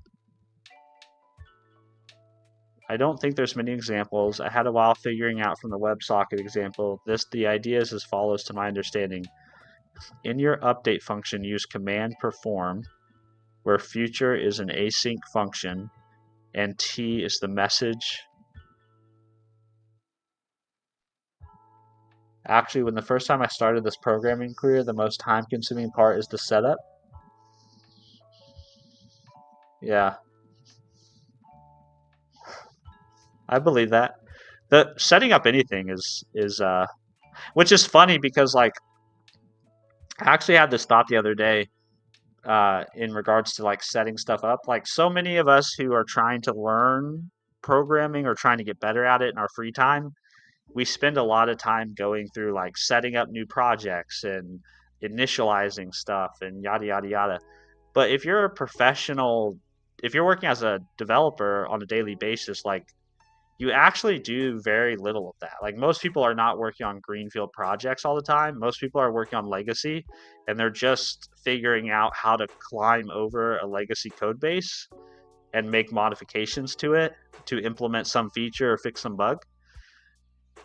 I don't think there's many examples. I had a while figuring out from the WebSocket example. The idea is as follows to my understanding. In your update function, use command perform, where future is an async function, and T is the message. Actually, when the first time I started this programming career, the most time-consuming part is the setup. Yeah. I believe that. The setting up anything is which is funny because like I actually had this thought the other day. in regards to like setting stuff up. Like so many of us who are trying to learn programming or trying to get better at it in our free time, we spend a lot of time going through like setting up new projects and initializing stuff and yada yada yada. But if you're a professional, if you're working as a developer on a daily basis, like you actually do very little of that. Like most people are not working on greenfield projects all the time. Most people are working on legacy and they're just figuring out how to climb over a legacy code base and make modifications to it to implement some feature or fix some bug.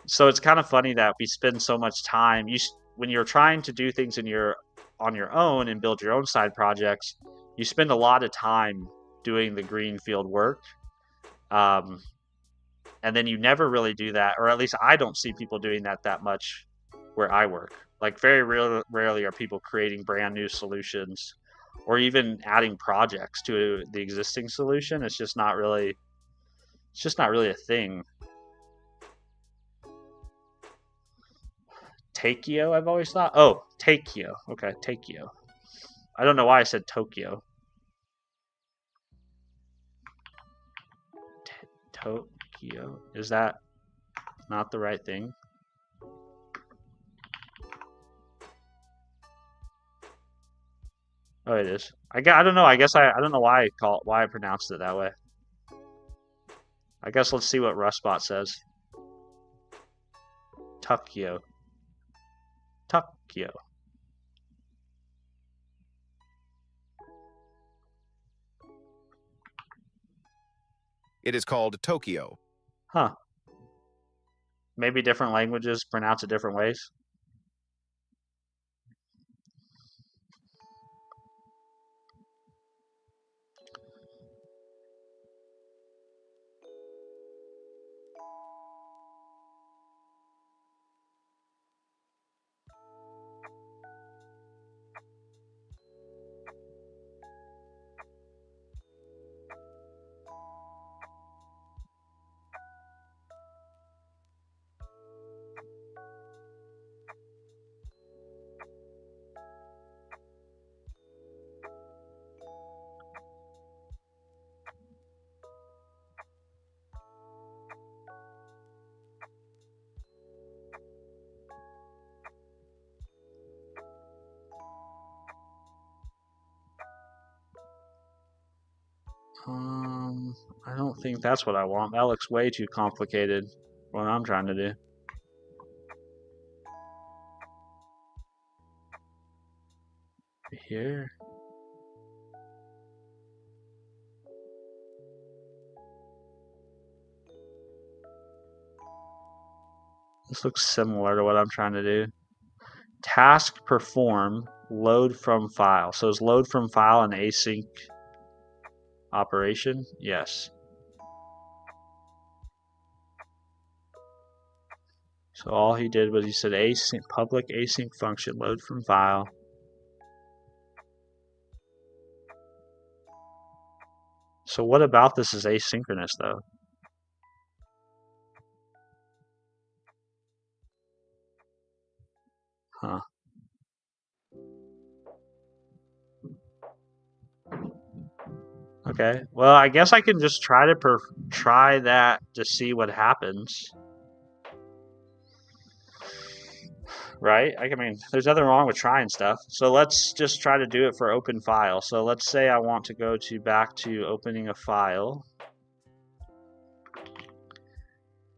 So it's kind of funny that we spend so much time when you're trying to do things on your own and build your own side projects, you spend a lot of time doing the greenfield work. Um, and then you never really do that, or at least I don't see people doing that much where I work. Like very rarely are people creating brand new solutions or even adding projects to the existing solution. It's just not really a thing. Takeo, I've always thought. Oh, Takeo. Okay, Takeo. I don't know why I said Tokyo. Tokyo. Is that not the right thing? Oh, it is. I don't know. I don't know why I pronounced it that way. I guess let's see what Rustbot says. Tokyo. Tokyo. It is called Tokyo. Huh. Maybe different languages pronounce it different ways. I don't think that's what I want. That looks way too complicated for what I'm trying to do. Here. This looks similar to what I'm trying to do. Task perform, load from file. So is load from file an async operation? Yes. So all he did was he said async, public async function load from file. So what about this is asynchronous though? Huh. Okay. Well, I guess I can just try to try that to see what happens. Right? I mean, there's nothing wrong with trying stuff. So let's just try to do it for open file. So let's say I want to go back to opening a file.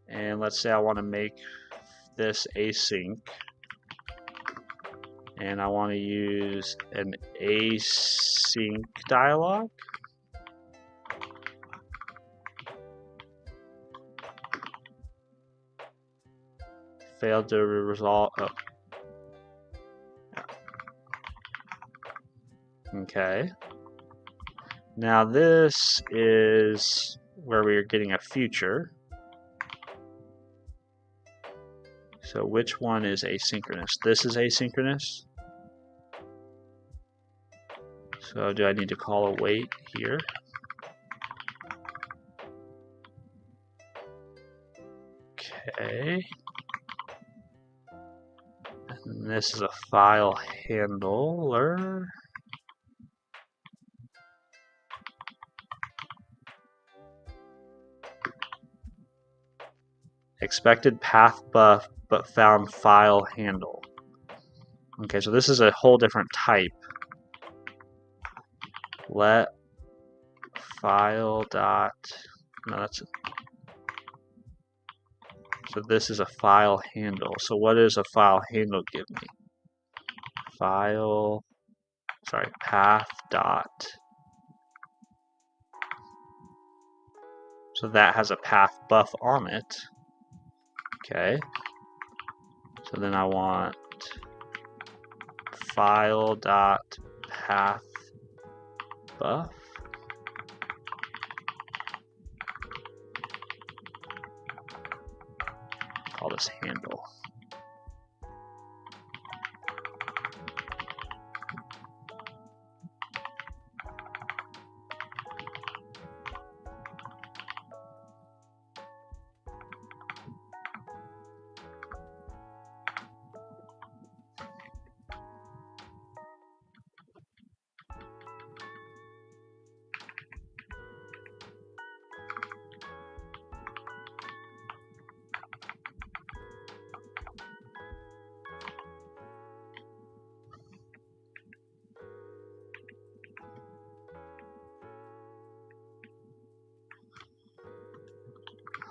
And let's say I want to make this async. And I want to use an async dialog. Failed to resolve. Oh. Okay. Now this is where we are getting a future. So which one is asynchronous? This is asynchronous. So do I need to call a wait here? Okay. And this is a file handler. expected path buff, but found file handle. Okay, so this is a whole different type. Let file dot, no, that's, so this is a file handle. So what does a file handle give me? File, sorry, path dot. So that has a path buff on it. Okay. So then I want file dot path buff. Call this handle.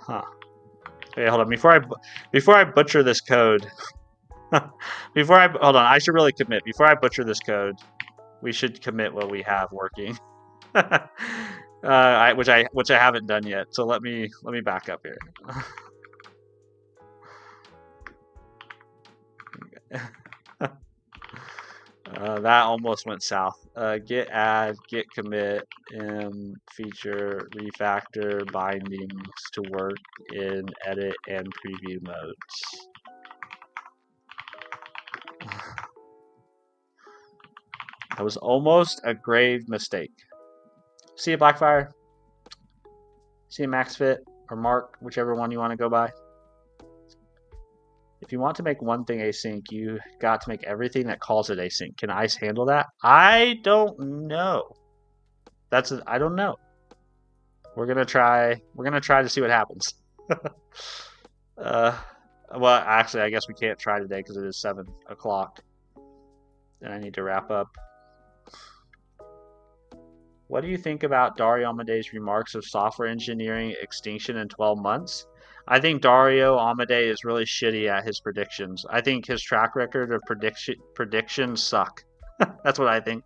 Huh. Okay, hold on. Before I butcher this code, hold on. I should really commit. Before I butcher this code, we should commit what we have working. Which I haven't done yet. So let me back up here. That almost went south. Git add, git commit, feature, refactor, bindings to work in edit and preview modes. That was almost a grave mistake. See you, Blackfire. See you, MaxFit, or Mark, whichever one you want to go by. If you want to make one thing async, you got to make everything that calls it async. Can ICE handle that? I don't know. I don't know. We're gonna try to see what happens. Well, actually, I guess we can't try today because it is 7 o'clock, and I need to wrap up. What do you think about Dario Amadei's remarks of software engineering extinction in 12 months? I think Dario Amadei is really shitty at his predictions. I think his track record of predictions suck. That's what I think.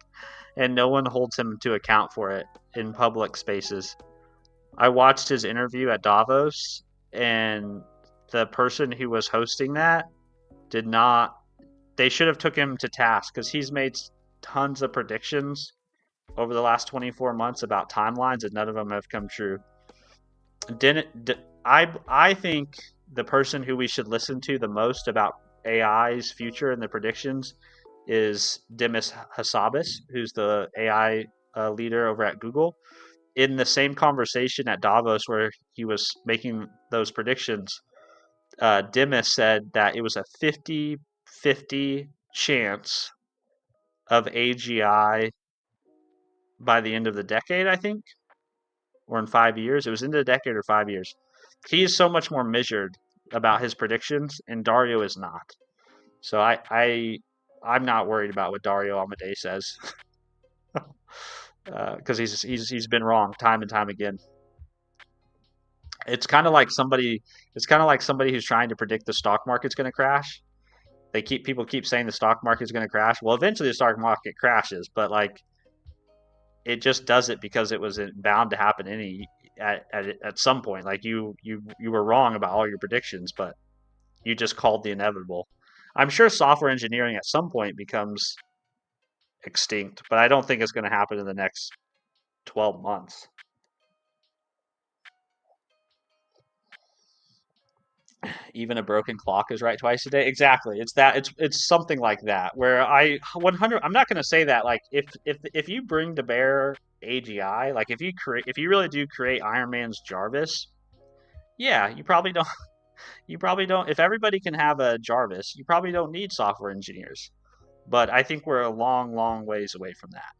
And no one holds him to account for it in public spaces. I watched his interview at Davos, and the person who was hosting that they should have took him to task because he's made tons of predictions over the last 24 months about timelines, and none of them have come true. I think the person who we should listen to the most about AI's future and the predictions is Demis Hassabis, who's the AI leader over at Google. In the same conversation at Davos where he was making those predictions, Demis said that it was a 50-50 chance of AGI by the end of the decade, I think, or in 5 years. It was in the decade or 5 years. He is so much more measured about his predictions, and Dario is not. So I'm not worried about what Dario Amadei says, because he's been wrong time and time again. It's kind of like somebody who's trying to predict the stock market's going to crash. People keep saying the stock market's going to crash. Well, eventually the stock market crashes, but like it just does it because it was bound to happen at some point. Like you were wrong about all your predictions, but you just called the inevitable. I'm sure software engineering at some point becomes extinct, but I don't think it's going to happen in the next 12 months. Even a broken clock is right twice a day. Exactly. It's something like that where I'm not going to say that like if you bring to bear AGI, like if you really do create Iron Man's Jarvis, yeah, you probably don't if everybody can have a Jarvis, you probably don't need software engineers. But I think we're a long ways away from that.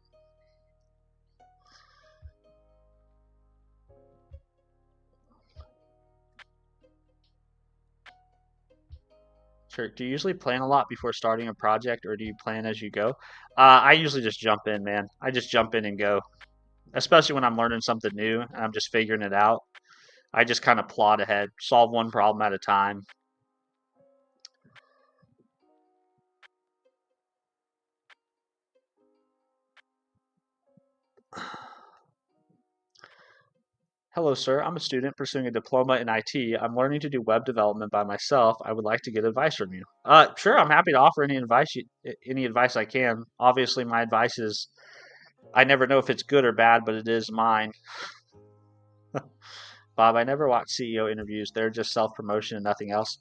Sure. Do you usually plan a lot before starting a project, or do you plan as you go? I usually just jump in, man. I just jump in and go, especially when I'm learning something new and I'm just figuring it out. I just kind of plod ahead, solve one problem at a time. Hello, sir. I'm a student pursuing a diploma in IT. I'm learning to do web development by myself. I would like to get advice from you. Sure. I'm happy to offer any advice I can. Obviously, my advice is I never know if it's good or bad, but it is mine. Bob, I never watch CEO interviews. They're just self promotion and nothing else.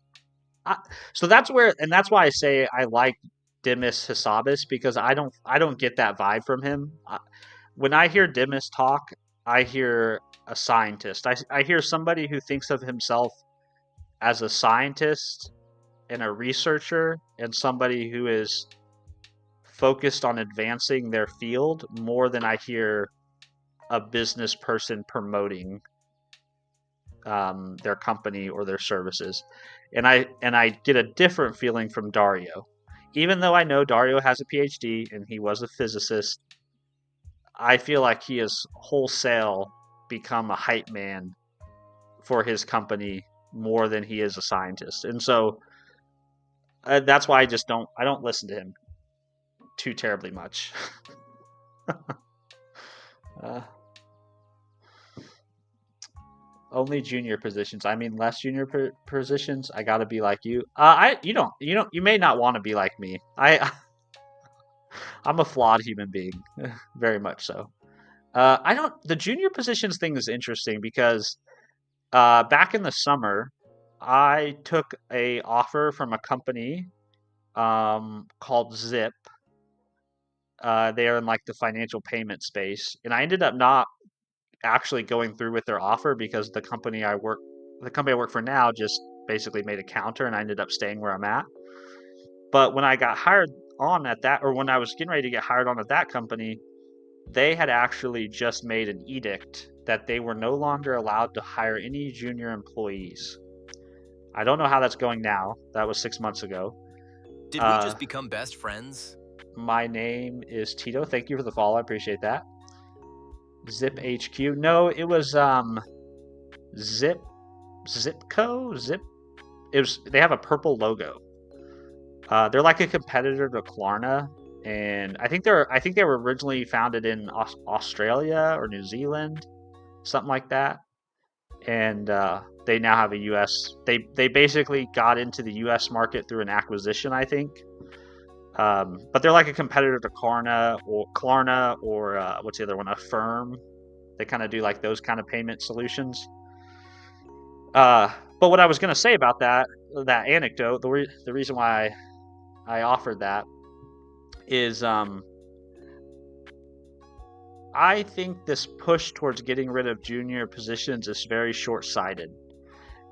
I, so that's where, and that's why I say I like Dimas Hassabis because I don't get that vibe from him. When I hear Dimas talk, I hear a scientist. I hear somebody who thinks of himself as a scientist and a researcher and somebody who is focused on advancing their field more than I hear a business person promoting their company or their services. And I get a different feeling from Dario. Even though I know Dario has a PhD and he was a physicist, I feel like he has wholesale become a hype man for his company more than he is a scientist. And so that's why I don't listen to him too terribly much. uh, Only junior positions. I mean, less junior positions. I gotta be like you. You may not want to be like me. I'm a flawed human being, very much so. I don't. The junior positions thing is interesting because back in the summer, I took a offer from a company called Zip. They are in like the financial payment space, and I ended up not actually going through with their offer because the company I work for now just basically made a counter, and I ended up staying where I'm at. But when I got hired on at that, or when I was getting ready to get hired on at that company, they had actually just made an edict that they were no longer allowed to hire any junior employees. I don't know how that's going now. That was 6 months ago. Did we just become best friends? My name is Tito. Thank you for the follow. I appreciate that. Zip HQ. No, it was Zip Zipco. Zip. It was. They have a purple logo. They're like a competitor to Klarna, and I think they were originally founded in Australia or New Zealand, something like that. And they now have a U.S. They basically got into the U.S. market through an acquisition, I think. But they're like a competitor to Klarna or what's the other one? Affirm. They kind of do like those kind of payment solutions. But what I was going to say about that anecdote, the reason why I offered that is I think this push towards getting rid of junior positions is very short-sighted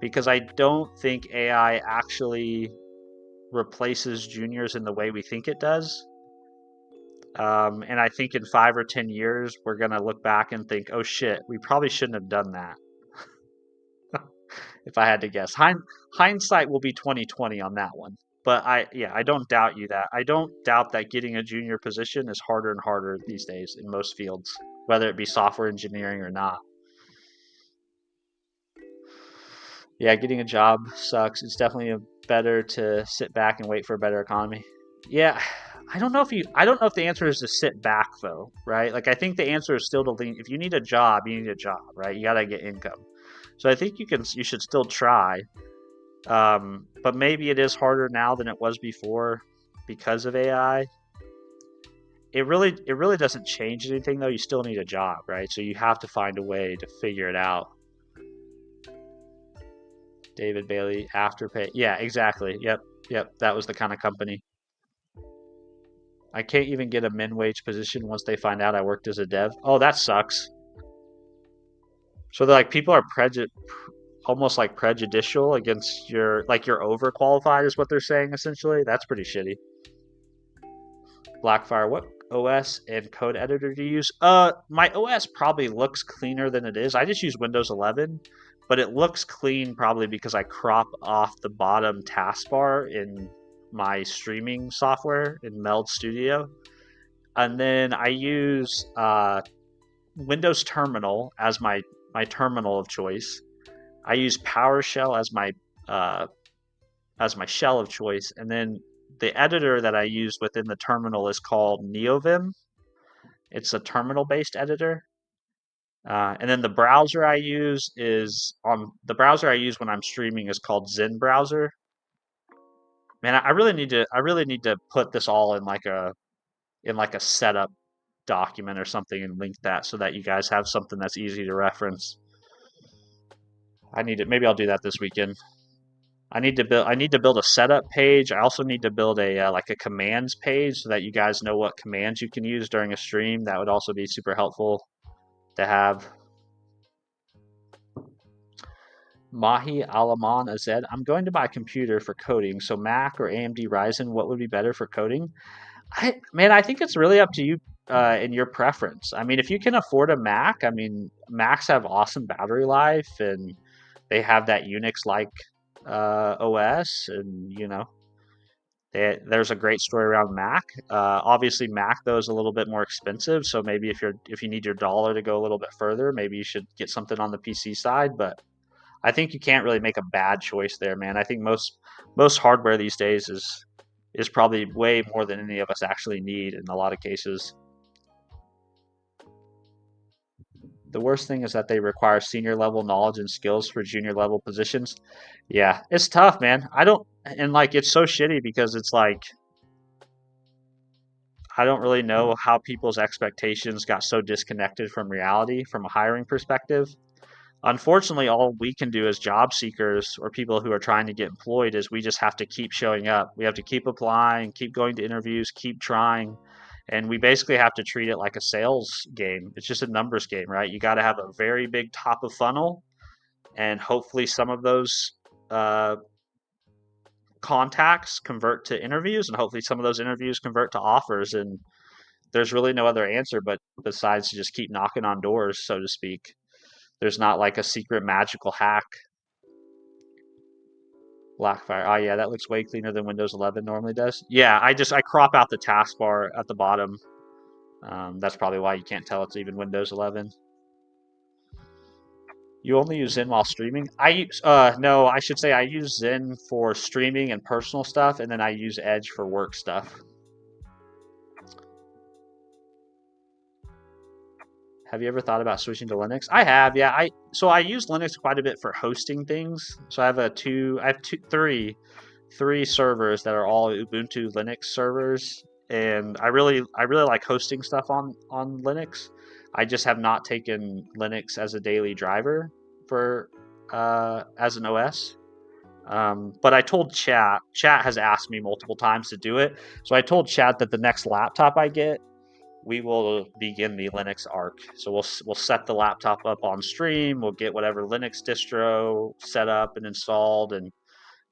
because I don't think AI actually replaces juniors in the way we think it does. And I think in 5 or 10 years, we're going to look back and think, oh shit, we probably shouldn't have done that. If I had to guess. Hindsight will be 2020 on that one. But I don't doubt you that. I don't doubt that getting a junior position is harder and harder these days in most fields, whether it be software engineering or not. Yeah, getting a job sucks. It's definitely better to sit back and wait for a better economy. Yeah, I don't know if the answer is to sit back though, right? Like I think the answer is still to lean. If you need a job, you need a job, right? You gotta get income. So I think you should still try. But maybe it is harder now than it was before because of AI. It really doesn't change anything though. You still need a job, right? So you have to find a way to figure it out. David Bailey, Afterpay. Yeah, exactly. Yep. That was the kind of company. I can't even get a min wage position once they find out I worked as a dev. Oh, that sucks. So they're like people are almost like prejudicial against you're overqualified is what they're saying essentially. That's pretty shitty. Blackfire, what OS and code editor do you use? My OS probably looks cleaner than it is. I just use Windows 11, but it looks clean probably because I crop off the bottom taskbar in my streaming software in Meld Studio. And then I use Windows Terminal as my terminal of choice. I use PowerShell as my shell of choice, and then the editor that I use within the terminal is called NeoVim. It's a terminal-based editor. And then the browser I use when I'm streaming is called Zen browser. Man, I really need to put this all in like a setup document or something and link that so that you guys have something that's easy to reference. Maybe I'll do that this weekend. I need to build a setup page. I also need to build a like a commands page so that you guys know what commands you can use during a stream. That would also be super helpful to have. Mahi Alaman Azed, I'm going to buy a computer for coding. So Mac or AMD Ryzen, what would be better for coding? I think it's really up to you and your preference. I mean, if you can afford a Mac, I mean, Macs have awesome battery life and they have that Unix-like OS, and there's a great story around Mac. Obviously, Mac though is a little bit more expensive, so maybe if you need your dollar to go a little bit further, maybe you should get something on the PC side. But I think you can't really make a bad choice there, man. I think most hardware these days is probably way more than any of us actually need in a lot of cases. The worst thing is that they require senior level knowledge and skills for junior level positions. Yeah, it's tough, man. It's so shitty because it's like I don't really know how people's expectations got so disconnected from reality from a hiring perspective. Unfortunately, all we can do as job seekers or people who are trying to get employed is we just have to keep showing up. We have to keep applying, keep going to interviews, keep trying. And we basically have to treat it like a sales game. It's just a numbers game, right? You got to have a very big top of funnel, and hopefully some of those contacts convert to interviews, and hopefully some of those interviews convert to offers. And there's really no other answer but besides to just keep knocking on doors, so to speak. There's not like a secret magical hack. Blackfire. Oh yeah, that looks way cleaner than Windows 11 normally does. Yeah, I crop out the taskbar at the bottom. That's probably why you can't tell it's even Windows 11. You only use Zen while streaming? No, I should say I use Zen for streaming and personal stuff, and then I use Edge for work stuff. Have you ever thought about switching to Linux? I have, yeah. I use Linux quite a bit for hosting things. So I have three servers that are all Ubuntu Linux servers, and I really like hosting stuff on Linux. I just have not taken Linux as a daily driver for as an OS. But I told Chat has asked me multiple times to do it. So I told Chat that the next laptop I get, we will begin the Linux arc. So we'll set the laptop up on stream. We'll get whatever Linux distro set up and installed, and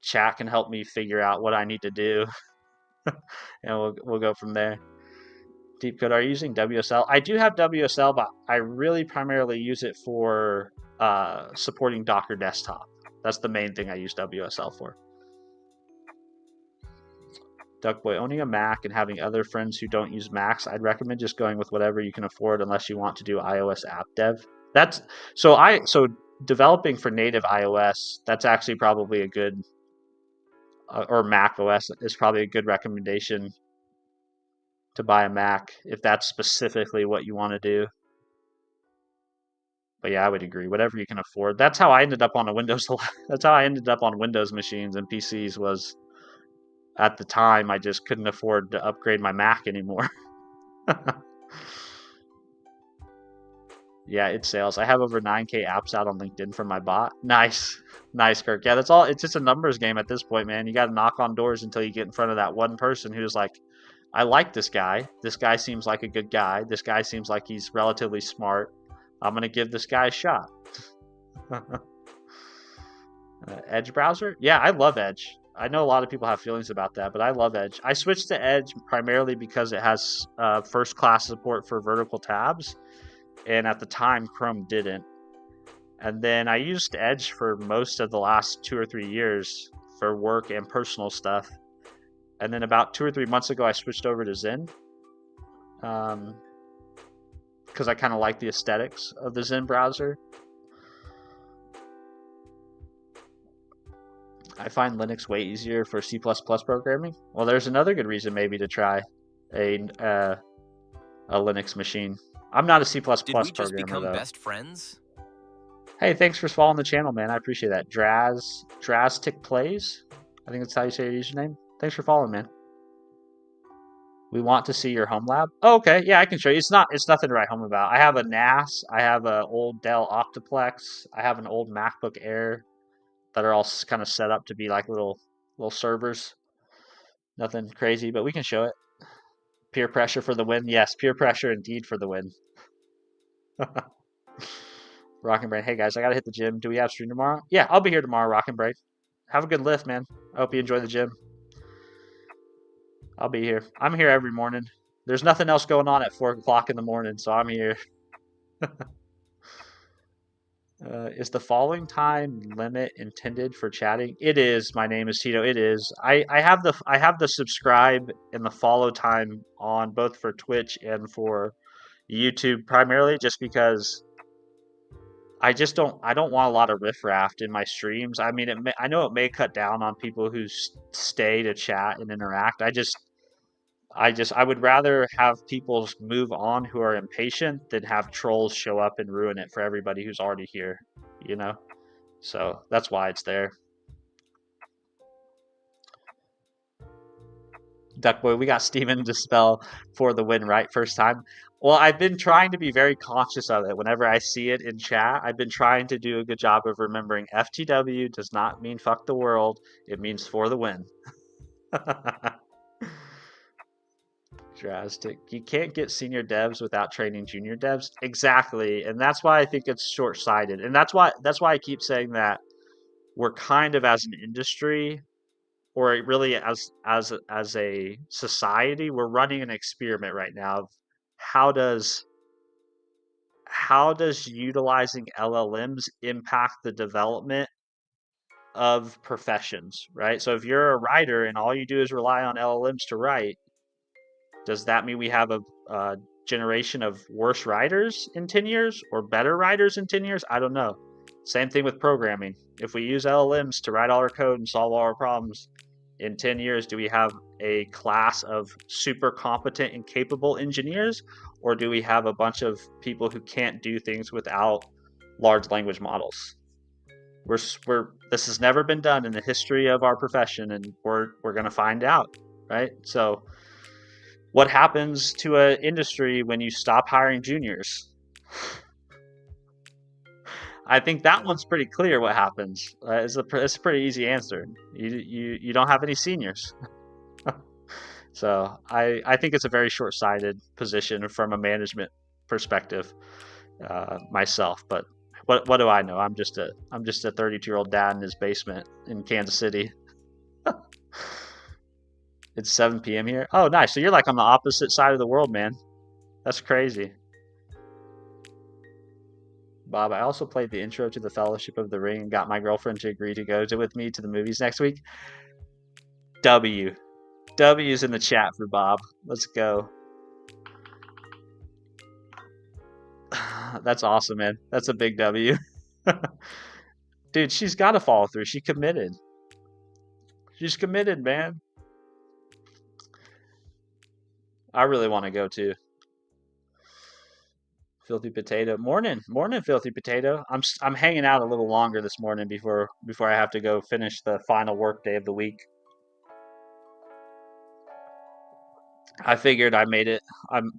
Chat can help me figure out what I need to do, and we'll go from there. Deep Code, are you using WSL? I do have WSL, but I really primarily use it for supporting Docker Desktop. That's the main thing I use WSL for. Duckboy, owning a Mac and having other friends who don't use Macs, I'd recommend just going with whatever you can afford unless you want to do iOS app dev. So developing for native iOS, that's actually probably a good or Mac OS is probably a good recommendation to buy a Mac if that's specifically what you want to do. But yeah, I would agree. Whatever you can afford. That's how I ended up on a Windows. That's how I ended up on Windows machines and PCs. Was at the time I just couldn't afford to upgrade my Mac anymore. Yeah, it's sales. I have over 9K apps out on LinkedIn for my bot. Nice, Kirk. Yeah, that's all. It's just a numbers game at this point, man. You got to knock on doors until you get in front of that one person who's like, I like this guy. This guy seems like a good guy. This guy seems like he's relatively smart. I'm going to give this guy a shot. Edge browser? Yeah, I love Edge. I know a lot of people have feelings about that, but I love Edge. I switched to Edge primarily because it has first-class support for vertical tabs, and at the time, Chrome didn't. And then I used Edge for most of the last 2 or 3 years for work and personal stuff. And then about 2 or 3 months ago, I switched over to Zen. Because I kind of like the aesthetics of the Zen browser. I find Linux way easier for C++ programming. Well, there's another good reason maybe to try a Linux machine. I'm not a C++ Did we just programmer, become though. best friends? Hey, thanks for following the channel, man. I appreciate that. Drastic Plays. I think that's how you say your username. Thanks for following, man. We want to see your home lab. Oh, okay, yeah, I can show you. It's nothing to write home about. I have a NAS. I have an old Dell Optiplex. I have an old MacBook Air that are all kind of set up to be like little servers. Nothing crazy, but we can show it. Peer pressure for the win. Yes, peer pressure indeed for the win. Rock and Brain. Hey guys, I gotta hit the gym. Do we have stream tomorrow? Yeah, I'll be here tomorrow, Rock and Brain. Have a good lift, man. I hope you enjoy the gym. I'll be here. I'm here every morning. There's nothing else going on at 4 o'clock in the morning, so I'm here. Is the following time limit intended for chatting? It is. My name is Tito. It is. I have the subscribe and the follow time on both for Twitch and for YouTube primarily just because I don't want a lot of riffraff in my streams. I mean, I know it may cut down on people who stay to chat and interact. I would rather have people move on who are impatient than have trolls show up and ruin it for everybody who's already here, you know? So that's why it's there. Duckboy, we got Steven to spell for the win right first time. Well, I've been trying to be very conscious of it. Whenever I see it in chat, I've been trying to do a good job of remembering FTW does not mean fuck the world. It means for the win. Drastic. You can't get senior devs without training junior devs. Exactly. And that's why I think it's short-sighted. And that's why I keep saying that we're kind of, as an industry, or really as a society, we're running an experiment right now of how does utilizing LLMs impact the development of professions, right? So if you're a writer and all you do is rely on LLMs to write, does that mean we have a generation of worse writers in 10 years or better writers in 10 years? I don't know. Same thing with programming. If we use LLMs to write all our code and solve all our problems, in 10 years, do we have a class of super competent and capable engineers, or do we have a bunch of people who can't do things without large language models? This has never been done in the history of our profession, and we're going to find out, right? So what happens to an industry when you stop hiring juniors? I think that one's pretty clear what happens. It's a pretty easy answer. You don't have any seniors. So I think it's a very short-sighted position from a management perspective myself. But what do I know? I'm just a 32-year-old dad in his basement in Kansas City. It's 7 p.m. here. Oh, nice. So you're like on the opposite side of the world, man. That's crazy. Bob, I also played the intro to the Fellowship of the Ring and got my girlfriend to agree to go with me to the movies next week. W's in the chat for Bob. Let's go. That's awesome, man. That's a big W. Dude, she's got to follow through. She committed. She's committed, man. I really want to go too. Filthy Potato. Morning, Filthy Potato. I'm hanging out a little longer this morning before I have to go finish the final work day of the week. I figured I made it.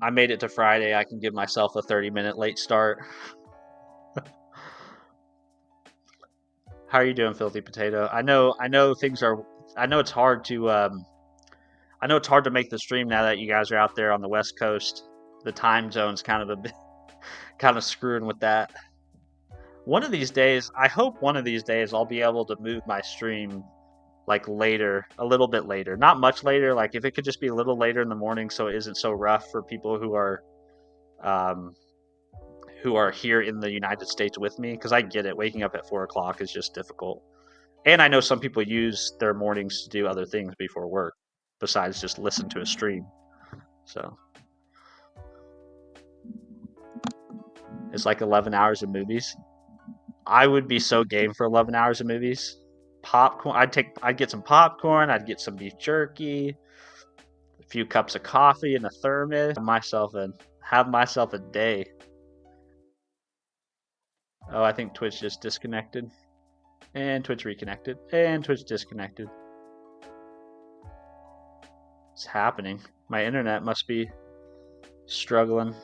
I made it to Friday. I can give myself a 30-minute late start. How are you doing, Filthy Potato? I know things are. I know it's hard to. I know it's hard to make the stream now that you guys are out there on the West Coast. The time zone's kind of a bit, kind of screwing with that. One of these days, I hope one of these days I'll be able to move my stream like later, a little bit later, not much later. Like if it could just be a little later in the morning, so it isn't so rough for people who are who are here in the United States with me, because I get it. Waking up at 4 o'clock is just difficult. And I know some people use their mornings to do other things before work besides just listen to a stream. So it's like 11 hours of movies. I would be so game for 11 hours of movies. Popcorn. I'd get some popcorn. I'd get some beef jerky, a few cups of coffee in a thermos. Have myself a day. Oh, I think Twitch just disconnected. And Twitch reconnected. And Twitch disconnected. It's happening. My internet must be struggling.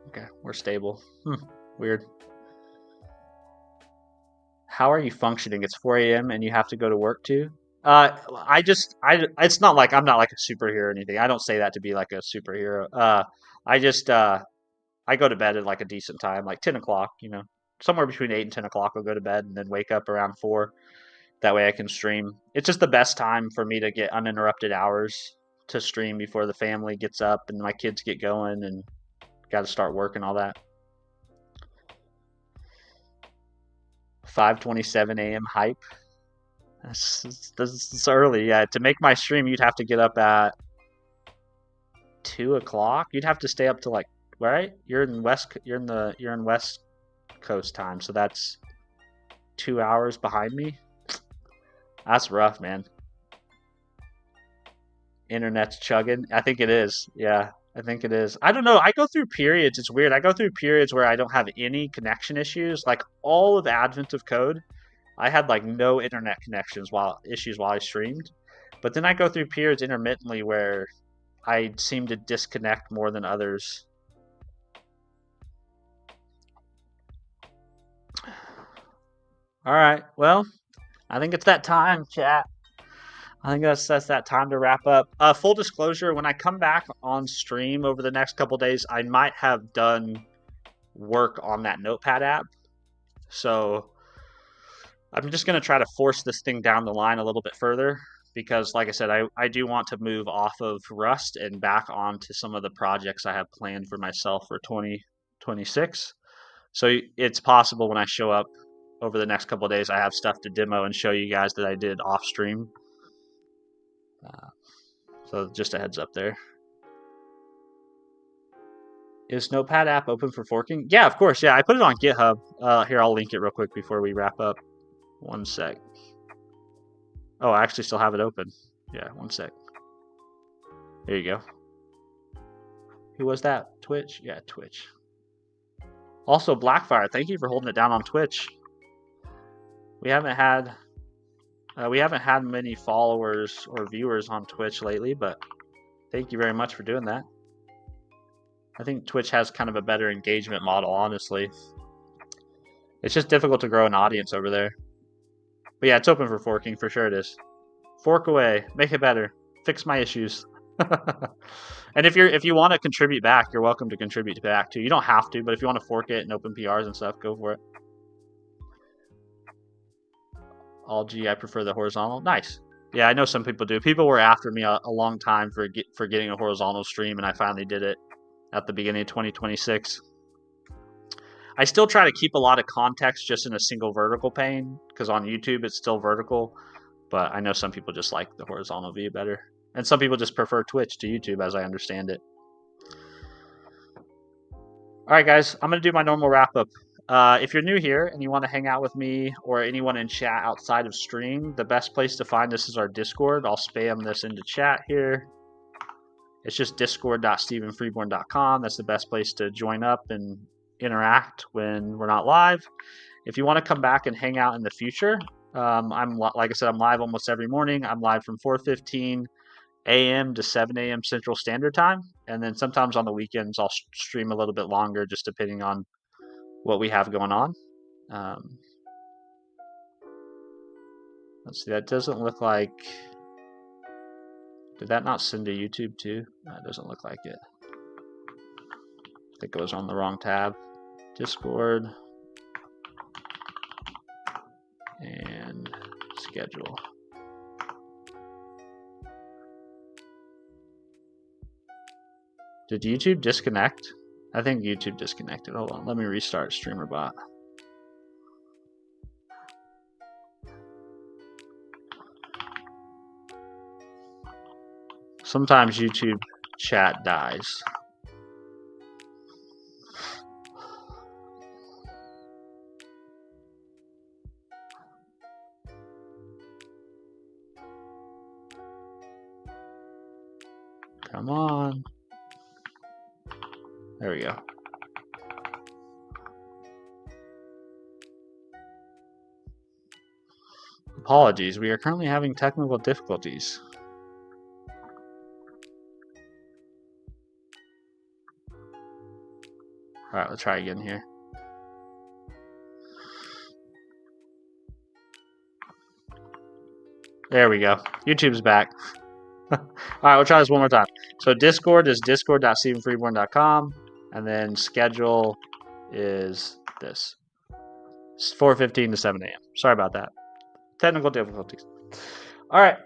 Okay, we're stable. Weird. How are you functioning? It's 4 a.m. and you have to go to work too? It's not like I'm not like a superhero or anything. I don't say that to be like a superhero. I go to bed at like a decent time, like 10 o'clock, somewhere between 8 and 10 o'clock. I'll go to bed and then wake up around 4. That way I can stream. It's just the best time for me to get uninterrupted hours to stream before the family gets up and my kids get going and got to start work and all that. 5:27 a.m. hype. That's early. Yeah, to make my stream, you'd have to get up at 2 o'clock. You'd have to stay up to like, right? You're in West Coast time, so that's 2 hours behind me. That's rough, man. Internet's chugging. I think it is. Yeah, I think it is. I don't know. I go through periods. It's weird. I go through periods where I don't have any connection issues. Like all of the advent of code, I had like no internet connections while I streamed. But then I go through periods intermittently where I seem to disconnect more than others. All right. Well, I think it's that time, chat. I think that's that time to wrap up. Full disclosure, when I come back on stream over the next couple days, I might have done work on that Notepad app. So I'm just going to try to force this thing down the line a little bit further because, like I said, I do want to move off of Rust and back onto some of the projects I have planned for myself for 2026. So it's possible when I show up over the next couple of days, I have stuff to demo and show you guys that I did off stream. So just a heads up there. Is Notepad app open for forking? Yeah, of course. Yeah, I put it on GitHub. Here, I'll link it real quick before we wrap up. One sec. Oh, I actually still have it open. Yeah, one sec. There you go. Who was that? Twitch? Yeah, Twitch. Also, Blackfire, thank you for holding it down on Twitch. We haven't had many followers or viewers on Twitch lately, but thank you very much for doing that. I think Twitch has kind of a better engagement model, honestly. It's just difficult to grow an audience over there. But yeah, it's open for forking, for sure it is. Fork away, make it better, fix my issues. And if you want to contribute back, you're welcome to contribute back too. You don't have to, but if you want to fork it and open PRs and stuff, go for it. All G, I prefer the horizontal. Nice. Yeah, I know some people do. People were after me a long time for getting a horizontal stream, and I finally did it at the beginning of 2026. I still try to keep a lot of context just in a single vertical pane, because on YouTube it's still vertical, but I know some people just like the horizontal view better. And some people just prefer Twitch to YouTube, as I understand it. All right, guys, I'm going to do my normal wrap-up. If you're new here and you want to hang out with me or anyone in chat outside of stream, the best place to find us is our Discord. I'll spam this into chat here. It's just discord.stephenfreeborn.com. That's the best place to join up and interact when we're not live. If you want to come back and hang out in the future, like I said, I'm live almost every morning. I'm live from 4:15 a.m. to 7 a.m. Central Standard Time. And then sometimes on the weekends, I'll stream a little bit longer, just depending on what we have going on. Let's see, that doesn't look like... Did that not send to YouTube too? That doesn't look like it. I think it was on the wrong tab. Discord. And schedule. Did YouTube disconnect? I think YouTube disconnected. Hold on, let me restart StreamerBot. Sometimes YouTube chat dies. Come on. There we go. Apologies, we are currently having technical difficulties. All right, let's try again here. There we go. YouTube's back. All right, we'll try this one more time. So Discord is discord.stephenfreeborn.com, and then schedule is this. It's 4:15 to 7 a.m. Sorry about that. Technical difficulties. All right.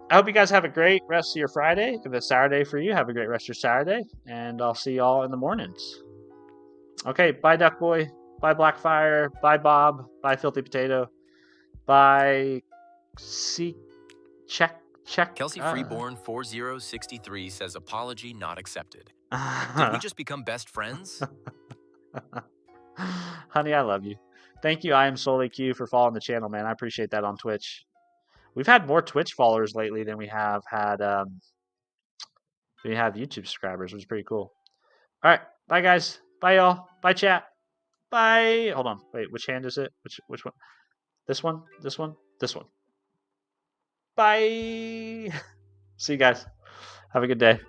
I hope you guys have a great rest of your Friday. If it's Saturday for you, have a great rest of your Saturday, and I'll see y'all in the mornings. Okay, bye, Duck Boy. Bye, Blackfire. Bye, Bob. Bye, Filthy Potato. Bye, Check. Kelsey Freeborn 4063 says apology not accepted. Did we just become best friends? Honey, I love you. Thank you, I am Solely Q, for following the channel, man. I appreciate that on Twitch. We've had more Twitch followers lately than we have had YouTube subscribers, which is pretty cool. All right, bye guys. Bye y'all. Bye chat. Bye. Hold on. Wait, which hand is it? Which one? This one? This one? This one. Bye. See you guys. Have a good day.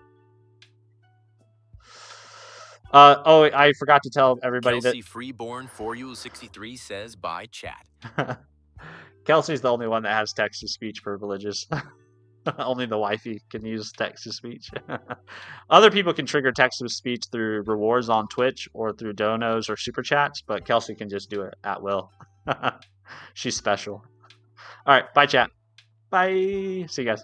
Oh, I forgot to tell everybody Kelsey Freeborn 4U63 says bye chat. Kelsey's the only one that has text-to-speech privileges. Only the wifey can use text-to-speech. Other people can trigger text-to-speech through rewards on Twitch or through donos or super chats, but Kelsey can just do it at will. She's special. All right, bye chat. Bye. See you guys.